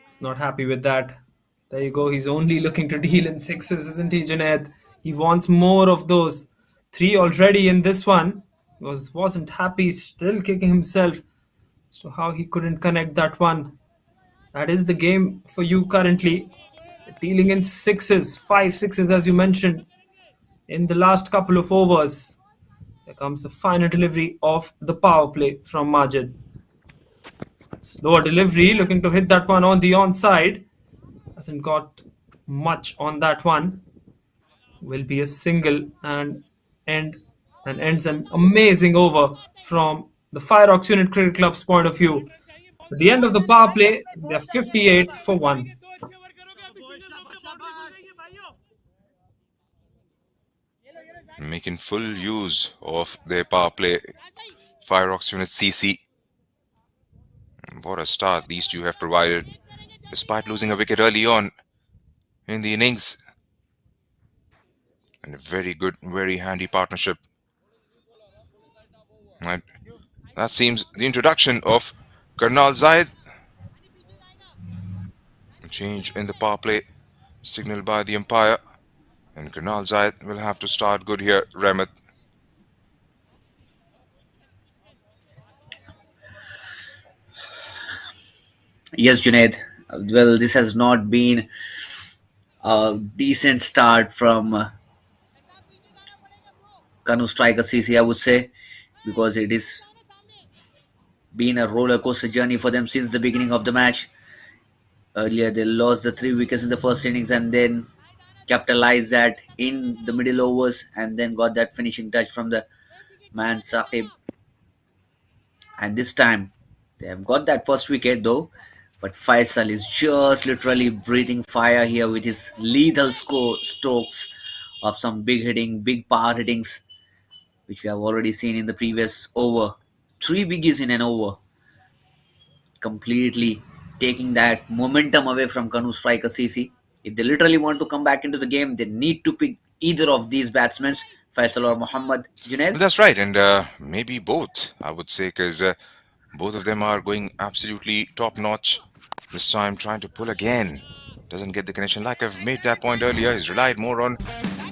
He's not happy with that. There you go. He's only looking to deal in sixes, isn't he, Junaid? He wants more of those. 3 already in this one. Wasn't happy, still kicking himself as to how he couldn't connect that one. That is the game for you currently. Dealing in sixes, 5 sixes as you mentioned, in the last couple of overs. Here comes the final delivery of the power play from Majid. Slower delivery, looking to hit that one on the onside. Hasn't got much on that one. Will be a single and ends an amazing over from the FIREOX Unit Cricket Club's point of view. At the end of the power play, they're 58 for 1. Making full use of their power play. FIREOX Unit CC. What a start these two have provided, despite losing a wicket early on in the innings. And a very good, very handy partnership. And that seems the introduction of Karnal Zaid. A change in the power play signaled by the umpire. And Karnal Zaid will have to start good here, Rahmat. Yes, Junaid. Well, this has not been a decent start from KANOO Strikers CC, I would say, because it is been a roller coaster journey for them since the beginning of the match. Earlier, they lost the 3 wickets in the first innings and then capitalized that in the middle overs and then got that finishing touch from the man Saqib. And this time, they have got that first wicket though. But Faisal is just literally breathing fire here with his lethal strokes of some big hitting, big power hittings, which we have already seen in the previous over. 3 biggies in an over, completely taking that momentum away from KANOO Striker CC. If they literally want to come back into the game, they need to pick either of these batsmen, Faisal or Muhammad. Junaid? That's right, and maybe both, I would say, because both of them are going absolutely top notch. This time trying to pull again. Doesn't get the connection. Like I've made that point earlier, he's relied more on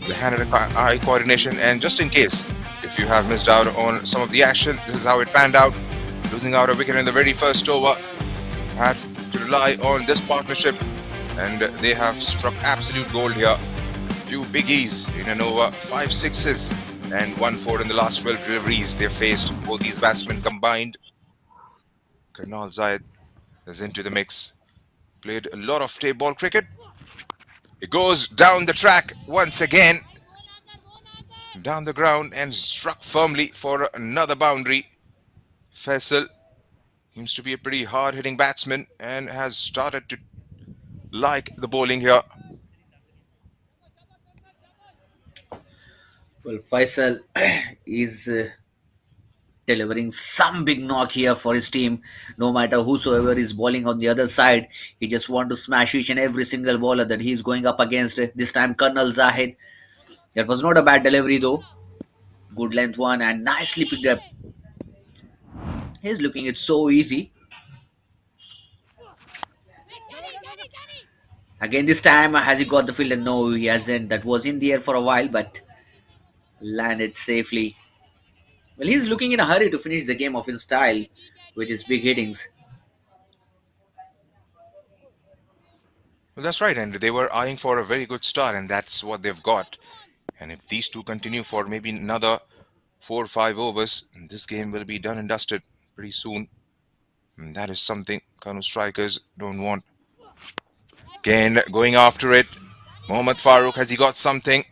the hand and eye coordination. And just in case, if you have missed out on some of the action, this is how it panned out. Losing out a wicket in the very first over. Had to rely on this partnership. And they have struck absolute gold here. Few biggies in an over, 5 sixes and 1 4 in the last 12 deliveries they faced. Both these batsmen combined. Karnal Zaid is into the mix. Played a lot of tape ball cricket. It goes down the track once again. Down the ground and struck firmly for another boundary. Faisal seems to be a pretty hard-hitting batsman and has started to like the bowling here. Well, Faisal is delivering some big knock here for his team. No matter whosoever is bowling on the other side, he just want to smash each and every single bowler that he's going up against. This time, Colonel Zahid. That was not a bad delivery though. Good length one and nicely picked up. He's looking it so easy. Again, this time, has he got the fielder? No, he hasn't. That was in the air for a while, but landed safely. Well, he's looking in a hurry to finish the game off in style with his big hittings. Well, that's right, and they were eyeing for a very good start, and that's what they've got. And if these two continue for maybe another 4 or 5 overs, this game will be done and dusted pretty soon. And that is something KANOO Strikers don't want. Again, going after it. Mohammad Farooq, has he got something?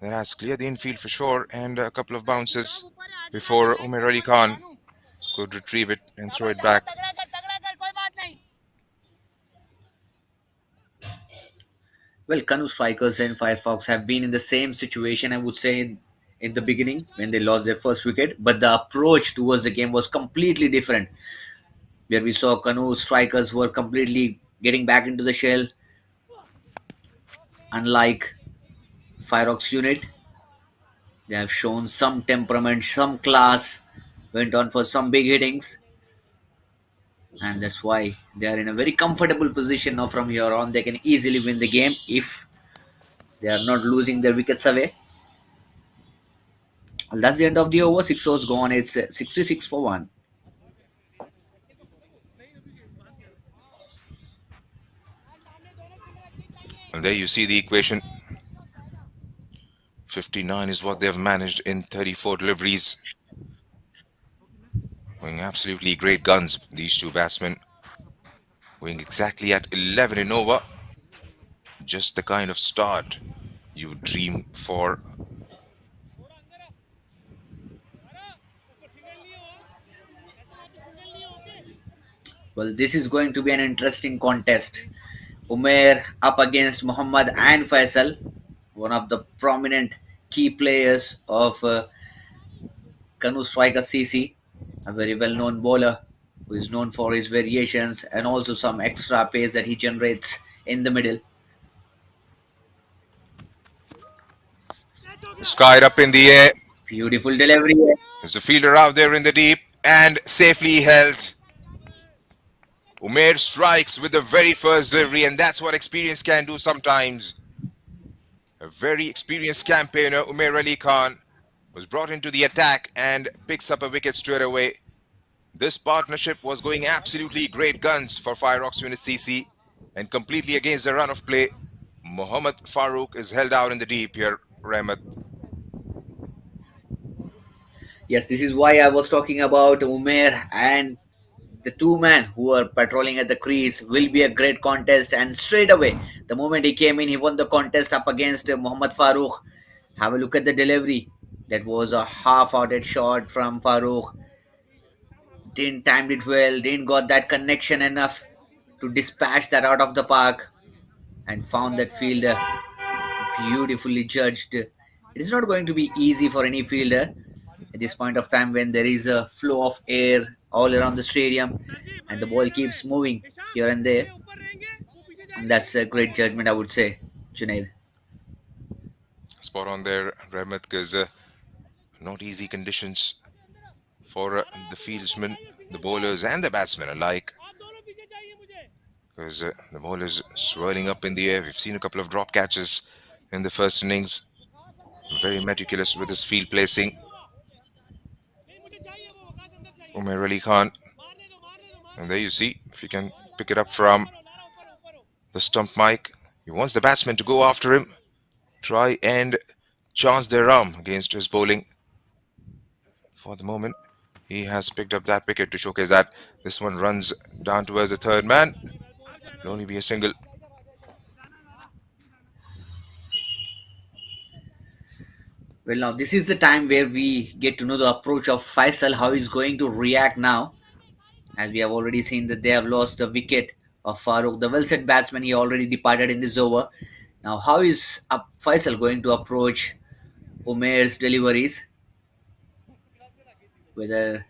That has cleared the infield for sure, and a couple of bounces before Umer Ali Khan could retrieve it and throw it back. Well, KANOO Strikers and FIREOX have been in the same situation, I would say, in the beginning when they lost their first wicket, but the approach towards the game was completely different. Where we saw KANOO Strikers were completely getting back into the shell, unlike FIREOX unit. They have shown some temperament, some class, went on for some big hittings, and that's why they are in a very comfortable position now. From here on, they can easily win the game if they are not losing their wickets away. Well, that's the end of the over. 6 overs gone. It's 66 for 1. And there you see the equation. 59 is what they've managed in 34 deliveries. Going absolutely great guns, these two batsmen. Going exactly at 11 in over. Just the kind of start you dream for. Well, this is going to be an interesting contest. Umair up against Muhammad and Faisal, one of the prominent key players of KANOO Striker CC, a very well known bowler who is known for his variations and also some extra pace that he generates in the middle. Skied up in the air. Beautiful delivery. There's a fielder out there in the deep and safely held. Umair strikes with the very first delivery, and that's what experience can do sometimes. A very experienced campaigner, Umair Ali Khan, was brought into the attack and picks up a wicket straight away. This partnership was going absolutely great guns for FIREOX unit CC, and completely against the run of play. Mohammad Farooq is held out in the deep here, Rahmat. Yes, this is why I was talking about Umair and the two men who are patrolling at the crease. Will be a great contest, and straight away, the moment he came in, he won the contest up against Mohammad Farooq. Have a look at the delivery. That was a half-hearted shot from Farooq. Didn't timed it well, didn't got that connection enough to dispatch that out of the park, and found that fielder beautifully judged. It is not going to be easy for any fielder at this point of time when there is a flow of air all around the stadium and the ball keeps moving here and there. And that's a great judgment, I would say, Junaid. Spot on there, Rahmat, because not easy conditions for the fieldsmen, the bowlers, and the batsmen alike. Because the ball is swirling up in the air. We've seen a couple of drop catches in the first innings. Very meticulous with his field placing. Umair Ali Khan. And there you see, if you can pick it up from the stump mic, he wants the batsman to go after him, try and chance their arm against his bowling. For the moment, he has picked up that wicket to showcase that this one runs down towards the third man. It'll only be a single. Well, now this is the time where we get to know the approach of Faisal, how he's going to react now. As we have already seen that they have lost the wicket of Farooq, the well-set batsman. He already departed in this over. Now, how is Faisal going to approach Umair's deliveries? whether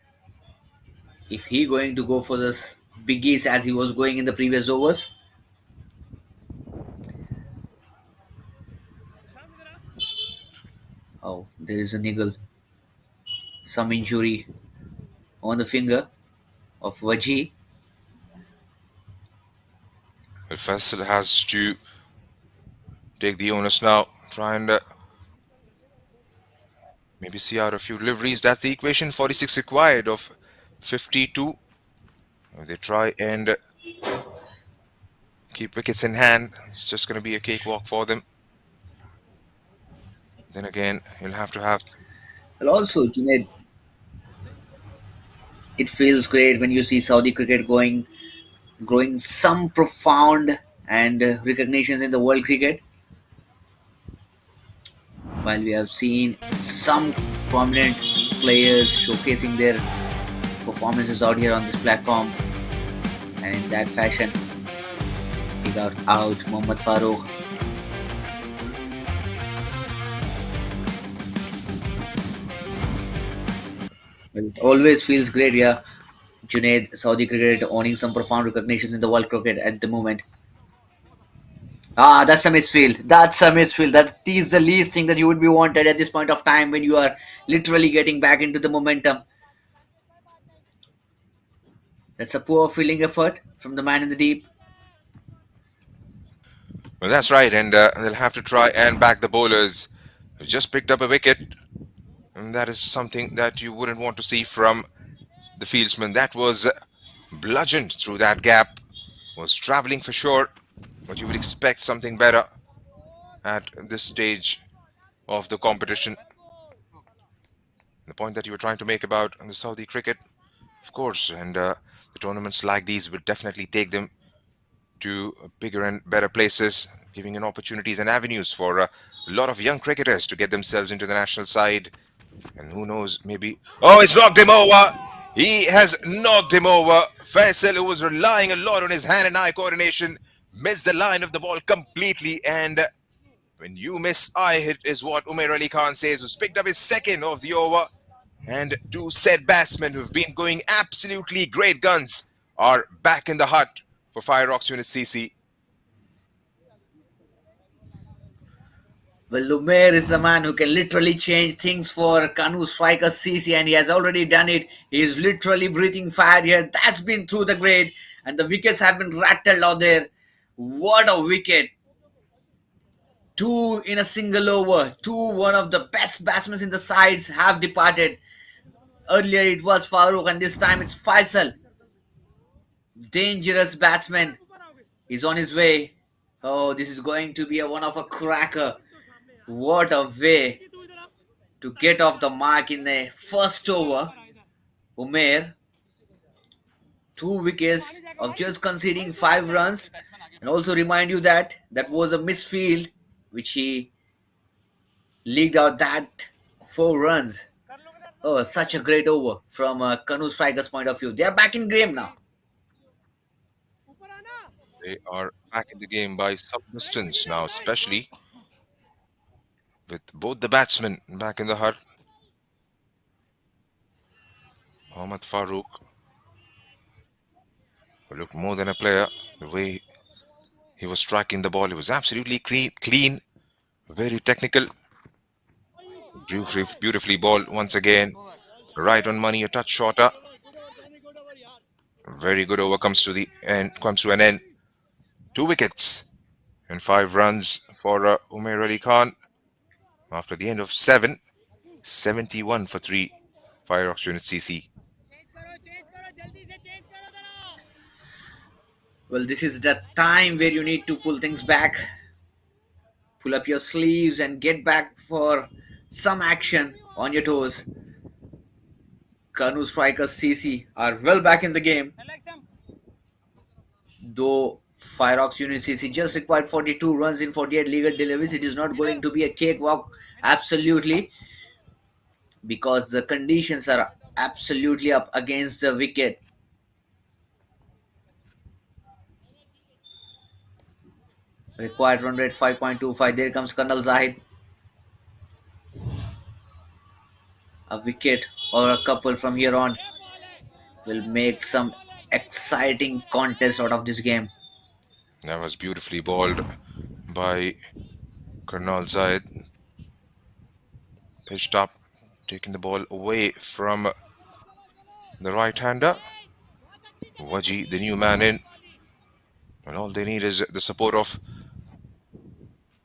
if he going to go for this biggies as he was going in the previous overs. Oh, there is a niggle, some injury on the finger of Waji. Well, Faisal has to take the onus now. Try and maybe see out a few deliveries. That's the equation. 46 required of 52. They try and keep wickets in hand. It's just going to be a cakewalk for them. Then again, you'll have to have. Well, also, Junaid, it feels great when you see Saudi cricket growing some profound and recognitions in the world cricket. While we have seen some prominent players showcasing their performances out here on this platform, and in that fashion, he got out Mohammad Farooq. Well, it always feels great, yeah. Junaid, Saudi cricket owning some profound recognitions in the world cricket at the moment. Ah, that's a misfield. That's a misfield. That is the least thing that you would be wanted at this point of time when you are literally getting back into the momentum. That's a poor fielding effort from the man in the deep. Well, that's right, and they'll have to try and back the bowlers. Who just picked up a wicket, and that is something that you wouldn't want to see from the fieldsman. That was bludgeoned through that gap. Was traveling for sure, but you would expect something better at this stage of the competition. The point that you were trying to make about the Saudi cricket, of course, and the tournaments like these would definitely take them to bigger and better places, giving in opportunities and avenues for a lot of young cricketers to get themselves into the national side. And who knows, maybe. Oh, he's knocked him over! He has knocked him over. Faisal, who was relying a lot on his hand and eye coordination, missed the line of the ball completely. And when you miss eye hit, is what Umair Ali Khan says, who's picked up his second of the over. And two said batsmen who've been going absolutely great guns are back in the hut for FIREOX Unit CC. Well, Lumair is the man who can literally change things for KANOO STRIKERS CC, and he has already done it. He is literally breathing fire here. That's been through the grade, and the wickets have been rattled out there. What a wicket! Two in a single over. Two, one of the best batsmen in the sides have departed. Earlier it was Farooq, and this time it's Faisal. Dangerous batsman. He's on his way. Oh, this is going to be one of a cracker. What a way to get off the mark in the first over. Umair, two wickets of just conceding 5 runs. And also remind you that that was a misfield which he leaked out that 4 runs. Oh, such a great over from KANOO STRIKERS' point of view. They are back in game now. They are back in the game by some distance now, especially with both the batsmen back in the hut. Mohammad Farooq, who looked more than a player. The way he was striking the ball, it was absolutely clean, very technical. Beautifully balled once again. Right on money, a touch shorter. Very good over comes to the end, comes to an end. 2 wickets and 5 runs for Umair Ali Khan after the end of 7. 71 for 3. FIREOX Unit CC. Well, this is the time where you need to pull things back, pull up your sleeves, and get back for some action on your toes. KANOO STRIKERS CC are well back in the game. Though FIREOX Unit CC just required 42 runs in 48 legal deliveries, it is not going to be a cakewalk, absolutely, because the conditions are absolutely up against the wicket. Required run rate 5.25. There comes Colonel Zahid. A wicket or a couple from here on will make some exciting contest out of this game. That was beautifully bowled by Karnal Zayed. Pitched up, taking the ball away from the right-hander. Waji, the new man in. And all they need is the support of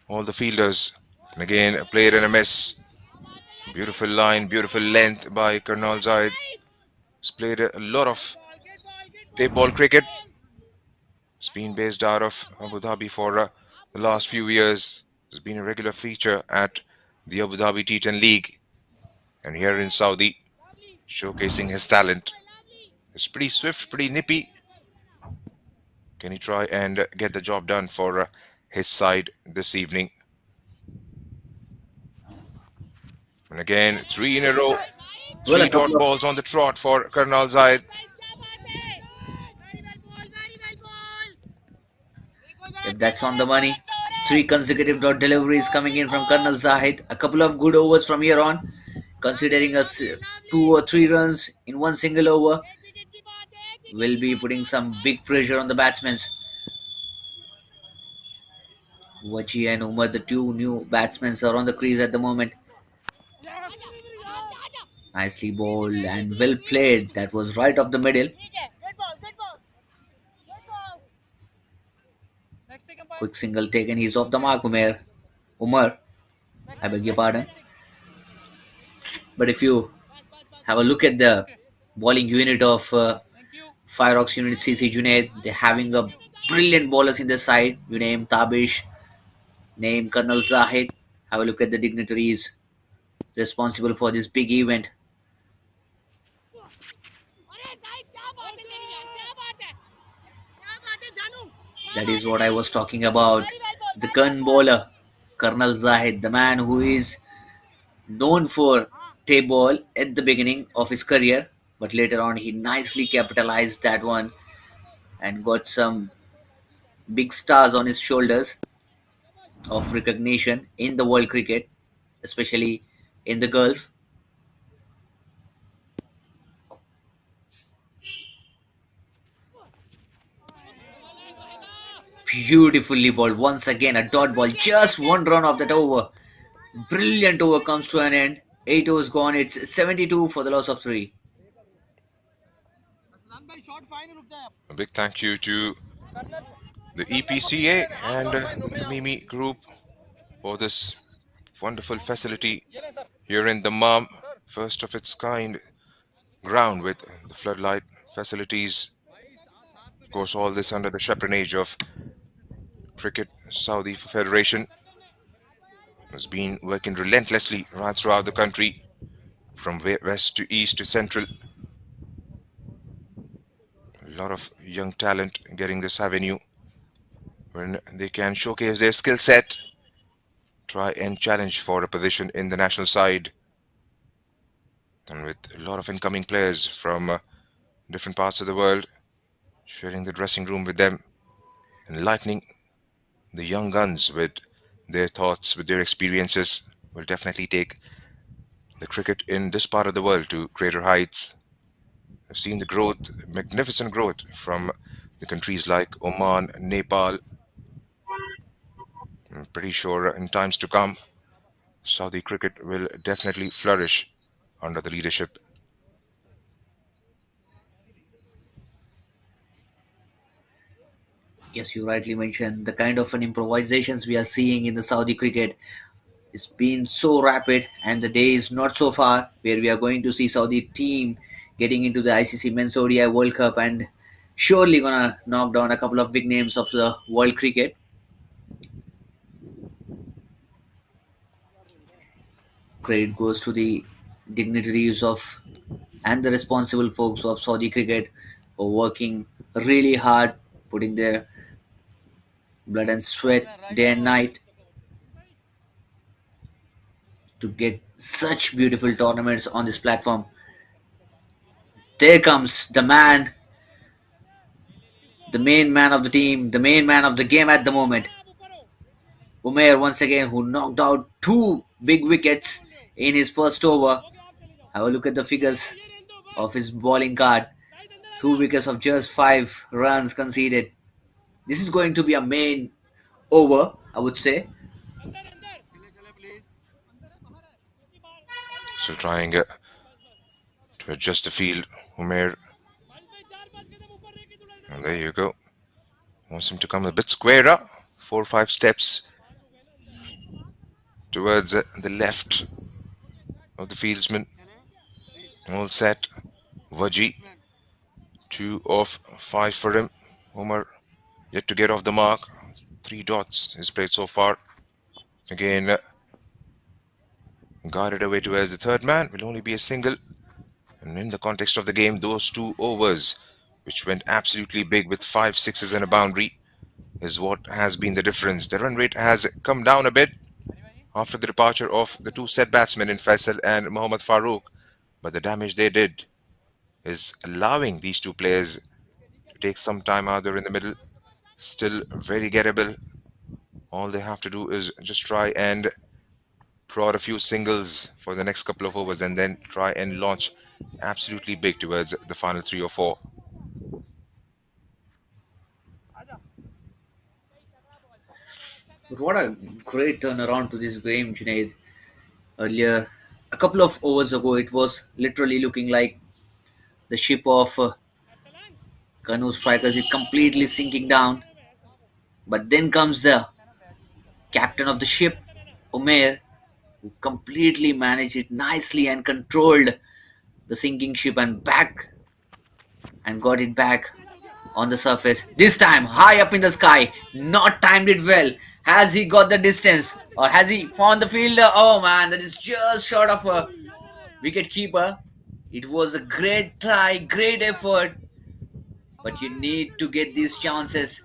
all the fielders. And again, a player and a miss. Beautiful line, beautiful length by Karnal Zayed. He's played a lot of tape ball cricket. He's been based out of Abu Dhabi for the last few years. He's been a regular feature at the Abu Dhabi T10 League. And here in Saudi, showcasing his talent. He's pretty swift, pretty nippy. Can he try and get the job done for his side this evening? And again, three in a row. Well, Three a dot couple of balls on the trot for Karnal Zayed. If that's on the money, three consecutive dot deliveries coming in from Colonel Zahid. A couple of good overs from here on, considering us 2 or 3 runs in one single over, will be putting some big pressure on the batsmen. Waji and Umar, the two new batsmen, are on the crease at the moment. Nicely bowled and well played. That was right off the middle. Quick single taken. He's off the mark, Umar. Umar, I beg your pardon. But if you have a look at the bowling unit of FIREOX unit CC Junaid, they're having a brilliant bowlers in the side. You name Tabish, name Colonel Zahid. Have a look at the dignitaries responsible for this big event. That is what I was talking about. The gun bowler, Colonel Zahid, the man who is known for tape ball at the beginning of his career, but later on he nicely capitalized that one and got some big stars on his shoulders of recognition in the world cricket, especially in the Gulf. Beautifully bowled. Once again, a dot ball. Just one run of that over. Brilliant over comes to an end. 8 overs gone. It's 72 for the loss of 3. A big thank you to the EPCA and the Tamimi Group for this wonderful facility here in Dammam, first of its kind ground with the floodlight facilities. Of course, all this under the chaperonage of Cricket Saudi Federation. Has been working relentlessly right throughout the country, from west to east to central. A lot of young talent getting this avenue when they can showcase their skill set, try and challenge for a position in the national side. And with a lot of incoming players from different parts of the world, sharing the dressing room with them, enlightening the young guns with their thoughts, with their experiences, will definitely take the cricket in this part of the world to greater heights. I've seen the growth, magnificent growth from the countries like Oman, Nepal. I'm pretty sure in times to come, Saudi cricket will definitely flourish under the leadership. Yes, you rightly mentioned the kind of an improvisations we are seeing in the Saudi cricket. It's been so rapid, and the day is not so far where we are going to see Saudi team getting into the ICC Men's ODI World Cup and surely gonna knock down a couple of big names of the world cricket. Credit goes to the dignitaries of and the responsible folks of Saudi cricket for working really hard, putting their blood and sweat day and night to get such beautiful tournaments on this platform. There comes the man, the main man of the team, the main man of the game at the moment. Umair once again, who knocked out two big wickets in his first over. Have a look at the figures of his bowling card. 2 wickets of just 5 runs conceded. This is going to be a main over, I would say. Still trying to adjust the field. Umair. And there you go. Wants him to come a bit squarer. 4 or 5 steps towards the left of the fieldsman. All set. Vaji. 2 of 5 for him. Umar yet to get off the mark. 3 dots is played so far. Again, guarded away towards the third man. Will only be a single. And in the context of the game, those 2 overs, which went absolutely big with 5 sixes and a boundary, is what has been the difference. The run rate has come down a bit after the departure of the 2 set batsmen in Faisal and Mohammad Farooq. But the damage they did is allowing these 2 players to take some time out there in the middle. Still very gettable. All they have to do is just try and prod a few singles for the next couple of overs and then try and launch absolutely big towards the final 3 or 4. But what a great turnaround to this game, Junaid. Earlier, a couple of overs ago, it was literally looking like the ship of KANOO Strikers is completely sinking down. But then comes the captain of the ship, Umair, who completely managed it nicely and controlled the sinking ship and got it back on the surface. This time, high up in the sky, not timed it well. Has he got the distance or has he found the fielder? Oh man, that is just short of a wicket keeper. It was a great try, great effort, but you need to get these chances.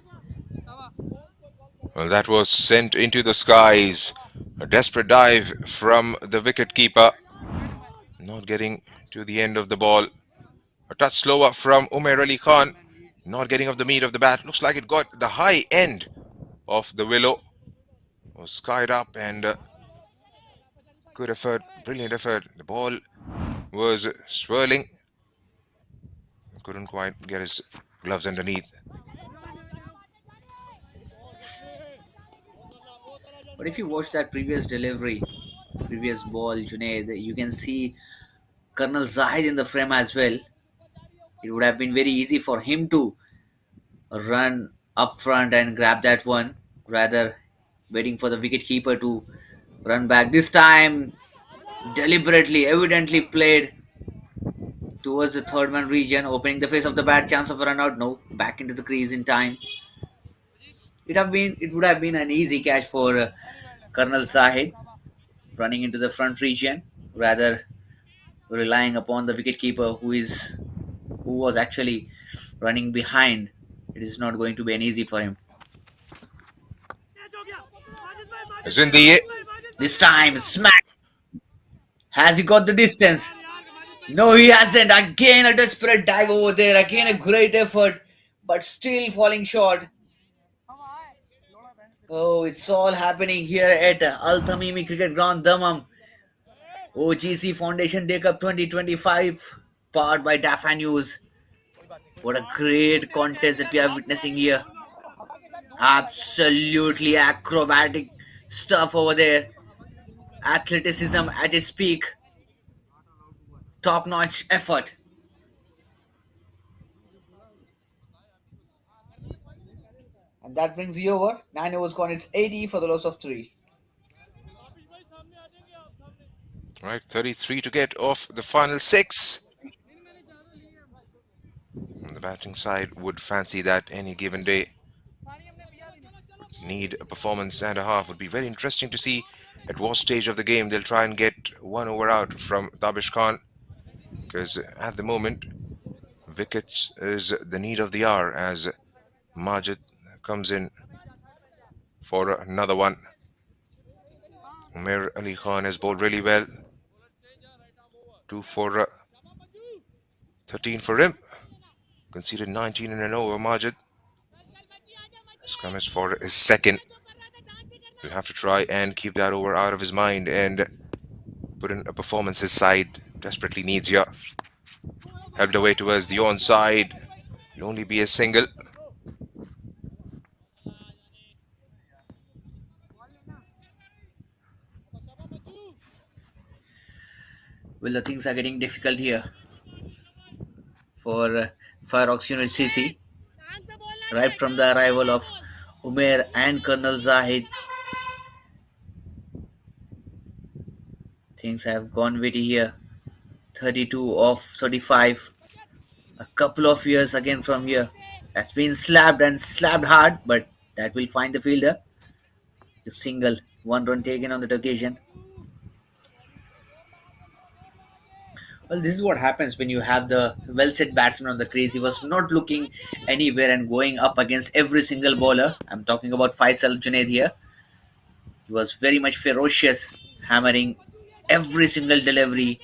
Well, that was sent into the skies. A desperate dive from the wicket keeper. Not getting to the end of the ball. A touch slower from Umair Ali Khan. Not getting off the meat of the bat. Looks like it got the high end of the willow. Was skied up and good effort, brilliant effort. The ball was swirling. Couldn't quite get his gloves underneath. But if you watch that previous delivery, previous ball, Junaid, you can see Colonel Zahid in the frame as well. It would have been very easy for him to run up front and grab that one, rather waiting for the wicket keeper to run back. This time, deliberately, evidently played towards the third man region, opening the face of the bat. Chance of a run out. No, back into the crease in time. It would have been an easy catch for Colonel Zahid, running into the front region, rather relying upon the wicketkeeper who was actually running behind. It is not going to be an easy for him. It's in the This time, smack. Has he got the distance? No, he hasn't. Again, a desperate dive over there. Again, a great effort, but still falling short. Oh, it's all happening here at Al-Tamimi Cricket Ground, Dammam. OGC Foundation Day Cup 2025, powered by DAFA News. What a great contest that we are witnessing here. Absolutely acrobatic stuff over there. Athleticism at its peak. Top-notch effort. And that brings the over. 9 overs gone. It's 80 for the loss of 3. right, 33 to get off the final 6. And the batting side would fancy that any given day. Need a performance and a half. Would be very interesting to see at what stage of the game they'll try and get 1 over out from Tabish Khan, because at the moment wickets is the need of the hour as Majid comes in for another one. Umair Ali Khan has bowled really well. 2 for 13 for him. Conceded 19 in an over. Majid scrummage for his second. He'll have to try and keep that over out of his mind and put in a performance his side desperately needs here. Helped away towards the onside. It'll only be a single. Well, the things are getting difficult here for FIREOX Unit CC. Right from the arrival of Umair and Colonel Zahid, things have gone witty here. 32 of 35. A couple of years again from here. That's been slapped and slapped hard, but that will find the fielder. A single, one run taken on that occasion. Well, this is what happens when you have the well set batsman on the crease. He was not looking anywhere and going up against every single bowler. I'm talking about Faisal Junaid here. He was very much ferocious, hammering every single delivery,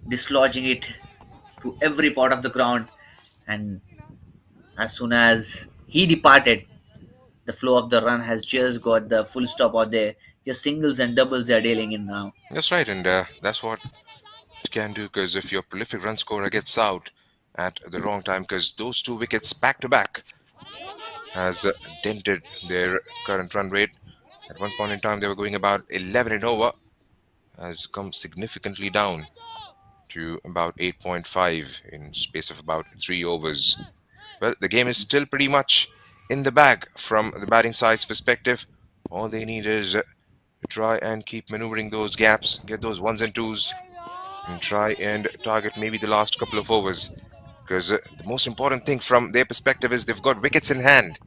dislodging it to every part of the ground. And as soon as he departed, the flow of the run has just got the full stop out there. Just singles and doubles they are dealing in now. That's right, and that's what it can do, because if your prolific run scorer gets out at the wrong time, because those 2 wickets back to back has dented their current run rate. At one point in time, they were going about 11 and over, has come significantly down to about 8.5 in space of about 3 overs. Well, the game is still pretty much in the bag from the batting side's perspective. All they need is to try and keep maneuvering those gaps, get those ones and twos, and try and target maybe the last couple of overs. Because the most important thing from their perspective is they've got wickets in hand.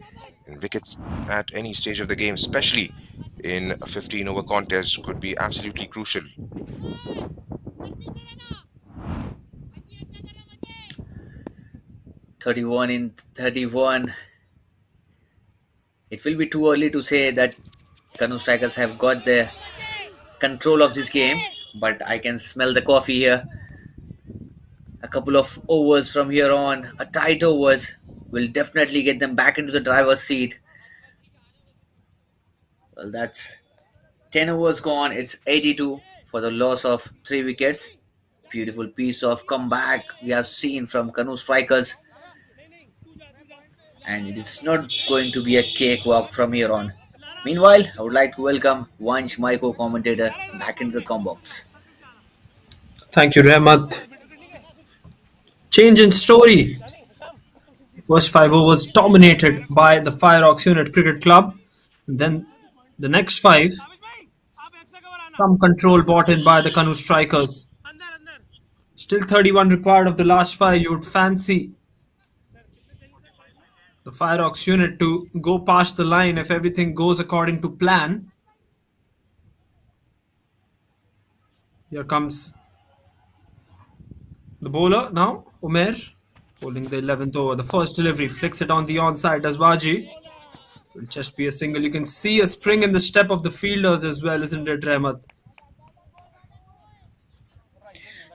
And wickets at any stage of the game, especially in a 15-over contest, could be absolutely crucial. 31 in 31. It will be too early to say that KANOO Strikers have got the control of this game, but I can smell the coffee here. A couple of overs from here on, a tight overs, will definitely get them back into the driver's seat. Well, that's 10 overs gone. It's 82 for the loss of 3 wickets. Beautiful piece of comeback we have seen from KANOO Strikers. And it is not going to be a cakewalk from here on. Meanwhile, I would like to welcome Vansh, my co-commentator, back into the combox. Thank you, Rahmat. Change in story. First 5 overs dominated by the FIREOX Unit Cricket Club. And then the next 5, some control brought in by the KANOO Strikers. Still 31 required of the last 5. You would fancy the FIREOX unit to go past the line if everything goes according to plan. Here comes the bowler now, Umair, holding the 11th over. The first delivery flicks it on the onside as Waji. Will just be a single. You can see a spring in the step of the fielders as well, isn't it, Rahmat?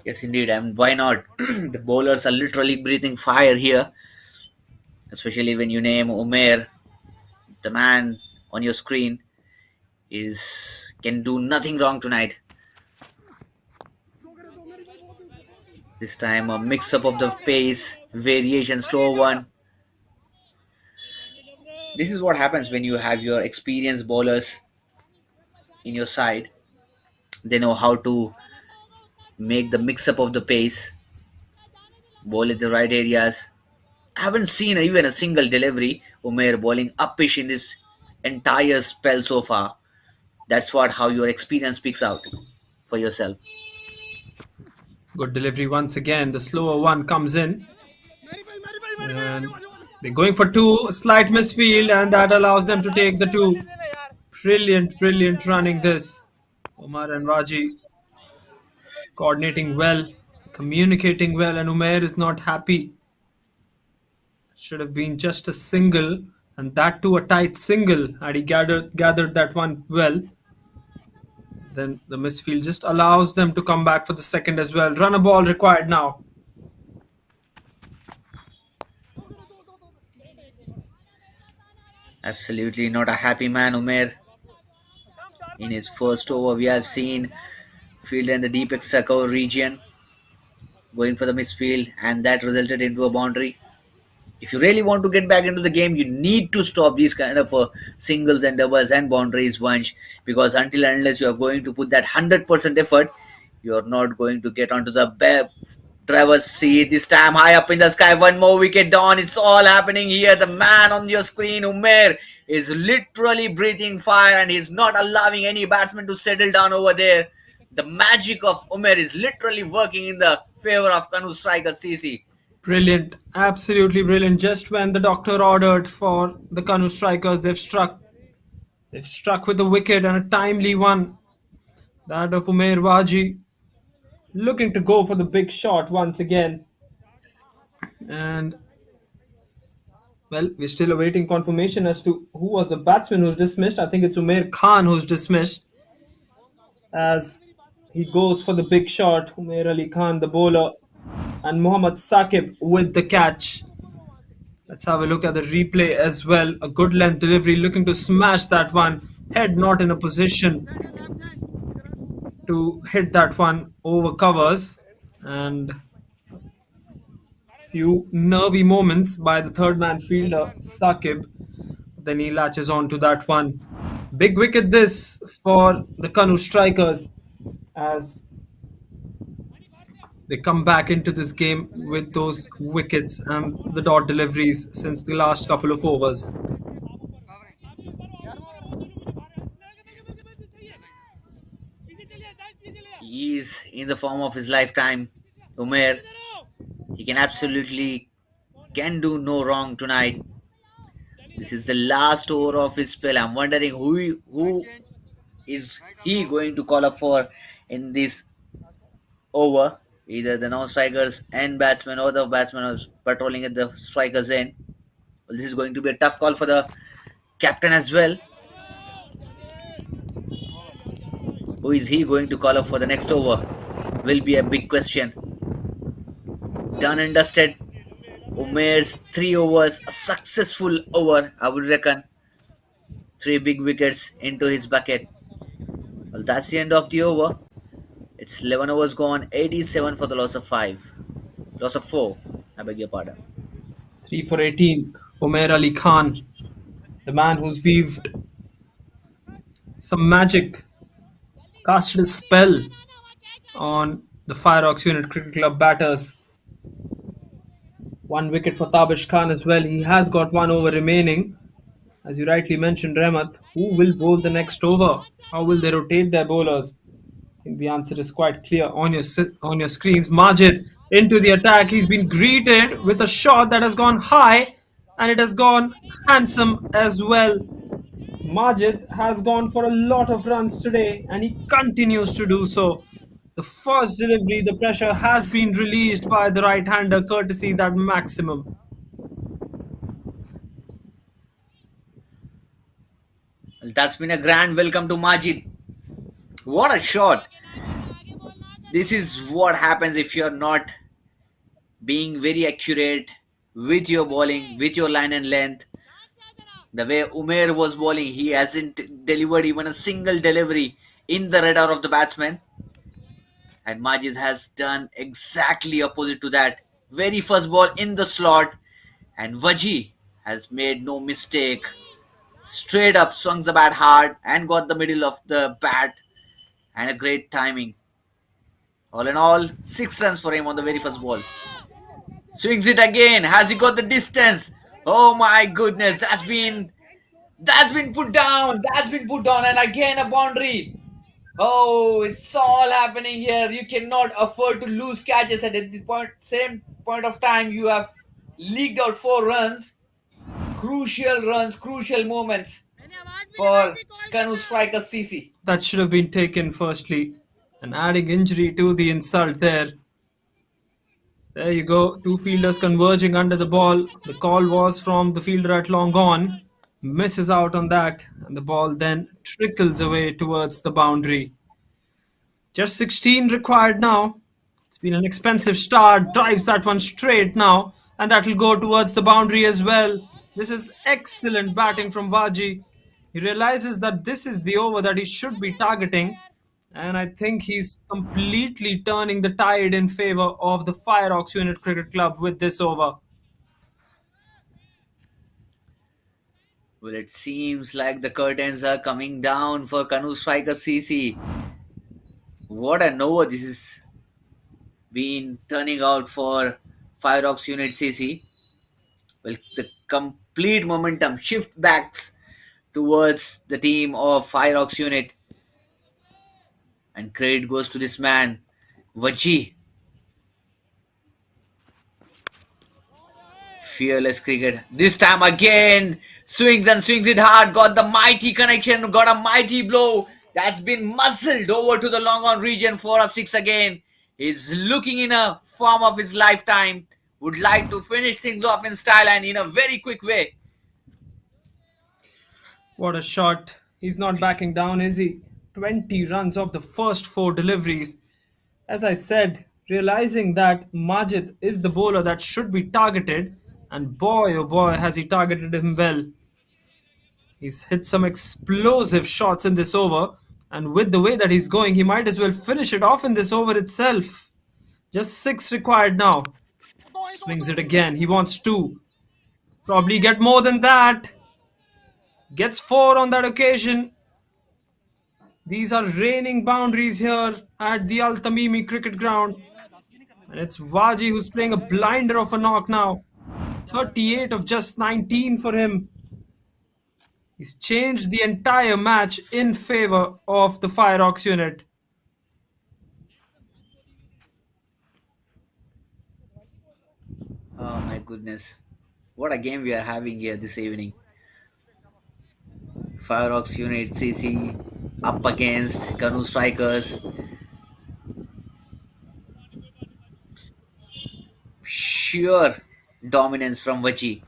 Yes, indeed, and why not? The bowlers are literally breathing fire here, especially when you name Umair. The man on your screen can do nothing wrong tonight. This time a mix-up of the pace, variation, slow one. This is what happens when you have your experienced bowlers in your side. They know how to make the mix-up of the pace, bowl at the right areas. I haven't seen even a single delivery Umair bowling uppish in this entire spell so far. That's how your experience speaks out for yourself. Good delivery once again. The slower one comes in. And they're going for 2, slight misfield, and that allows them to take the 2. Brilliant, brilliant running this. Omar and Waji coordinating well, communicating well, and Umair is not happy. Should have been just a single, and that too a tight single. Had he gathered that one well, then the misfield just allows them to come back for the second as well. Run a ball required now. Absolutely not a happy man, Umair. In his first over, we have seen fielder in the deep extra cover region, going for the misfield, and that resulted into a boundary. If you really want to get back into the game, you need to stop these kind of singles and doubles and boundaries once, because until and unless you are going to put that 100% effort, you are not going to get onto the driver's seat. This time high up in the sky, one more wicket down. It's all happening here. The man on your screen, Umair, is literally breathing fire, and he's not allowing any batsman to settle down over there. The magic of Umair is literally working in the favor of KANOO Strikers CC. Brilliant, absolutely brilliant. Just when the doctor ordered for the KANOO Strikers, they've struck. They've struck with a wicket and a timely one. That of Umair Waji, looking to go for the big shot once again. And well, we're still awaiting confirmation as to who was the batsman who's dismissed. I think it's Umair Khan who's dismissed as he goes for the big shot. Umair Ali Khan, the bowler, and Mohammad Saqib with the catch. Let's have a look at the replay as well. A good length delivery, looking to smash that one. Head not in a position to hit that one over covers, and few nervy moments by the third man fielder Saqib. Then he latches on to that one. Big wicket this for the KANOO Strikers as they come back into this game with those wickets and the dot deliveries since the last couple of overs. He is in the form of his lifetime, Umair. He can absolutely can do no wrong tonight. This is the last over of his spell. I'm wondering who is he going to call up for in this over. Either the non-strikers and batsmen, or the batsmen are patrolling at the strikers end. Well, this is going to be a tough call for the captain as well. Who is he going to call up for the next over? Will be a big question. Done and dusted. Umair's 3 overs, a successful over, I would reckon. 3 big wickets into his bucket. Well, that's the end of the over. It's 11 overs gone, 87 for the loss of 5. Loss of 4, I beg your pardon. 3 for 18. Umair Ali Khan, the man who's weaved some magic, casted a spell on the FIREOX Unit Cricket Club batters. 1 wicket for Tabish Khan as well. He has got 1 over remaining. As you rightly mentioned, Rehmat, who will bowl the next over? How will they rotate their bowlers? I think the answer is quite clear on your screens. Majid into the attack. He's been greeted with a shot that has gone high, and it has gone handsome as well. Majid has gone for a lot of runs today, and he continues to do so. The first delivery, the pressure has been released by the right-hander, courtesy that maximum. Well, that's been a grand welcome to Majid. What a shot! This is what happens if you're not being very accurate with your bowling, with your line and length. The way Umair was bowling, he hasn't delivered even a single delivery in the radar of the batsman. And Majid has done exactly opposite to that. Very first ball in the slot, and Waji has made no mistake. Straight up swung the bat hard and got the middle of the bat, and a great timing. All in all, 6 runs for him on the very first ball. Swings it again. Has he got the distance? Oh my goodness, that's been put down. That's been put down, and again a boundary. Oh, it's all happening here. You cannot afford to lose catches at this same point of time. You have leaked out 4 runs. Crucial moments for KANOO Strikers CC. That should have been taken firstly, and adding injury to the insult there. There you go, 2 fielders converging under the ball. The call was from the fielder at long on. Misses out on that, and the ball then trickles away towards the boundary. Just 16 required now. It's been an expensive start. Drives that one straight now, and that will go towards the boundary as well. This is excellent batting from Waji. He realizes that this is the over that he should be targeting, And I think he's completely turning the tide in favor of the FIREOX Unit Cricket Club with this over. Well, it seems like the curtains are coming down for KANOO Strikers CC. What an over this is been turning out for FIREOX Unit CC. Well, the complete momentum shift backs towards the team of FIREOX Unit, and credit goes to this man, Vaji. Fearless cricket. This time again, swings and swings it hard. Got the mighty connection. Got a mighty blow. That's been muscled over to the long on region for a six again. He's looking in a form of his lifetime. Would like to finish things off in style and in a very quick way. What a shot. He's not backing down, is he? 20 runs off the first four deliveries. As I said, realizing that Majid is the bowler that should be targeted, and boy oh boy has he targeted him well. He's hit some explosive shots in this over, and with the way that he's going, he might as well finish it off in this over itself. Just six required now. Swings it again. He wants two. Probably get more than that. Gets four on that occasion. These are reigning boundaries here at the Al-Tamimi Cricket Ground. And it's Waji who's playing a blinder of a knock now. 38 of just 19 for him. He's changed the entire match in favor of the FIREOX unit. Oh my goodness. What a game we are having here this evening. FIREOX Unit CC up against KANOO Strikers. Sure dominance from Vaji.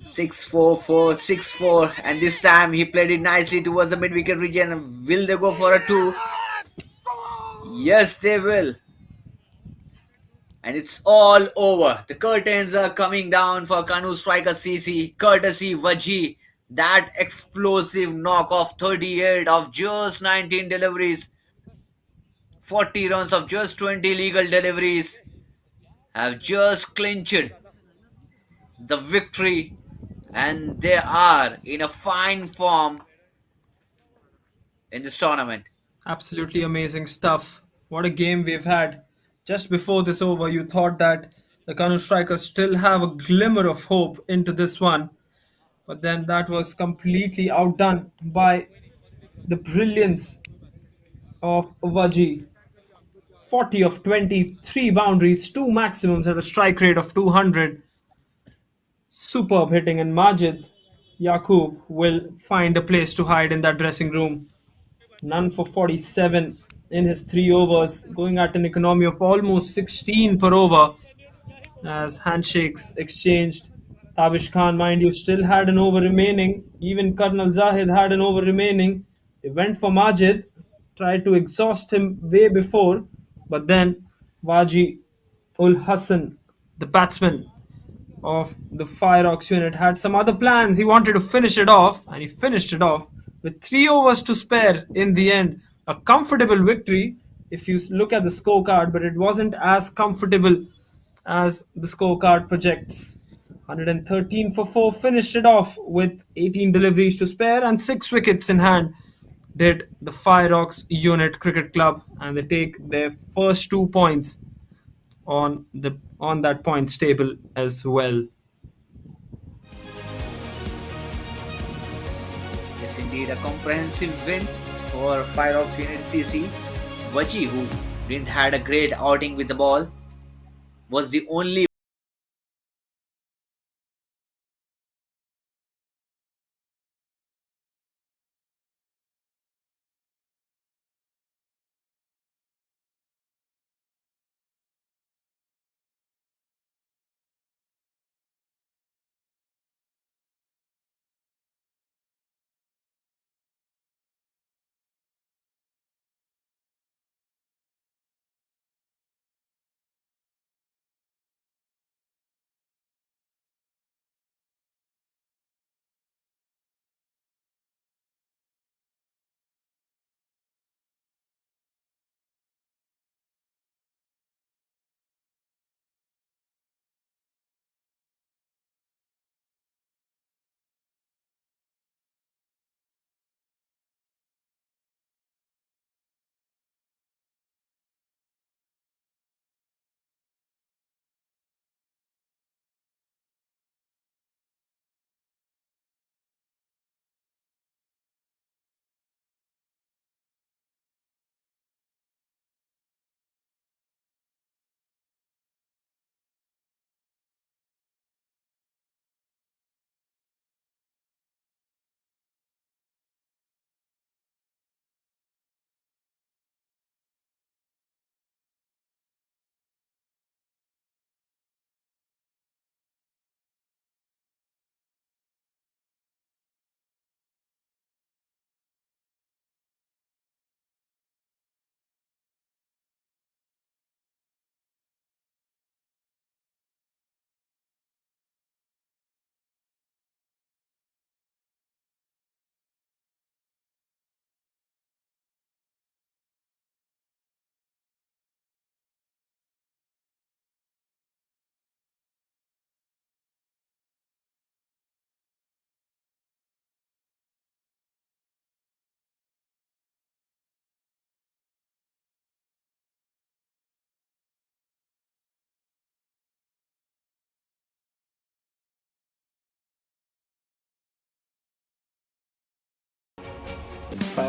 6-4, 4-6-4, and this time he played it nicely towards the mid wicket region. Will they go for a two? Yes, they will. And it's all over. The curtains are coming down for KANOO Striker CC, courtesy Vaji. That explosive knock of 38 of just 19 deliveries, 40 runs of just 20 legal deliveries have just clinched the victory, and they are in a fine form in this tournament. Absolutely amazing stuff. What a game we've had. Just before this over, you thought that the KANOO Strikers still have a glimmer of hope into this one. But then that was completely outdone by the brilliance of Vaji. 40 of 23 boundaries, two maximums at a strike rate of 200. Superb hitting, and Majid Yaqub will find a place to hide in that dressing room. None for 47 in his three overs, going at an economy of almost 16 per over as handshakes exchanged. Tabish Khan, mind you, still had an over remaining. Even Colonel Zahid had an over remaining. They went for Majid, tried to exhaust him way before, but then Waji ul Hassan, the batsman of the FIREOX unit, had some other plans. He wanted to finish it off, and he finished it off with 3 overs to spare in the end. A comfortable victory if you look at the scorecard, but it wasn't as comfortable as the scorecard projects. 113 for 4 finished it off with 18 deliveries to spare and 6 wickets in hand. Did the FIREOX Unit Cricket Club, and they take their first 2 points on that points table as well. Yes, indeed, a comprehensive win for FIREOX Unit CC. Vaji, who didn't had a great outing with the ball, was the only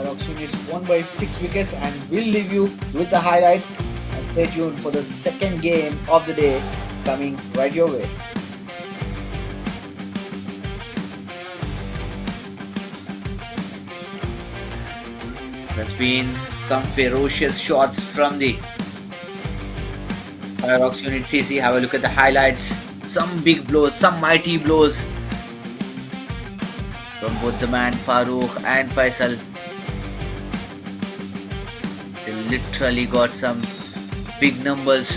FIREOX units won by 6 wickets, and we'll leave you with the highlights. And stay tuned for the second game of the day coming right your way. There's been some ferocious shots from the FIREOX unit CC. Have a look at the highlights. Some big blows, some mighty blows from both the man Farooq and Faisal. They literally got some big numbers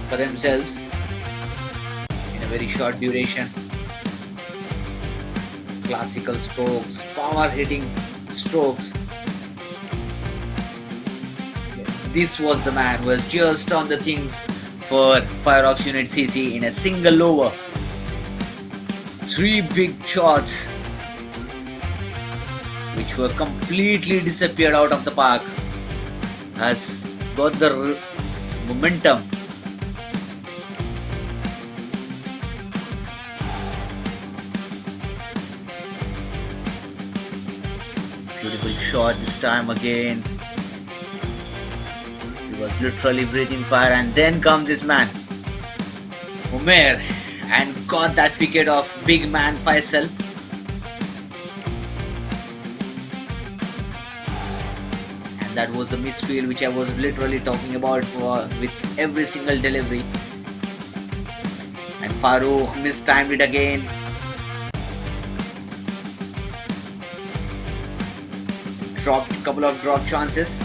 for themselves in a very short duration. Classical strokes, power hitting strokes. This was the man who has just done the things for FIREOX unit CC in a single over. 3 big shots which were completely disappeared out of the park, has got the momentum. Beautiful shot this time again. He was literally breathing fire, and then comes this man Umair and got that wicket of big man Faisal. And that was the misfield which I was literally talking about with every single delivery. And Farooq mistimed it again. Dropped a couple of drop chances.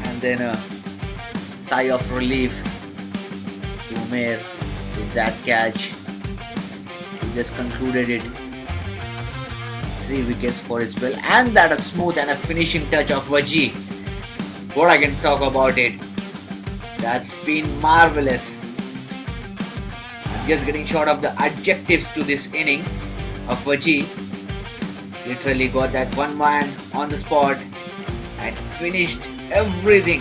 And then a sigh of relief to Umair with that catch. He just concluded it. 3 wickets for his spell, and that a smooth and a finishing touch of Waji. What I can talk about it. That's been marvelous. I'm just getting short of the adjectives to this inning of Waji. Literally got that one man on the spot and finished everything,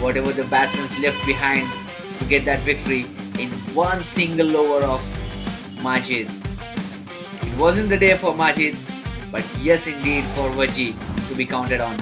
whatever the batsmen left behind to get that victory in one single over of Majid. It wasn't the day for Majid, but yes indeed for Waji to be counted on.